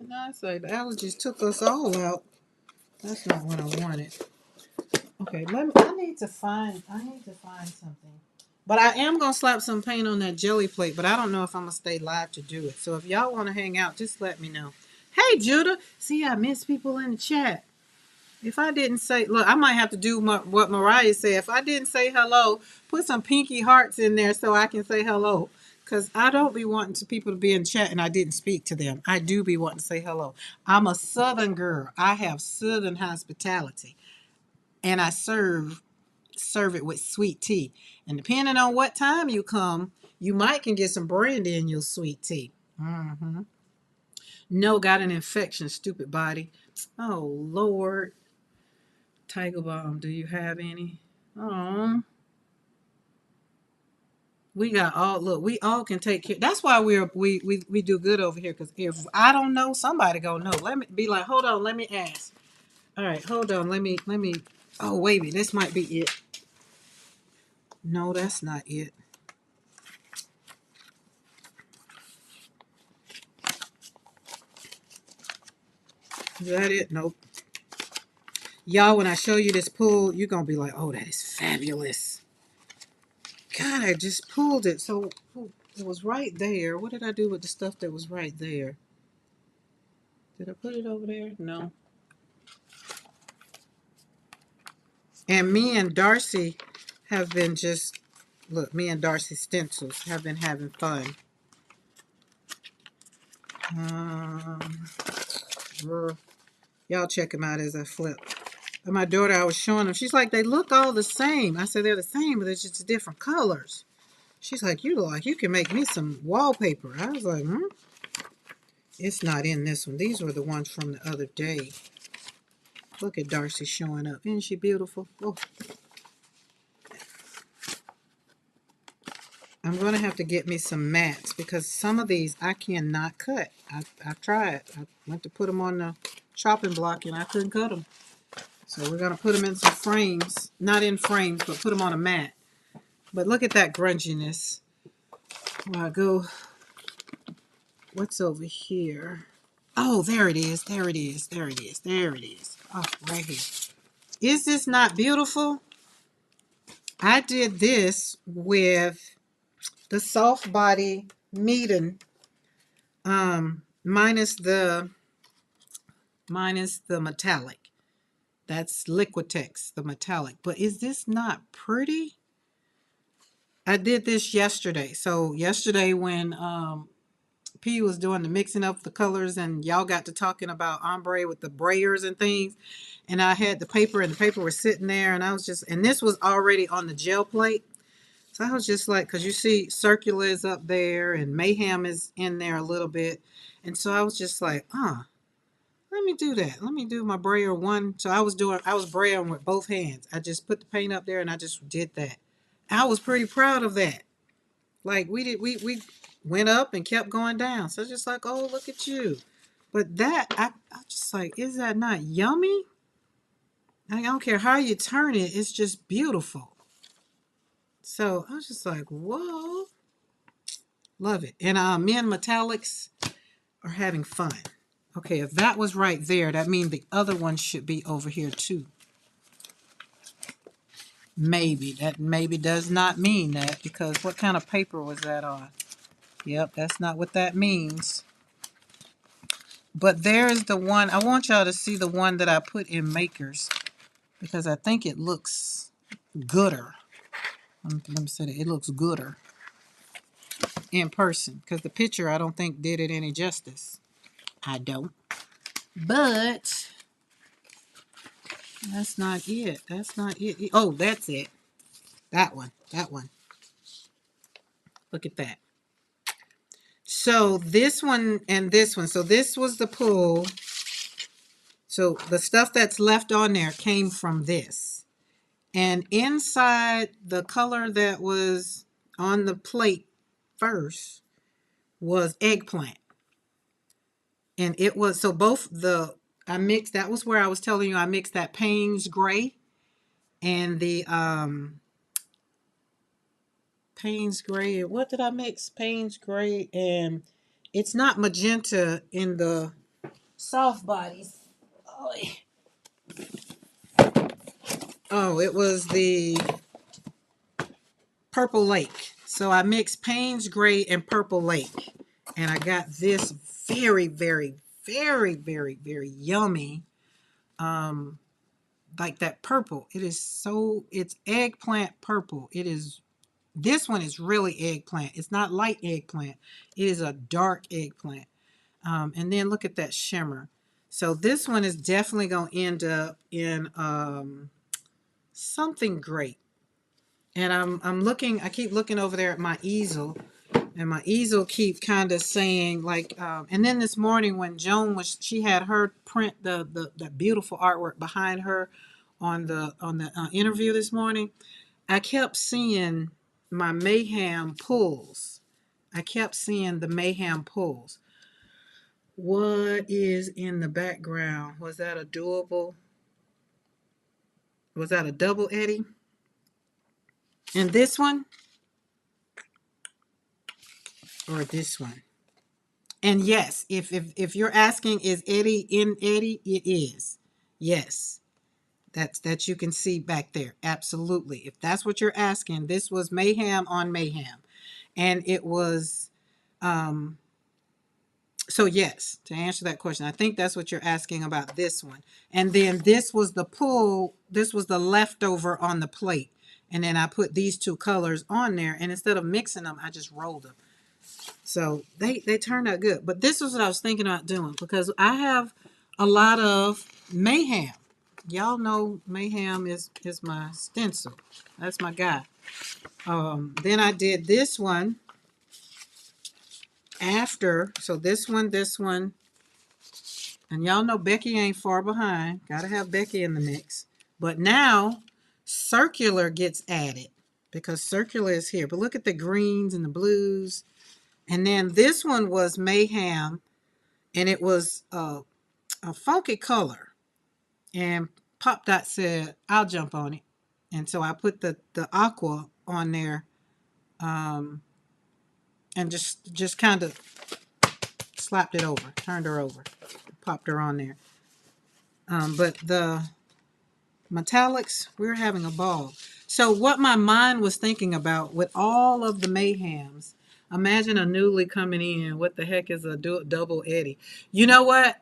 And I say the allergies took us all out. That's not what I wanted. Okay, I need to find something. But I am going to slap some paint on that jelly plate, but I don't know if I'm going to stay live to do it. So if y'all want to hang out, just let me know. Hey, Judah. See, I miss people in the chat. If I didn't say, look, I might have to do what Mariah said. If I didn't say hello, put some pinky hearts in there so I can say hello. Because I don't be wanting to people to be in chat and I didn't speak to them. I do be wanting to say hello. I'm a Southern girl. I have Southern hospitality. And I serve it with sweet tea. And depending on what time you come, you might can get some brandy in your sweet tea. Mm-hmm. No, got an infection, stupid body. Oh, Lord. Tiger Balm, do you have any? Oh, we got all, look, we all can take care. That's why we do good over here. Because if I don't know, somebody gonna know. Let me be like, hold on, let me ask. All right, hold on, let me. Oh, wait a minute, this might be it. No, that's not it. Is that it? Nope. Y'all, when I show you this pull, you're going to be like, oh, that is fabulous. God, I just pulled it. So it was right there. What did I do with the stuff that was right there? Did I put it over there? No. And me and Darcy have been just, look, me and Darcy Stencils have been having fun. Y'all check them out as I flip. And my daughter, I was showing them. She's like, they look all the same. I said, they're the same, but they're just different colors. She's like, you can make me some wallpaper. I was like, hmm? It's not in this one. These were the ones from the other day. Look at Darcy showing up. Isn't she beautiful? Oh, I'm going to have to get me some mats because some of these I cannot cut. I've tried. I went to put them on the chopping block and I couldn't cut them. So we're going to put them in some frames. Not in frames, but put them on a mat. But look at that grunginess. When I go, what's over here? Oh, there it is. There it is. There it is. There it is. Oh, right here. Is this not beautiful? I did this with the soft body Meeden, minus the metallic. That's Liquitex, the metallic. But is this not pretty? I did this yesterday. So yesterday when P was doing the mixing up the colors and y'all got to talking about ombre with the brayers and things, and I had the paper and the paper was sitting there and I was just, and this was already on the gel plate. So I was just like, because you see Circular is up there and Mayhem is in there a little bit. And so I was just like, let me do that. Let me do my brayer one. So I was braying with both hands. I just put the paint up there and I just did that. I was pretty proud of that. Like we went up and kept going down. So just like, oh, look at you. But that, I just like, is that not yummy? I don't care how you turn it. It's just beautiful. So I was just like, whoa. Love it. And me and Metallics are having fun. Okay, if that was right there, that means the other one should be over here too. Maybe. That maybe does not mean that, because what kind of paper was that on? Yep, that's not what that means. But there's the one. I want y'all to see the one that I put in Makers because I think it looks gooder. Let me say that. It looks gooder in person because the picture I don't think did it any justice. I don't. But that's not it. That's not it. Oh, that's it. That one. That one. Look at that. So this one and this one. So this was the pull. So the stuff that's left on there came from this. And inside the color that was on the plate first was eggplant. And it was, so both I mixed, that was where I was telling you I mixed that Payne's Gray and the Payne's Gray. What did I mix? Payne's Gray, and it's not magenta in the soft bodies. Oh, it was the Purple Lake. So I mixed Payne's Gray and Purple Lake. And I got this very, very, very, very, very yummy. Like that purple. It is so, it's eggplant purple. It is, this one is really eggplant. It's not light eggplant. It is a dark eggplant. And then look at that shimmer. So this one is definitely going to end up in something great. And I'm looking, I keep looking over there at my easel, and my easel keep kind of saying like, and then this morning when Joan was, she had her print the beautiful artwork behind her on the interview this morning. I kept seeing my Mayhem pulls. I kept seeing the Mayhem pulls. What is in the background? Was that a doable? Was that a double Eddie? And this one? Or this one? And yes, if you're asking, is Eddie in Eddie? It is. Yes. That you can see back there. Absolutely. If that's what you're asking, this was Mayhem on Mayhem. And it was, so yes, to answer that question, I think that's what you're asking about this one. And then this was the pull, this was the leftover on the plate. And then I put these two colors on there, and instead of mixing them, I just rolled them. So they turned out good. But this is what I was thinking about doing, because I have a lot of Mayhem. Y'all know Mayhem is my stencil. That's my guy. Then I did this one after. So this one, and y'all know Becky ain't far behind. Got to have Becky in the mix. But now circular gets added because circular is here. But look at the greens and the blues. And then this one was mayhem, and it was a funky color. And Pop Dot said, I'll jump on it. And so I put the aqua on there, and just kind of slapped it over, turned her over, popped her on there. But the metallics, we're having a ball. So what my mind was thinking about with all of the mayhems, imagine a newly coming in. What the heck is a double Eddie? You know what?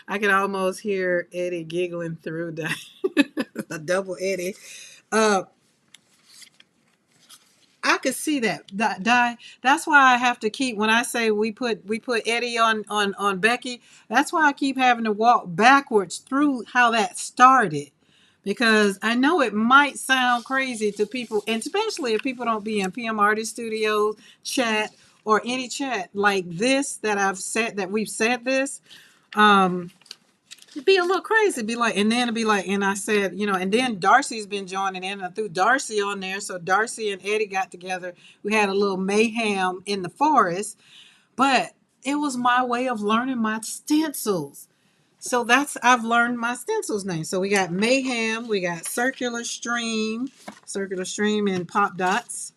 I can almost hear Eddie giggling through the double Eddie. Uh, I could see that. That's why I have to keep, when I say we put Eddie on Becky, that's why I keep having to walk backwards through how that started. Because I know it might sound crazy to people, and especially if people don't be in PM Artist Studios chat or any chat like this that we've said this. It'd be a little crazy. It'd be like, and then it'd be like, and I said, and then Darcy's been joining in. I threw Darcy on there. So Darcy and Eddie got together. We had a little mayhem in the forest, but it was my way of learning my stencils. So I've learned my stencils name. So we got mayhem, we got circular stream and pop dots.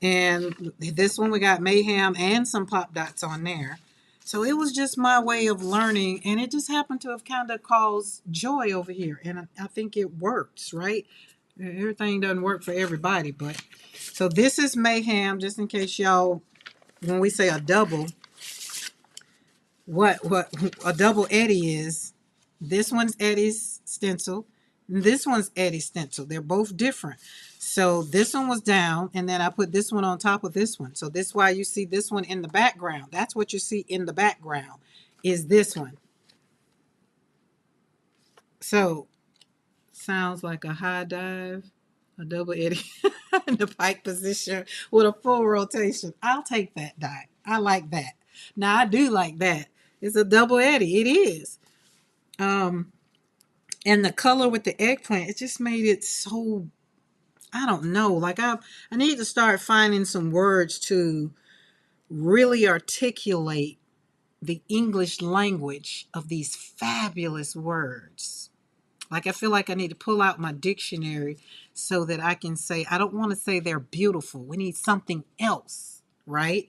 And this one we got mayhem and some pop dots on there. So it was just my way of learning, and it just happened to have kind of caused joy over here. And I think it works, right? Everything doesn't work for everybody, but so this is mayhem, just in case y'all, when we say a double, what a double Eddie is. This one's Eddie's stencil. And this one's Eddie's stencil. They're both different. So this one was down, and then I put this one on top of this one. So this is why you see this one in the background. That's what you see in the background, is this one. So sounds like a high dive, a double Eddie in the pike position with a full rotation. I'll take that dive. I like that. Now I do like that. It's a double Eddie. It is. And the color with the eggplant, it just made it so, I don't know, like I need to start finding some words to really articulate the English language of these fabulous words. Like I feel like I need to pull out my dictionary so that I can say, I don't want to say they're beautiful. We need something else, right?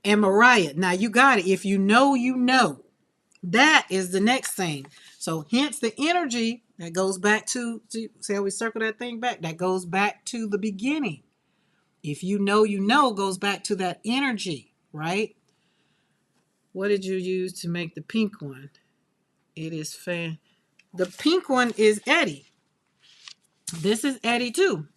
And Mariah, now you got it. If you know, you know. That is the next thing. So hence the energy that goes back to see how we circle that thing back. That goes back to the beginning. If you know, goes back to that energy, right? What did you use to make the pink one? It is fan. The pink one is Eddie. This is Eddie too.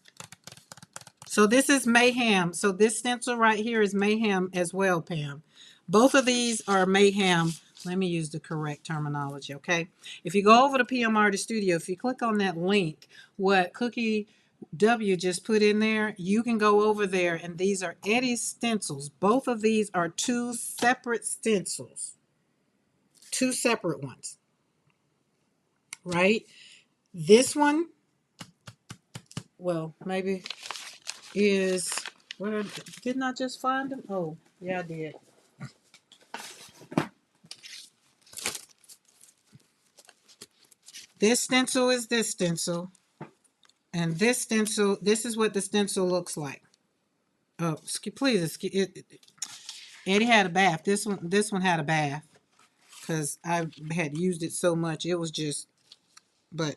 So this is mayhem. So this stencil right here is mayhem as well, Pam. Both of these are mayhem. Let me use the correct terminology, okay? If you go over to PM Artist Studio, if you click on that link, what Cookie W just put in there, you can go over there, and these are Eddie's stencils. Both of these are two separate stencils. Two separate ones, right? This one, well, maybe is, where didn't I just find them? Oh, yeah, I did. This stencil is this stencil, and this stencil, this is what the stencil looks like. Oh, please, Eddie had a bath. This one had a bath because I had used it so much. It was just, but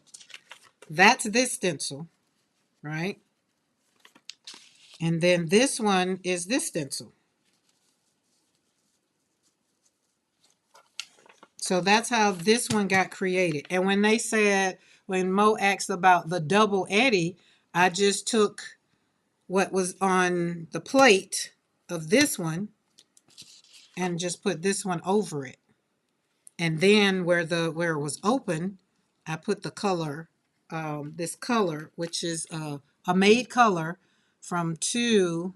that's this stencil, right? And then this one is this stencil. So that's how this one got created. And when Mo asked about the double Eddie, I just took what was on the plate of this one and just put this one over it. And then where it was open, I put the color, this color, which is a made color from 2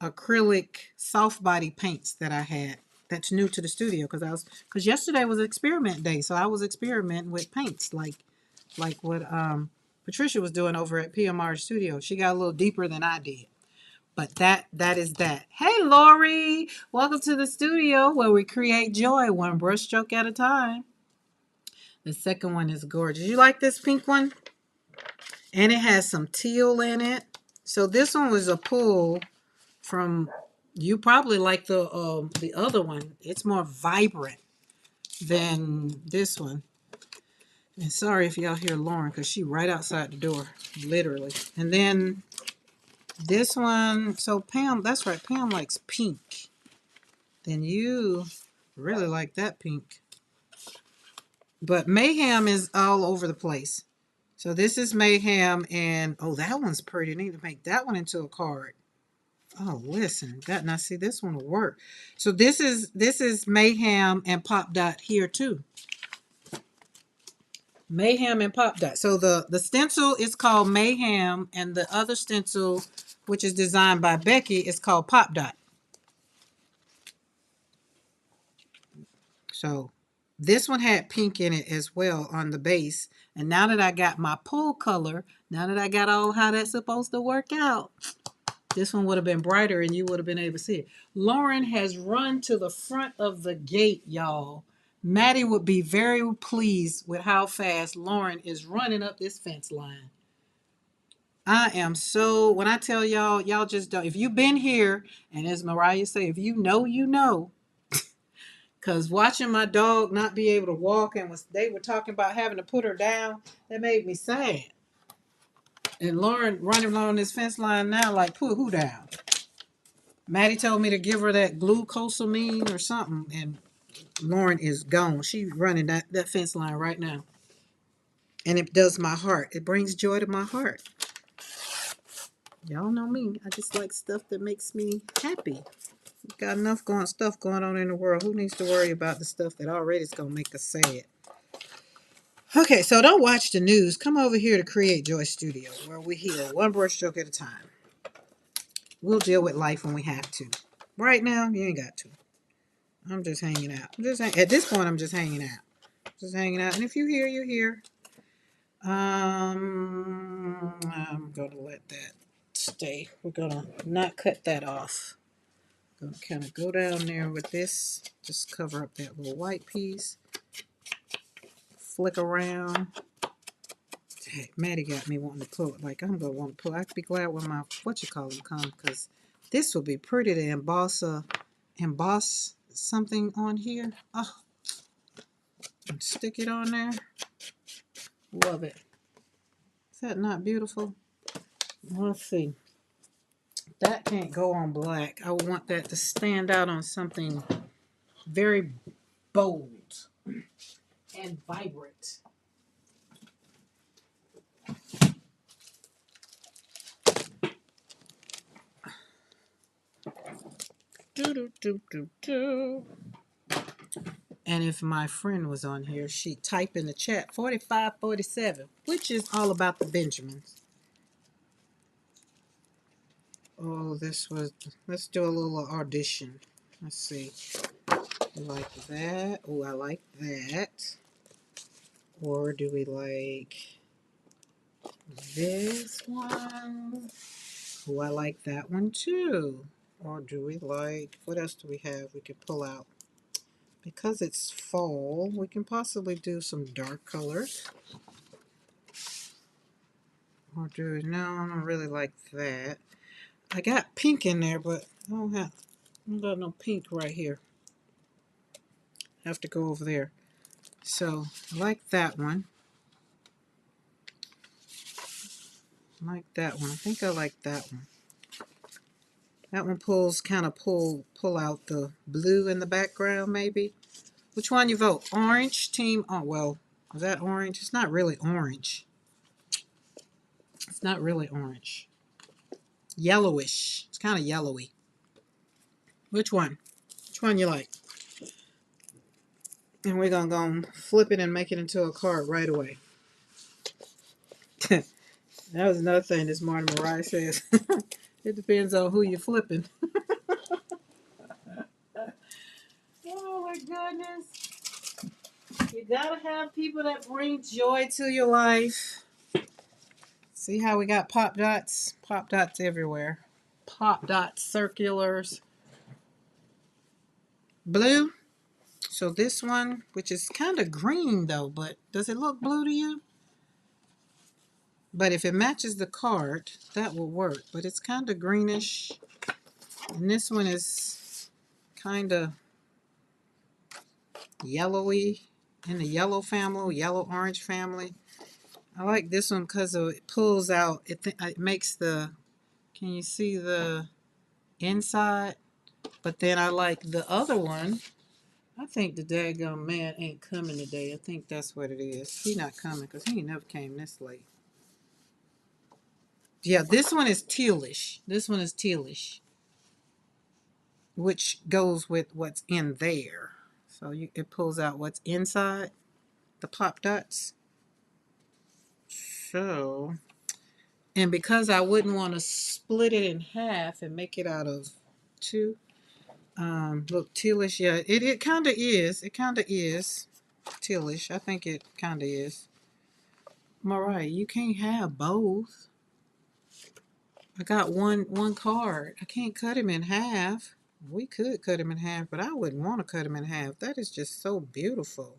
acrylic soft body paints that I had. That's new to the studio because yesterday was experiment day, so I was experimenting with paints like what Patricia was doing over at PMR Studio. She got a little deeper than I did. But that is that. Hey Lori, welcome to the studio where we create joy one brushstroke at a time. The second one is gorgeous. You like this pink one? And it has some teal in it. So this one was a pull from, you probably like the other one. It's more vibrant than this one. And sorry if y'all hear Lauren because she right outside the door, literally. And then this one, so Pam, that's right, Pam likes pink. Then you really like that pink. But Mayhem is all over the place. So this is Mayhem, and oh, that one's pretty. I need to make that one into a card. Oh, listen, that now see this one will work. So this is Mayhem and Pop Dot here too. Mayhem and Pop Dot. So the stencil is called Mayhem, and the other stencil, which is designed by Becky, is called Pop Dot. So this one had pink in it as well on the base. And now that I got my pull color, now that I got all how that's supposed to work out, this one would have been brighter and you would have been able to see it. Lauren has run to the front of the gate, y'all. Maddie would be very pleased with how fast Lauren is running up this fence line. I am so, when I tell y'all, y'all just don't, if you've been here, and as Mariah say, if you know, you know. Because watching my dog not be able to walk and they were talking about having to put her down, that made me sad. And Lauren running along this fence line now like, put who down? Maddie told me to give her that glucosamine or something, and Lauren is gone. She's running that fence line right now. And it does my heart. It brings joy to my heart. Y'all know me. I just like stuff that makes me happy. We've got enough stuff going on in the world. Who needs to worry about the stuff that already is going to make us sad? Okay, so don't watch the news. Come over here to Create Joy Studio, where we heal one brushstroke at a time. We'll deal with life when we have to. Right now, you ain't got to. I'm just hanging out. At this point, I'm just hanging out. Just hanging out. And if you hear, you hear. I'm going to let that stay. We're going to not cut that off. Going to kind of go down there with this. Just cover up that little white piece. Flick around. Hey, Maddie got me wanting to pull it. Like, I'm going to want to pull. I'd be glad when my, come. Because this will be pretty to emboss something on here. Oh. And stick it on there. Love it. Is that not beautiful? Let's see. That can't go on black. I want that to stand out on something very bold and vibrant. And if my friend was on here, she'd type in the chat 4547, which is all about the Benjamins. Oh, let's do a little audition. Let's see. Like that. Oh, I like that. Or do we like this one? Oh, I like that one too. Or do we like, what else do we have we could pull out? Because it's fall, we can possibly do some dark colors. Or do, no, I don't really like that. I got pink in there, but I don't got no pink right here. I have to go over there. So, I like that one. I like that one. I think I like that one. That one kind of pull out the blue in the background, maybe. Which one you vote? Orange team. Oh, well, is that orange? It's not really orange. It's not really orange. Yellowish. It's kind of yellowy. Which one? Which one you like? And we're going to go flip it and make it into a card right away. That was another thing this morning Mariah says. It depends on who you're flipping. Oh my goodness. You gotta have people that bring joy to your life. See how we got pop dots? Pop dots everywhere. Pop dots, circulars. Blue. So this one, which is kind of green though, but does it look blue to you? But if it matches the card, that will work. But it's kind of greenish. And this one is kind of yellowy, in the yellow family, yellow-orange family. I like this one because it pulls out, it makes the, can you see the inside? But then I like the other one. I think the daggone man ain't coming today. I think that's what it is. He not coming because he never came this late. Yeah, this one is tealish. This one is tealish, which goes with what's in there. So it pulls out what's inside the pop dots. So, and because I wouldn't want to split it in half and make it out of two, look, tealish, yeah, it kind of is. It kind of is tealish. I think it kind of is. Mariah, you can't have both. I got one card. I can't cut him in half. We could cut him in half, but I wouldn't want to cut him in half. That is just so beautiful.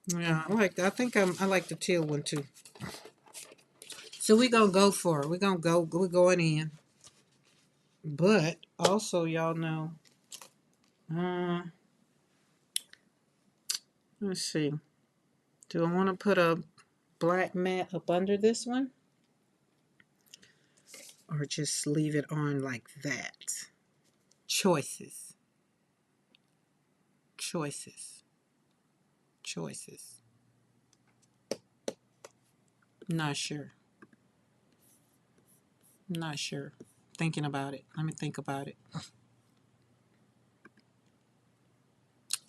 Yeah, I like that. I like the teal one too. So we're gonna go for it. We're going in. But also y'all know, let's see. Do I want to put a black mat up under this one? Or just leave it on like that? Choices. Choices. Choices. Not sure. Not sure. Thinking about it. Let me think about it.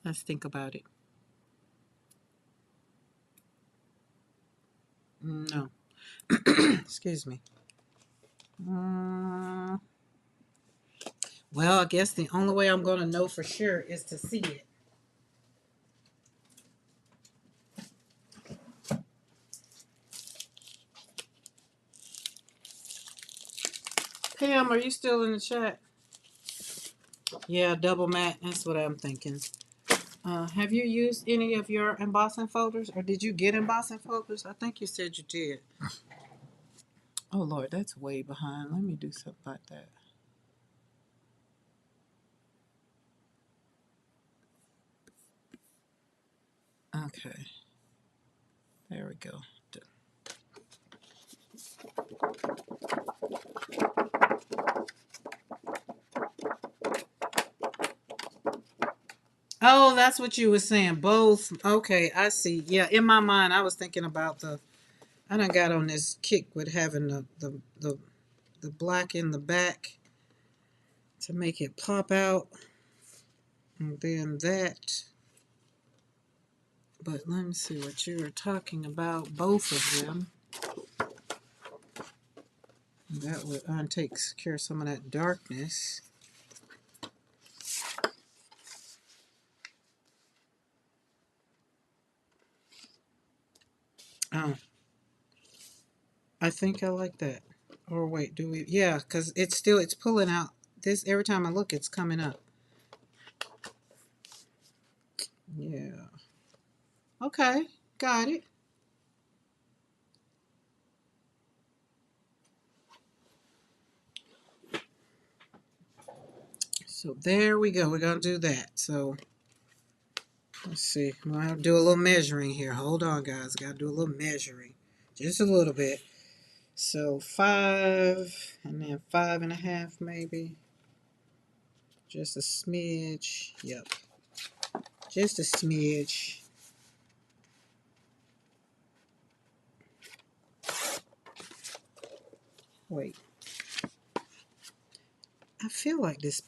Let's think about it. No. Excuse me. Well, I guess the only way I'm going to know for sure is to see it. Pam, are you still in the chat? Yeah, double mat. That's what I'm thinking. Have you used any of your embossing folders, or did you get embossing folders? I think you said you did. Oh, Lord, that's way behind. Let me do something about that. Okay. There we go. Oh, that's what you were saying. Both. Okay, I see. Yeah, in my mind, I was thinking about I done got on this kick with having the black in the back to make it pop out. And then that. But let me see what you were talking about. Both of them. That would take care of some of that darkness. Oh, I think I like that. Or wait, do we? Yeah, because it's pulling out. This every time I look, it's coming up. Yeah. Okay, got it. So there we go. We're gonna do that. So let's see. I'm gonna have to do a little measuring here. Hold on, guys. Gotta do a little measuring, just a little bit. So 5, and then 5.5 maybe. Just a smidge. Yep. Just a smidge. Wait. I feel like this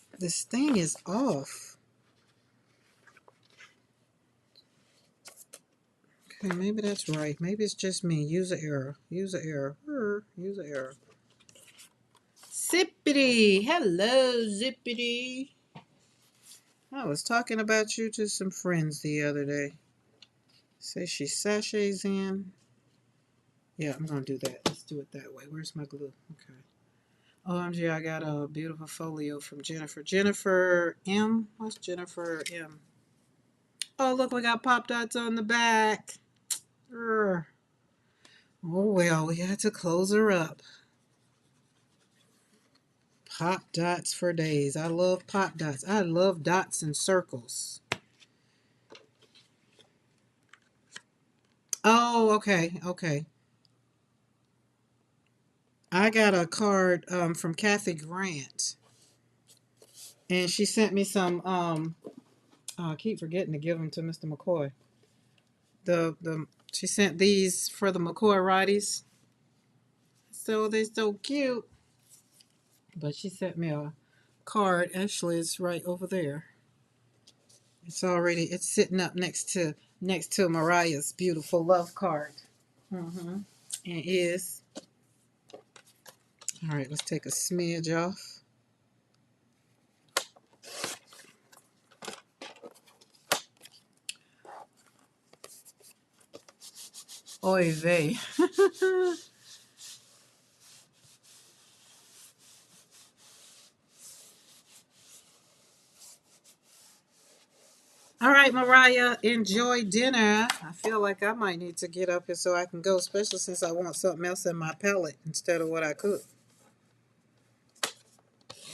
thing is off. Okay, maybe that's right. Maybe it's just me. User error. User error. Use an arrow. Zippity. Hello, Zippity. I was talking about you to some friends the other day. Say she sachets in. Yeah, I'm going to do that. Let's do it that way. Where's my glue? Okay. OMG, I got a beautiful folio from Jennifer. Jennifer M. What's Jennifer M? Oh, look, we got pop dots on the back. Urgh. Oh, well, we had to close her up. Pop dots for days. I love pop dots. I love dots and circles. Oh, okay, okay. I got a card from Kathy Grant, and she sent me some. I keep forgetting to give them to Mr. McCoy. She sent these for the McCoy righties, so they're so cute. But she sent me a card. Actually, it's right over there. It's sitting up next to Mariah's beautiful love card. And is. All right, let's take a smidge off. Oy vey. All right, Mariah, enjoy dinner. I feel like I might need to get up here so I can go, especially since I want something else in my pellet instead of what I cook.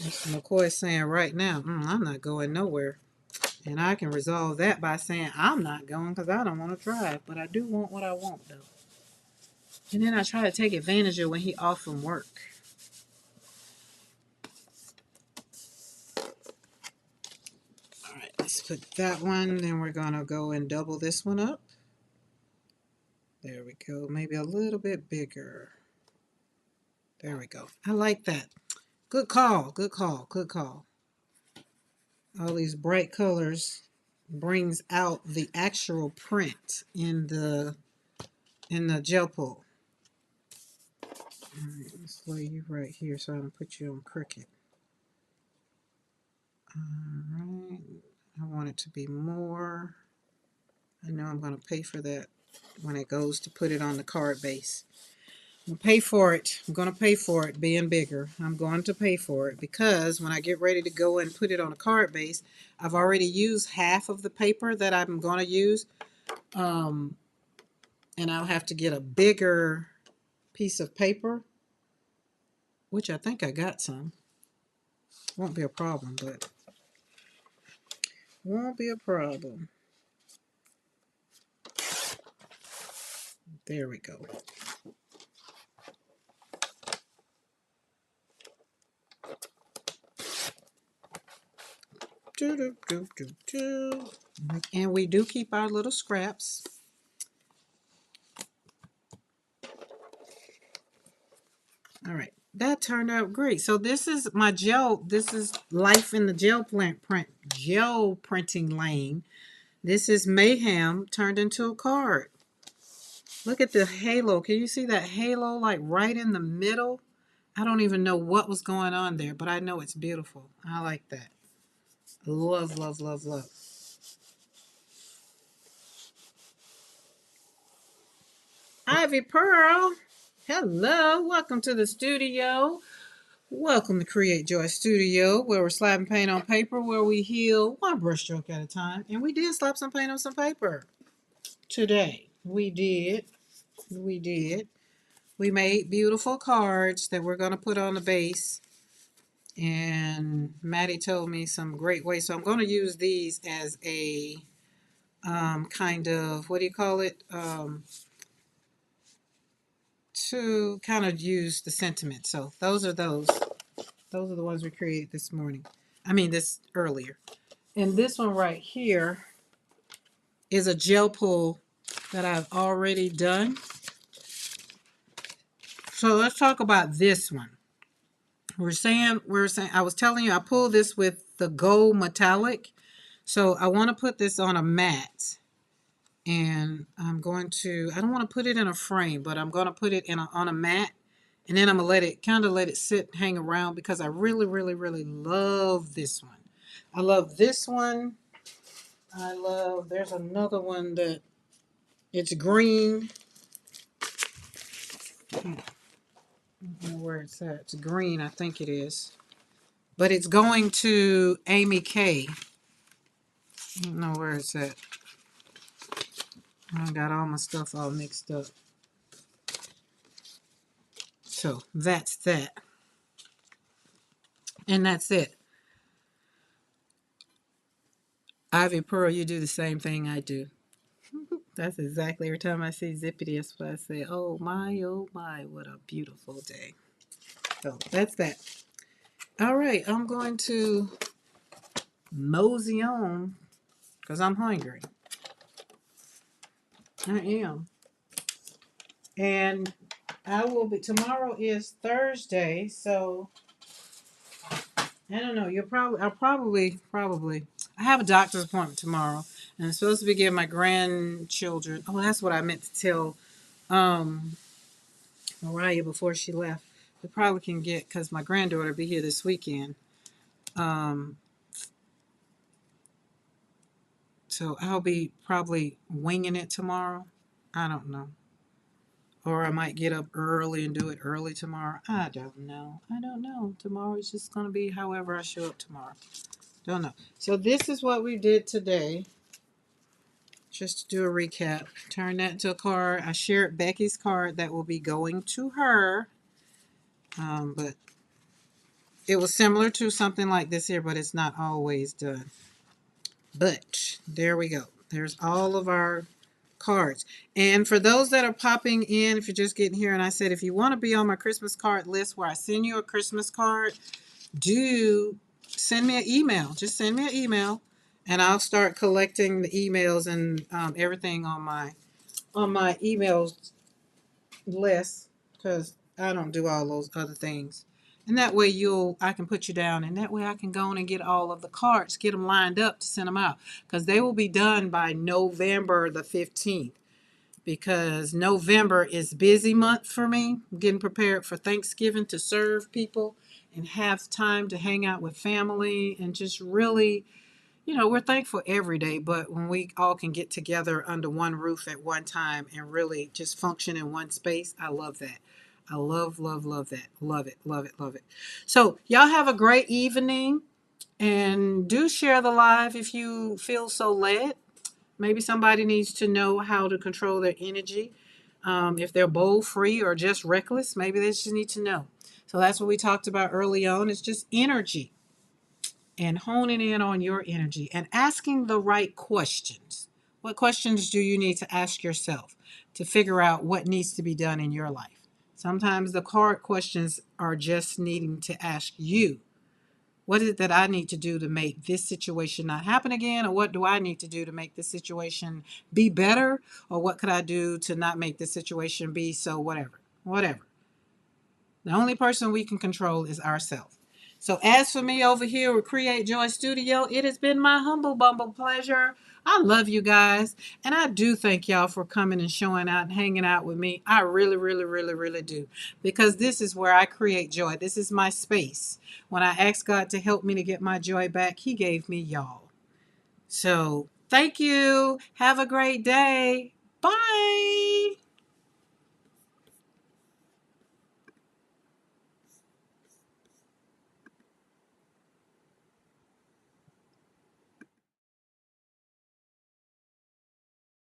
Mr. McCoy saying right now, I'm not going nowhere. And I can resolve that by saying I'm not going because I don't want to drive. But I do want what I want, though. And then I try to take advantage of when he off from work. All right, let's put that one. Then we're going to go and double this one up. There we go. Maybe a little bit bigger. There we go. I like that. Good call. Good call. Good call. All these bright colors brings out the actual print in the gel pool. All right, let's lay you right here so I don't put you on crooked. All right. I want it to be more. I know I'm going to pay for that when it goes to put it on the card base. I'm going to pay for it. I'm going to pay for it being bigger. I'm going to pay for it because when I get ready to go and put it on a card base, I've already used half of the paper that I'm going to use. And I'll have to get a bigger piece of paper, which I think I got some. Won't be a problem, but won't be a problem. There we go. And we do keep our little scraps. All right, that turned out great. So this is my gel. This is Life in the Gel printing lane. This is Mayhem turned into a card. Look at the halo. Can you see that halo like right in the middle? I don't even know what was going on there, but I know it's beautiful. I like that. Love, love, love, love. Ivy Pearl, hello. Welcome to the studio. Welcome to Create Joy Studio, where we're slapping paint on paper, where we heal one brushstroke at a time. And we did slap some paint on some paper today. We did. We did. We made beautiful cards that we're going to put on the base. And Maddie told me some great ways. So I'm going to use these as a kind of, what do you call it? To kind of use the sentiment. So those are those. Those are the ones we created this morning. I mean, this earlier. And this one right here is a gel pull that I've already done. So let's talk about this one. We're saying, I was telling you, I pulled this with the gold metallic. So I want to put this on a mat. And I'm going to, I don't want to put it in a frame, but I'm going to put it on a mat. And then I'm going to let it sit, hang around because I really, really, really love this one. I love this one. There's another one that it's green. I don't know where it's at. It's green, I think it is. But it's going to Amy K. I don't know where it's at. I got all my stuff all mixed up. So that's that. And that's it. Ivy Pearl, you do the same thing I do. That's exactly every time I see Zippity, that's what I say, oh my, what a beautiful day. So that's that. All right, I'm going to mosey on because I'm hungry. I am. And tomorrow is Thursday, so I don't know. I have a doctor's appointment tomorrow, and I'm supposed to be giving my grandchildren. Oh, that's what I meant to tell um, Mariah before she left. We probably can get, because my granddaughter will be here this weekend. Um, so I'll be probably winging it tomorrow. I don't know. Or I might get up early and do it early tomorrow. I don't know. Tomorrow is just going to be however I show up tomorrow. Don't know. So this is what we did today. Just to do a recap. Turn that into a card. I shared Becky's card that will be going to her. But it was similar to something like this here, but it's not always done. But there we go. There's all of our cards. And for those that are popping in, if you're just getting here, and I said, if you want to be on my Christmas card list where I send you a Christmas card, do send me an email. Just send me an email, and I'll start collecting the emails and everything on my emails list, because I don't do all those other things. And that way I can put you down, and that way I can go on and get all of the cards, get them lined up to send them out, because they will be done by November the 15th. Because November is busy month for me. I'm getting prepared for Thanksgiving to serve people and have time to hang out with family and just really, we're thankful every day, but when we all can get together under one roof at one time and really just function in one space, I love that. I love, love, love that. Love it, love it, love it. So y'all have a great evening, and do share the live if you feel so led. Maybe somebody needs to know how to control their energy. If they're bold, free, or just reckless, maybe they just need to know. So that's what we talked about early on. It's just energy and honing in on your energy and asking the right questions. What questions do you need to ask yourself to figure out what needs to be done in your life? Sometimes the hard questions are just needing to ask you, what is it that I need to do to make this situation not happen again? Or what do I need to do to make this situation be better? Or what could I do to not make this situation be so whatever? Whatever. The only person we can control is ourselves. So as for me over here with Create Joy Studio, it has been my humble bumble pleasure. I love you guys. And I do thank y'all for coming and showing out and hanging out with me. I really, really, really, really do. Because this is where I create joy. This is my space. When I asked God to help me to get my joy back, He gave me y'all. So thank you. Have a great day. Bye.